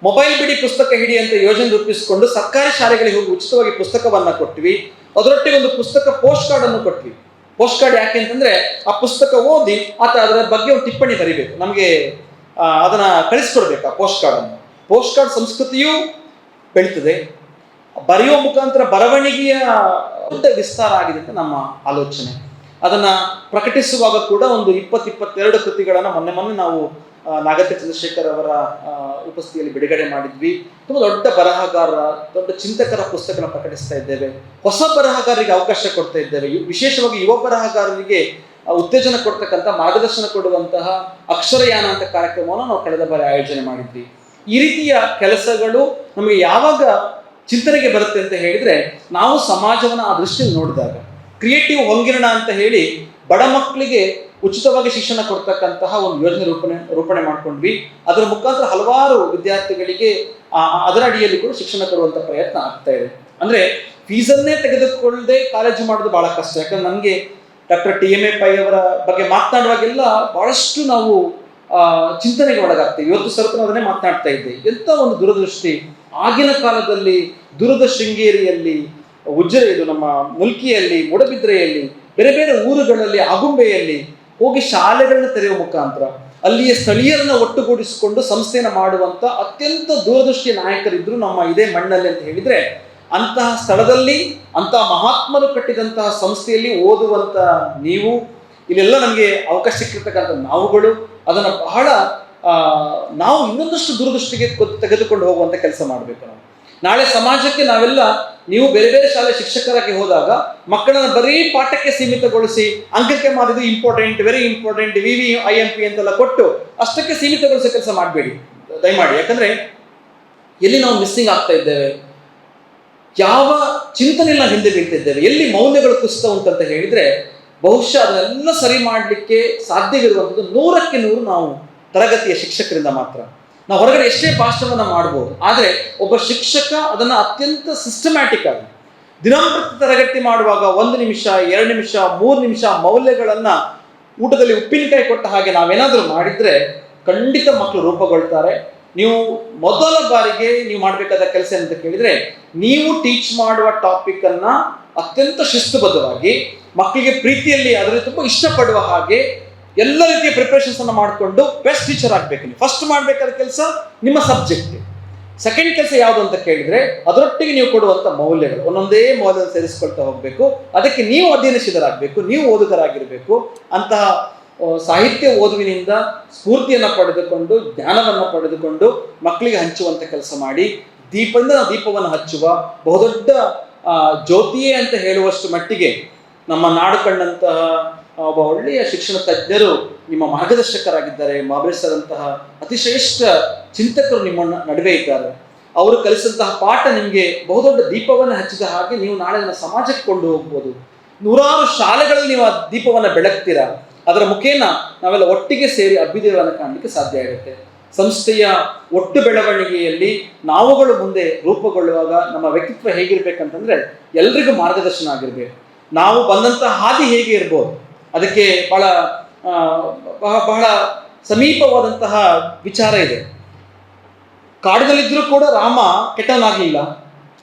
ಮೊಬೈಲ್ ಬಿಡಿ ಪುಸ್ತಕ ಹಿಡಿ ಅಂತ ಯೋಜನೆ ರೂಪಿಸಿಕೊಂಡು ಸರ್ಕಾರಿ ಶಾಲೆಗಳಿಗೆ ಹೋಗಿ ಉಚಿತವಾಗಿ ಪುಸ್ತಕವನ್ನು ಕೊಟ್ವಿ. ಅದರೊಟ್ಟಿಗೆ ಒಂದು ಪುಸ್ತಕ ಪೋಸ್ಟ್ ಕಾರ್ಡ್ ಅನ್ನು ಕೊಟ್ವಿ. ಪೋಸ್ಟ್ ಕಾರ್ಡ್ ಯಾಕೆ ಅಂತಂದ್ರೆ ಆ ಪುಸ್ತಕ ಓದಿ ಆತ ಅದರ ಬಗ್ಗೆ ಒಂದು ಟಿಪ್ಪಣಿ ಬರಿಬೇಕು, ನಮಗೆ ಅದನ್ನ ಕಳಿಸ್ಕೊಡ್ಬೇಕು ಆ ಪೋಸ್ಟ್ ಕಾರ್ಡ್ ಅನ್ನು. ಪೋಸ್ಟ್ ಕಾರ್ಡ್ ಸಂಸ್ಕೃತಿಯೂ ಬೆಳೀತದೆ, ಬರೆಯುವ ಮುಖಾಂತರ ಬರವಣಿಗೆಯ ದೊಡ್ಡ ವಿಸ್ತಾರ ಆಗಿದೆ ಅಂತ ನಮ್ಮ ಆಲೋಚನೆ. ಅದನ್ನ ಪ್ರಕಟಿಸುವಾಗ ಕೂಡ ಒಂದು 22 ಕೃತಿಗಳನ್ನು ಮೊನ್ನೆ ನಾವು ನಾಗತ್ಯ ಚಂದ್ರಶೇಖರ್ ಅವರ ಉಪಸ್ಥಿತಿಯಲ್ಲಿ ಬಿಡುಗಡೆ ಮಾಡಿದ್ವಿ. ತುಂಬ ದೊಡ್ಡ ಬರಹಗಾರರ, ದೊಡ್ಡ ಚಿಂತಕರ ಪುಸ್ತಕನ ಪ್ರಕಟಿಸ್ತಾ ಇದ್ದೇವೆ. ಹೊಸ ಬರಹಗಾರರಿಗೆ ಅವಕಾಶ ಕೊಡ್ತಾ ಇದ್ದೇವೆ. ವಿಶೇಷವಾಗಿ ಯುವ ಬರಹಗಾರರಿಗೆ ಉತ್ತೇಜನ ಕೊಡ್ತಕ್ಕಂಥ, ಮಾರ್ಗದರ್ಶನ ಕೊಡುವಂತಹ ಅಕ್ಷರಯಾನ ಅಂತ ಕಾರ್ಯಕ್ರಮವನ್ನು ನಾವು ಕಳೆದ ಬಾರಿ ಆಯೋಜನೆ ಮಾಡಿದ್ವಿ. ಈ ರೀತಿಯ ಕೆಲಸಗಳು ನಮಗೆ ಯಾವಾಗ ಚಿಂತನೆಗೆ ಬರುತ್ತೆ ಅಂತ ಹೇಳಿದ್ರೆ, ನಾವು ಸಮಾಜವನ್ನು ಆ ದೃಷ್ಟಿಯಲ್ಲಿ ನೋಡಿದಾಗ. ಕ್ರಿಯೇಟಿವ್ ಹೊಂಗಿರಣ ಅಂತ ಹೇಳಿ ಬಡ ಮಕ್ಕಳಿಗೆ ಉಚಿತವಾಗಿ ಶಿಕ್ಷಣ ಕೊಡ್ತಕ್ಕಂತಹ ಒಂದು ಯೋಜನೆ ರೂಪಣೆ ಮಾಡ್ಕೊಂಡ್ವಿ. ಅದರ ಮುಖಾಂತರ ಹಲವಾರು ವಿದ್ಯಾರ್ಥಿಗಳಿಗೆ ಅದರ ಅಡಿಯಲ್ಲಿ ಕೂಡ ಶಿಕ್ಷಣ ಕೊಡುವಂಥ ಪ್ರಯತ್ನ ಆಗ್ತಾ ಇದೆ. ಅಂದ್ರೆ ಫೀಸನ್ನೇ ತೆಗೆದುಕೊಳ್ಳದೆ ಕಾಲೇಜು ಮಾಡೋದು ಬಹಳ ಕಷ್ಟ. ಯಾಕಂದ್ರೆ ನನಗೆ ಡಾಕ್ಟರ್ TMA ಪೈ ಅವರ ಬಗ್ಗೆ ಮಾತನಾಡುವಾಗೆಲ್ಲ ಬಹಳಷ್ಟು ನಾವು ಚಿಂತನೆಗೆ ಒಳಗಾಗ್ತೇವೆ. ಇವತ್ತು ಸ್ವಲ್ಪ ಅದನ್ನೇ ಮಾತನಾಡ್ತಾ ಇದ್ದೆ. ಎಂಥ ಒಂದು ದುರದೃಷ್ಟಿ! ಆಗಿನ ಕಾಲದಲ್ಲಿ ದುರದ ಶೃಂಗೇರಿಯಲ್ಲಿ, ಇದು ನಮ್ಮ ಮುಲ್ಕಿಯಲ್ಲಿ, ಮೂಡಬಿದ್ರೆಯಲ್ಲಿ, ಬೇರೆ ಬೇರೆ ಊರುಗಳಲ್ಲಿ, ಆಗುಂಬೆಯಲ್ಲಿ ಹೋಗಿ ಶಾಲೆಗಳನ್ನ ತೆರೆಯುವ ಮುಖಾಂತರ ಅಲ್ಲಿಯ ಸ್ಥಳೀಯರನ್ನ ಒಟ್ಟುಗೂಡಿಸಿಕೊಂಡು ಸಂಸ್ಥೆಯನ್ನು ಮಾಡುವಂತ ಅತ್ಯಂತ ದೂರದೃಷ್ಟಿಯ ನಾಯಕರಿದ್ರು ನಮ್ಮ ಇದೇ ಮಣ್ಣಲ್ಲಿ ಅಂತ ಹೇಳಿದ್ರೆ, ಅಂತಹ ಸ್ಥಳದಲ್ಲಿ ಅಂತಹ ಮಹಾತ್ಮರು ಕಟ್ಟಿದಂತಹ ಸಂಸ್ಥೆಯಲ್ಲಿ ಓದುವಂತ ನೀವು, ಇಲ್ಲೆಲ್ಲ ನಮಗೆ ಅವಕಾಶ ಸಿಕ್ಕಿರ್ತಕ್ಕಂಥ ನಾವುಗಳು ಅದನ್ನ ಬಹಳ ನಾವು ಇನ್ನೊಂದಷ್ಟು ದೂರದೃಷ್ಟಿಗೆ ತೆಗೆದುಕೊಂಡು ಹೋಗುವಂತ ಕೆಲಸ ಮಾಡಬೇಕು. ನಾವು ನಾಳೆ ಸಮಾಜಕ್ಕೆ ನಾವೆಲ್ಲ, ನೀವು ಬೇರೆ ಬೇರೆ ಶಾಲೆ ಶಿಕ್ಷಕರಾಗಿ ಹೋದಾಗ ಮಕ್ಕಳನ್ನ ಬರೀ ಪಾಠಕ್ಕೆ ಸೀಮಿತಗೊಳಿಸಿ ಅಂಕಕ್ಕೆ ಮಾಡಿದ್ದು ಇಂಪಾರ್ಟೆಂಟ್, ವೆರಿ ಇಂಪಾರ್ಟೆಂಟ್, VVIMP ಅಂತೆಲ್ಲ ಕೊಟ್ಟು ಅಷ್ಟಕ್ಕೆ ಸೀಮಿತಗೊಳಿಸೋ ಕೆಲಸ ಮಾಡಬೇಡಿ ದಯಮಾಡಿ. ಯಾಕಂದ್ರೆ ಎಲ್ಲಿ ನಾವು ಮಿಸ್ಸಿಂಗ್ ಆಗ್ತಾ ಇದ್ದೇವೆ, ಯಾವ ಚಿಂತನೆಲ್ಲ ಹಿಂದೆ ಬೀಳ್ತಿದ್ದೇವೆ, ಎಲ್ಲಿ ಮೌಲ್ಯಗಳು ಕುಸಿತ ಉಂಟಂತ ಹೇಳಿದ್ರೆ, ಬಹುಶಃ ಅದನ್ನೆಲ್ಲ ಸರಿ ಮಾಡಲಿಕ್ಕೆ ಸಾಧ್ಯವಿರುವಂಥದ್ದು 100ಕ್ಕೆ 100 ನಾವು ತರಗತಿಯ ಶಿಕ್ಷಕರಿಂದ ಮಾತ್ರ. ನಾವು ಹೊರಗಡೆ ಎಷ್ಟೇ ಭಾಷಣವನ್ನು ಮಾಡ್ಬೋದು, ಆದರೆ ಒಬ್ಬ ಶಿಕ್ಷಕ ಅದನ್ನು ಅತ್ಯಂತ ಸಿಸ್ಟಮ್ಯಾಟಿಕ್ ಆಗಿ ದಿನಂಪ್ರತಿ ತರಗತಿ ಮಾಡುವಾಗ 1 ನಿಮಿಷ, 2 ನಿಮಿಷ, 3 ನಿಮಿಷ ಮೌಲ್ಯಗಳನ್ನು ಊಟದಲ್ಲಿ ಉಪ್ಪಿನಕಾಯಿ ಕೊಟ್ಟ ಹಾಗೆ ನಾವೇನಾದರೂ ಮಾಡಿದ್ರೆ ಖಂಡಿತ ಮಕ್ಕಳು ರೂಪುಗೊಳ್ತಾರೆ. ನೀವು ಮೊದಲ ಬಾರಿಗೆ ನೀವು ಮಾಡಬೇಕಾದ ಕೆಲಸ ಅಂತ ಕೇಳಿದ್ರೆ, ನೀವು ಟೀಚ್ ಮಾಡುವ ಟಾಪಿಕ್ ಅನ್ನ ಅತ್ಯಂತ ಶಿಸ್ತುಬದ್ಧವಾಗಿ ಮಕ್ಕಳಿಗೆ ಪ್ರೀತಿಯಲ್ಲಿ ಅದರಲ್ಲಿ ತುಂಬ ಇಷ್ಟಪಡುವ ಹಾಗೆ ಎಲ್ಲ ರೀತಿಯ ಪ್ರಿಪರೇಷನ್ಸ್ ಅನ್ನು ಮಾಡಿಕೊಂಡು ಬೆಸ್ಟ್ ಟೀಚರ್ ಆಗಬೇಕು. ನೀವು ಫಸ್ಟ್ ಮಾಡಬೇಕಾದ ಕೆಲಸ ನಿಮ್ಮ ಸಬ್ಜೆಕ್ಟ್. ಸೆಕೆಂಡ್ ಕೆಲಸ ಯಾವುದು ಅಂತ ಕೇಳಿದ್ರೆ, ಅದರೊಟ್ಟಿಗೆ ನೀವು ಕೊಡುವಂಥ ಮೌಲ್ಯಗಳು ಒಂದೊಂದೇ ಮೌಲ್ಯ ಸೇರಿಸ್ಕೊಳ್ತಾ ಹೋಗಬೇಕು. ಅದಕ್ಕೆ ನೀವು ಅಧ್ಯಯನಶೀಲರಾಗಬೇಕು, ನೀವು ಓದುಗರಾಗಿರಬೇಕು. ಅಂತಹ ಸಾಹಿತ್ಯ ಓದುವಿನಿಂದ ಸ್ಫೂರ್ತಿಯನ್ನು ಪಡೆದುಕೊಂಡು, ಜ್ಞಾನವನ್ನು ಪಡೆದುಕೊಂಡು ಮಕ್ಕಳಿಗೆ ಹಂಚುವಂಥ ಕೆಲಸ ಮಾಡಿ, ದೀಪವನ್ನು ಹಚ್ಚುವ ಬಹುದೊಡ್ಡ ಜ್ಯೋತಿಯೇ ಅಂತ ಹೇಳುವಷ್ಟು ಮಟ್ಟಿಗೆ ನಮ್ಮ ನಾಡು ಕಂಡಂತಹ ಒಬ್ಬ ಒಳ್ಳೆಯ ಶಿಕ್ಷಣ ತಜ್ಞರು ನಿಮ್ಮ ಮಾರ್ಗದರ್ಶಕರಾಗಿದ್ದಾರೆ. ಮಹಾಬಲೇಶ್ ಸರ್ ಅಂತಹ ಅತಿಶ್ರೇಷ್ಠ ಚಿಂತಕರು ನಿಮ್ಮ ನಡುವೆ ಇದ್ದಾರೆ. ಅವರು ಕಲಿಸಿದಂತಹ ಪಾಠ ನಿಮಗೆ ಬಹುದೊಡ್ಡ ದೀಪವನ್ನು ಹಚ್ಚಿದ ಹಾಗೆ ನೀವು ನಾಳೆ ನನ್ನ ಸಮಾಜಕ್ಕೆ ಕೊಂಡು ಹೋಗ್ಬೋದು. 100 ಶಾಲೆಗಳಲ್ಲಿ ನೀವು ಆ ದೀಪವನ್ನು ಬೆಳಗ್ತೀರಾ. ಅದರ ಮುಖೇನ ನಾವೆಲ್ಲ ಒಟ್ಟಿಗೆ ಸೇರಿ ಅಭ್ಯುದಯವನ್ನು ಕಾಣಲಿಕ್ಕೆ ಸಾಧ್ಯ ಆಗುತ್ತೆ. ಸಂಸ್ಥೆಯ ಒಟ್ಟು ಬೆಳವಣಿಗೆಯಲ್ಲಿ ನಾವುಗಳು ಮುಂದೆ ರೂಪುಗೊಳ್ಳುವಾಗ ನಮ್ಮ ವ್ಯಕ್ತಿತ್ವ ಹೇಗಿರ್ಬೇಕಂತಂದ್ರೆ, ಎಲ್ರಿಗೂ ಮಾರ್ಗದರ್ಶನ ಆಗಿರ್ಬೇಕು. ನಾವು ಬಂದಂತಹ ಹಾದಿ ಹೇಗೆ ಇರ್ಬೋದು, ಅದಕ್ಕೆ ಬಹಳ ಸಮೀಪವಾದಂತಹ ವಿಚಾರ ಇದೆ. ಕಾಡಿನಲ್ಲಿದ್ದರೂ ಕೂಡ ರಾಮ ಕೆಟ್ಟವನಾಗಲಿಲ್ಲ,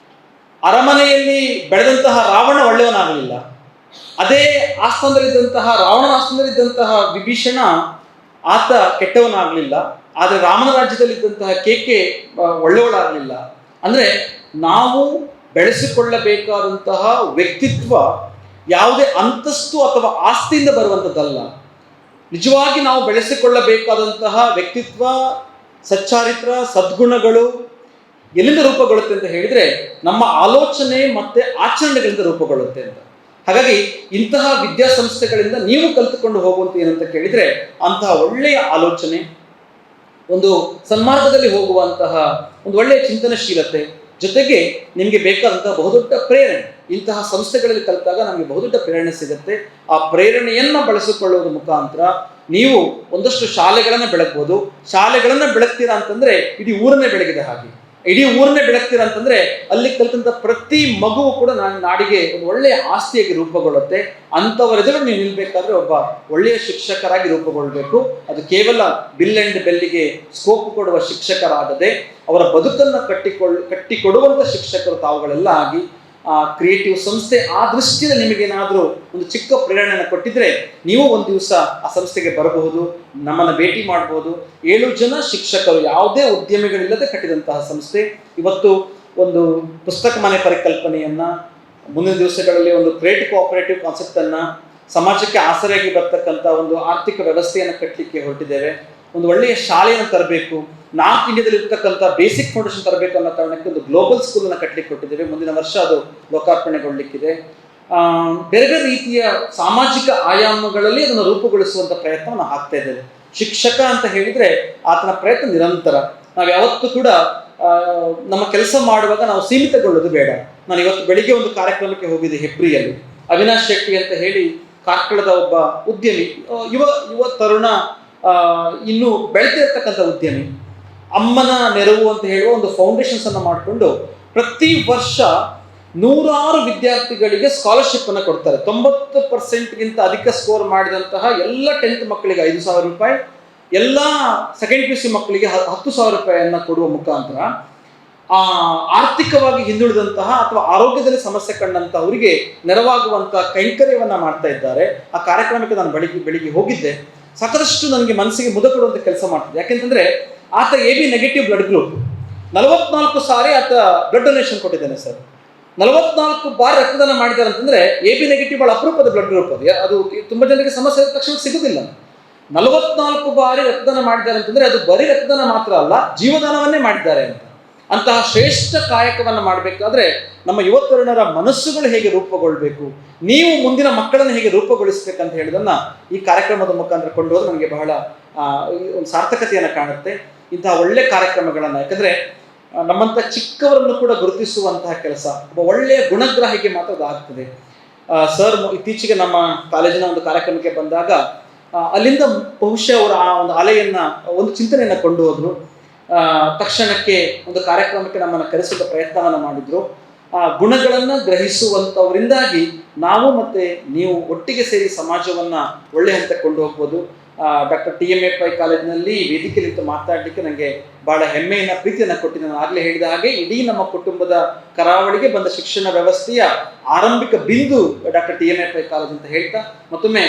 ಅರಮನೆಯಲ್ಲಿ ಬೆಳೆದಂತಹ ರಾವಣ ಒಳ್ಳೆಯವನಾಗಲಿಲ್ಲ, ಅದೇ ಆಸ್ಥಾನದಲ್ಲಿದ್ದಂತಹ ರಾವಣನ ಆಸ್ಥಾನದಲ್ಲಿದ್ದಂತಹ ವಿಭೀಷಣ ಆತ ಕೆಟ್ಟವನಾಗಲಿಲ್ಲ, ಆದರೆ ರಾಮನ ರಾಜ್ಯದಲ್ಲಿದ್ದಂತಹ ಕೇಕೆ ಒಳ್ಳೆಯವಳಾಗಲಿಲ್ಲ. ಅಂದರೆ ನಾವು ಬೆಳೆಸಿಕೊಳ್ಳಬೇಕಾದಂತಹ ವ್ಯಕ್ತಿತ್ವ ಯಾವುದೇ ಅಂತಸ್ತು ಅಥವಾ ಆಸ್ತಿಯಿಂದ ಬರುವಂಥದ್ದಲ್ಲ. ನಿಜವಾಗಿ ನಾವು ಬೆಳೆಸಿಕೊಳ್ಳಬೇಕಾದಂತಹ ವ್ಯಕ್ತಿತ್ವ, ಸಚ್ಚಾರಿತ್ರ, ಸದ್ಗುಣಗಳು ಎಲ್ಲಿಂದ ರೂಪುಗೊಳ್ಳುತ್ತೆ ಅಂತ ಹೇಳಿದ್ರೆ, ನಮ್ಮ ಆಲೋಚನೆ ಮತ್ತೆ ಆಚರಣೆಗಳಿಂದ ರೂಪುಗೊಳ್ಳುತ್ತೆ ಅಂತ. ಹಾಗಾಗಿ ಇಂತಹ ವಿದ್ಯಾಸಂಸ್ಥೆಗಳಿಂದ ನೀವು ಕಲಿತುಕೊಂಡು ಹೋಗುವಂತ ಏನಂತ ಕೇಳಿದ್ರೆ, ಅಂತಹ ಒಳ್ಳೆಯ ಆಲೋಚನೆ, ಒಂದು ಸನ್ಮಾರ್ಗದಲ್ಲಿ ಹೋಗುವಂತಹ ಒಂದು ಒಳ್ಳೆಯ ಚಿಂತನಶೀಲತೆ, ಜೊತೆಗೆ ನಿಮಗೆ ಬೇಕಾದಂತಹ ಬಹುದೊಡ್ಡ ಪ್ರೇರಣೆ. ಇಂತಹ ಸಂಸ್ಥೆಗಳಲ್ಲಿ ಕಲಿತಾಗ ನಮಗೆ ಬಹುದೊಡ್ಡ ಪ್ರೇರಣೆ ಸಿಗುತ್ತೆ. ಆ ಪ್ರೇರಣೆಯನ್ನ ಬಳಸಿಕೊಳ್ಳುವುದರ ಮುಖಾಂತರ ನೀವು ಒಂದಷ್ಟು ಶಾಲೆಗಳನ್ನು ಬೆಳಗ್ಬೋದು. ಶಾಲೆಗಳನ್ನು ಬೆಳಗ್ತೀರಾ ಅಂತಂದ್ರೆ ಇಡೀ ಊರನ್ನೇ ಬೆಳಗಿದೆ ಹಾಗೆ. ಇಡೀ ಊರನ್ನೇ ಬೆಳಗ್ತೀರಾ ಅಂತಂದ್ರೆ ಅಲ್ಲಿ ಕಲಿತಂತ ಪ್ರತಿ ಮಗುವು ಕೂಡ ನಾಡಿಗೆ ಒಂದು ಒಳ್ಳೆಯ ಆಸ್ತಿಯಾಗಿ ರೂಪುಗೊಳ್ಳುತ್ತೆ. ಅಂಥವರ ಎದುರು ನೀವು ನಿಲ್ಬೇಕಾದ್ರೆ ಒಬ್ಬ ಒಳ್ಳೆಯ ಶಿಕ್ಷಕರಾಗಿ ರೂಪುಗೊಳ್ಬೇಕು. ಅದು ಕೇವಲ ಬಿಲ್ ಅಂಡ್ ಬೆಲ್ಲಿಗೆ ಸ್ಕೋಪ್ ಕೊಡುವ ಶಿಕ್ಷಕರಾಗದೆ ಅವರ ಬದುಕನ್ನು ಕಟ್ಟಿಕೊಡುವಂಥ ಶಿಕ್ಷಕರು ತಾವುಗಳೆಲ್ಲ ಆಗಿ ಕ್ರಿಯೇಟಿವ್ ಸಂಸ್ಥೆ ಆ ದೃಷ್ಟಿಯಲ್ಲಿ ನಿಮಗೇನಾದರೂ ಒಂದು ಚಿಕ್ಕ ಪ್ರೇರಣೆಯನ್ನು ಕೊಟ್ಟಿದ್ರೆ ನೀವು ಒಂದು ದಿವಸ ಆ ಸಂಸ್ಥೆಗೆ ಬರಬಹುದು, ನಮ್ಮನ್ನು ಭೇಟಿ ಮಾಡಬಹುದು. 7 ಜನ ಶಿಕ್ಷಕರು, ಯಾವುದೇ ಉದ್ಯಮಿಗಳಿಲ್ಲದೆ ಕಟ್ಟಿದಂತಹ ಸಂಸ್ಥೆ ಇವತ್ತು ಒಂದು ಪುಸ್ತಕ ಮನೆ ಪರಿಕಲ್ಪನೆಯನ್ನು, ಮುಂದಿನ ದಿವಸಗಳಲ್ಲಿ ಒಂದು ಕ್ರಿಯೇಟಿವ್ ಕೋಆಪರೇಟಿವ್ ಕಾನ್ಸೆಪ್ಟನ್ನು, ಸಮಾಜಕ್ಕೆ ಆಸರೆಯಾಗಿ ಬರ್ತಕ್ಕಂಥ ಒಂದು ಆರ್ಥಿಕ ವ್ಯವಸ್ಥೆಯನ್ನು ಕಟ್ಟಲಿಕ್ಕೆ ಹೊರಟಿದ್ದೇವೆ. ಒಂದು ಒಳ್ಳೆಯ ಶಾಲೆಯನ್ನು ತರಬೇಕು, ನಾರ್ತ್ ಇಂಡಿಯಾದಲ್ಲಿ ಇರ್ತಕ್ಕಂಥ ಬೇಸಿಕ್ ಫೌಂಡೇಶನ್ ತರಬೇಕು ಅನ್ನೋ ಕಾರಣಕ್ಕೆ ಒಂದು ಗ್ಲೋಬಲ್ ಸ್ಕೂಲನ್ನು ಕಟ್ಟಲಿಕ್ಕೆ ಕೊಟ್ಟಿದ್ದೇವೆ. ಮುಂದಿನ ವರ್ಷ ಅದು ಲೋಕಾರ್ಪಣೆಗೊಳ್ಳಲಿಕ್ಕಿದೆ. ಬೇರೆ ಬೇರೆ ರೀತಿಯ ಸಾಮಾಜಿಕ ಆಯಾಮಗಳಲ್ಲಿ ಅದನ್ನು ರೂಪುಗೊಳಿಸುವಂಥ ಪ್ರಯತ್ನವನ್ನು ಹಾಕ್ತಾ ಇದ್ದೇವೆ. ಶಿಕ್ಷಕ ಅಂತ ಹೇಳಿದರೆ ಆತನ ಪ್ರಯತ್ನ ನಿರಂತರ. ನಾವು ಯಾವತ್ತೂ ಕೂಡ ನಮ್ಮ ಕೆಲಸ ಮಾಡುವಾಗ ನಾವು ಸೀಮಿತಗೊಳ್ಳೋದು ಬೇಡ. ನಾನು ಇವತ್ತು ಬೆಳಿಗ್ಗೆ ಒಂದು ಕಾರ್ಯಕ್ರಮಕ್ಕೆ ಹೋಗಿದ್ದೆ ಹೆಬ್ರಿಯಲ್ಲಿ. ಅವಿನಾಶ್ ಶೆಟ್ಟಿ ಅಂತ ಹೇಳಿ ಕಾರ್ಕಳದ ಒಬ್ಬ ಉದ್ಯಮಿ, ಯುವ ತರುಣ, ಇನ್ನು ಬೆಳೆದಿರ್ತಕ್ಕಂಥ ಉದ್ಯಮಿ. ಅಮ್ಮನ ನೆರವು ಅಂತ ಹೇಳುವ ಒಂದು ಫೌಂಡೇಶನ್ಸ್ ಅನ್ನು ಮಾಡಿಕೊಂಡು ಪ್ರತಿ ವರ್ಷ 100 ವಿದ್ಯಾರ್ಥಿಗಳಿಗೆ ಸ್ಕಾಲರ್ಶಿಪ್ ಅನ್ನು ಕೊಡ್ತಾರೆ. 90% ಅಧಿಕ ಸ್ಕೋರ್ ಮಾಡಿದಂತಹ ಎಲ್ಲ 10th ಮಕ್ಕಳಿಗೆ 5,000 ರೂಪಾಯಿ, ಎಲ್ಲ ಸೆಕೆಂಡ್ PUC ಮಕ್ಕಳಿಗೆ 10,000 ರೂಪಾಯಿಯನ್ನು ಕೊಡುವ ಮುಖಾಂತರ ಆರ್ಥಿಕವಾಗಿ ಹಿಂದುಳಿದಂತಹ ಅಥವಾ ಆರೋಗ್ಯದಲ್ಲಿ ಸಮಸ್ಯೆ ಕಂಡಂತಹವರಿಗೆ ನೆರವಾಗುವಂತಹ ಕೈಂಕರ್ಯವನ್ನು ಮಾಡ್ತಾ ಇದ್ದಾರೆ. ಆ ಕಾರ್ಯಕ್ರಮಕ್ಕೆ ನಾನು ಬೆಳಿಗ್ಗೆ ಹೋಗಿದ್ದೆ. ಸಾಕಷ್ಟು ನನಗೆ ಮನಸ್ಸಿಗೆ ಮುದ ಕೊಡುವಂಥ ಕೆಲಸ ಮಾಡ್ತಿದ್ದೆ. ಯಾಕೆಂತಂದ್ರೆ ಆತ AB ನೆಗೆಟಿವ್ ಬ್ಲಡ್ ಗ್ರೂಪ್. 44 ಸಾರಿ ಆತ ಬ್ಲಡ್ ಡೊನೇಷನ್ ಕೊಟ್ಟಿದ್ದಾನೆ ಸರ್. 44 ಬಾರಿ ರಕ್ತದಾನ ಮಾಡಿದ್ದಾರೆ ಅಂತಂದ್ರೆ AB ನೆಗೆಟಿವ್ ಬಹಳ ಅಪರೂಪದ ಬ್ಲಡ್ ಗ್ರೂಪ್. ಅದು ತುಂಬಾ ಜನರಿಗೆ ಸಮಸ್ಯೆ ತಕ್ಷಣ ಸಿಗುದಿಲ್ಲ. 44 ಬಾರಿ ರಕ್ತದಾನ ಮಾಡಿದ್ದಾರೆ ಅಂತಂದ್ರೆ ಅದು ಬರೀ ರಕ್ತದಾನ ಮಾತ್ರ ಅಲ್ಲ, ಜೀವದಾನವನ್ನೇ ಮಾಡಿದ್ದಾರೆ ಅಂತ. ಅಂತಹ ಶ್ರೇಷ್ಠ ಕಾಯಕವನ್ನು ಮಾಡಬೇಕಾದ್ರೆ ನಮ್ಮ ಯುವ ತರುಣರ ಮನಸ್ಸುಗಳು ಹೇಗೆ ರೂಪುಗೊಳ್ಬೇಕು, ನೀವು ಮುಂದಿನ ಮಕ್ಕಳನ್ನು ಹೇಗೆ ರೂಪುಗೊಳಿಸ್ಬೇಕಂತ ಹೇಳಿದನ್ನ ಈ ಕಾರ್ಯಕ್ರಮದ ಮುಖಾಂತರ ಕೊಂಡು ಹೋದ್ರೆ ನನಗೆ ಬಹಳ ಒಂದು ಸಾರ್ಥಕತೆಯನ್ನು ಕಾಣುತ್ತೆ. ಇಂತಹ ಒಳ್ಳೆ ಕಾರ್ಯಕ್ರಮಗಳನ್ನು, ಯಾಕಂದ್ರೆ ನಮ್ಮಂಥ ಚಿಕ್ಕವರನ್ನು ಕೂಡ ಗುರುತಿಸುವಂತಹ ಕೆಲಸ ಒಬ್ಬ ಒಳ್ಳೆಯ ಗುಣಗ್ರಾಹಿಗೆ ಮಾತ್ರ ಅದಾಗ್ತದೆ. ಸರ್ ಇತ್ತೀಚೆಗೆ ನಮ್ಮ ಕಾಲೇಜಿನ ಒಂದು ಕಾರ್ಯಕ್ರಮಕ್ಕೆ ಬಂದಾಗ ಅಲ್ಲಿಂದ ಬಹುಶಃ ಅವರು ಆ ಒಂದು ಅಲೆಯನ್ನ, ಒಂದು ಚಿಂತನೆಯನ್ನು ಕೊಂಡು ಹೋದ್ರು. ತಕ್ಷಣಕ್ಕೆ ಒಂದು ಕಾರ್ಯಕ್ರಮಕ್ಕೆ ನಮ್ಮನ್ನು ಕರೆಸುವ ಪ್ರಯತ್ನವನ್ನು ಮಾಡಿದ್ರು. ಆ ಗುಣಗಳನ್ನು ಗ್ರಹಿಸುವಂಥವರಿಂದಾಗಿ ನಾವು ಮತ್ತೆ ನೀವು ಒಟ್ಟಿಗೆ ಸೇರಿ ಸಮಾಜವನ್ನು ಒಳ್ಳೆ ಹಂತಕ್ಕೆ ಕೊಂಡು ಹೋಗ್ಬೋದು. ಡಾಕ್ಟರ್ TMFI ಕಾಲೇಜಿನಲ್ಲಿ ವೇದಿಕೆಯಲ್ಲಿ ಮಾತಾಡಲಿಕ್ಕೆ ನನಗೆ ಬಹಳ ಹೆಮ್ಮೆಯನ್ನು, ಪ್ರೀತಿಯನ್ನು ಕೊಟ್ಟಿದ್ದೆ. ನಾನು ಆಗಲೇ ಹೇಳಿದ ಹಾಗೆ ಇಡೀ ನಮ್ಮ ಕುಟುಂಬದ ಕರಾವಳಿಗೆ ಬಂದ ಶಿಕ್ಷಣ ವ್ಯವಸ್ಥೆಯ ಆರಂಭಿಕ ಬಿಂದು ಡಾಕ್ಟರ್ TMFI ಕಾಲೇಜ್ ಅಂತ ಹೇಳ್ತಾ, ಮತ್ತೊಮ್ಮೆ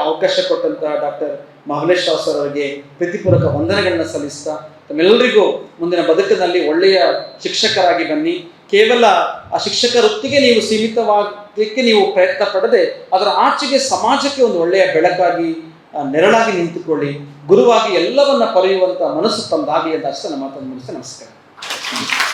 ಅವಕಾಶ ಕೊಟ್ಟಂತ ಡಾಕ್ಟರ್ ಮಹಾಬಲೇಶ್ ರಾವ್ ಸರ್ ಅವರಿಗೆ ಪ್ರೀತಿಪೂರ್ವಕ ವಂದನೆಗಳನ್ನ ಸಲ್ಲಿಸ್ತಾ, ತಮ್ಮೆಲ್ಲರಿಗೂ ಮುಂದಿನ ಬದುಕಿನಲ್ಲಿ ಒಳ್ಳೆಯ ಶಿಕ್ಷಕರಾಗಿ ಬನ್ನಿ. ಕೇವಲ ಆ ಶಿಕ್ಷಕ ವೃತ್ತಿಗೆ ನೀವು ಸೀಮಿತವಾಗಲಿಕ್ಕೆ ನೀವು ಪ್ರಯತ್ನ ಪಡದೆ ಅದರ ಆಚೆಗೆ ಸಮಾಜಕ್ಕೆ ಒಂದು ಒಳ್ಳೆಯ ಬೆಳಕಾಗಿ, ನೆರಳಾಗಿ ನಿಂತುಕೊಳ್ಳಿ. ಗುರುವಾಗಿ ಎಲ್ಲವನ್ನ ಪಡೆಯುವಂತ ಮನಸ್ಸು ತಂದಾಗಲಿ ಅಂತ ಅಷ್ಟೇ ನಮ್ಮ ಮಾತನ್ನು ಮುಗಿಸಿ ನಮಸ್ಕಾರ.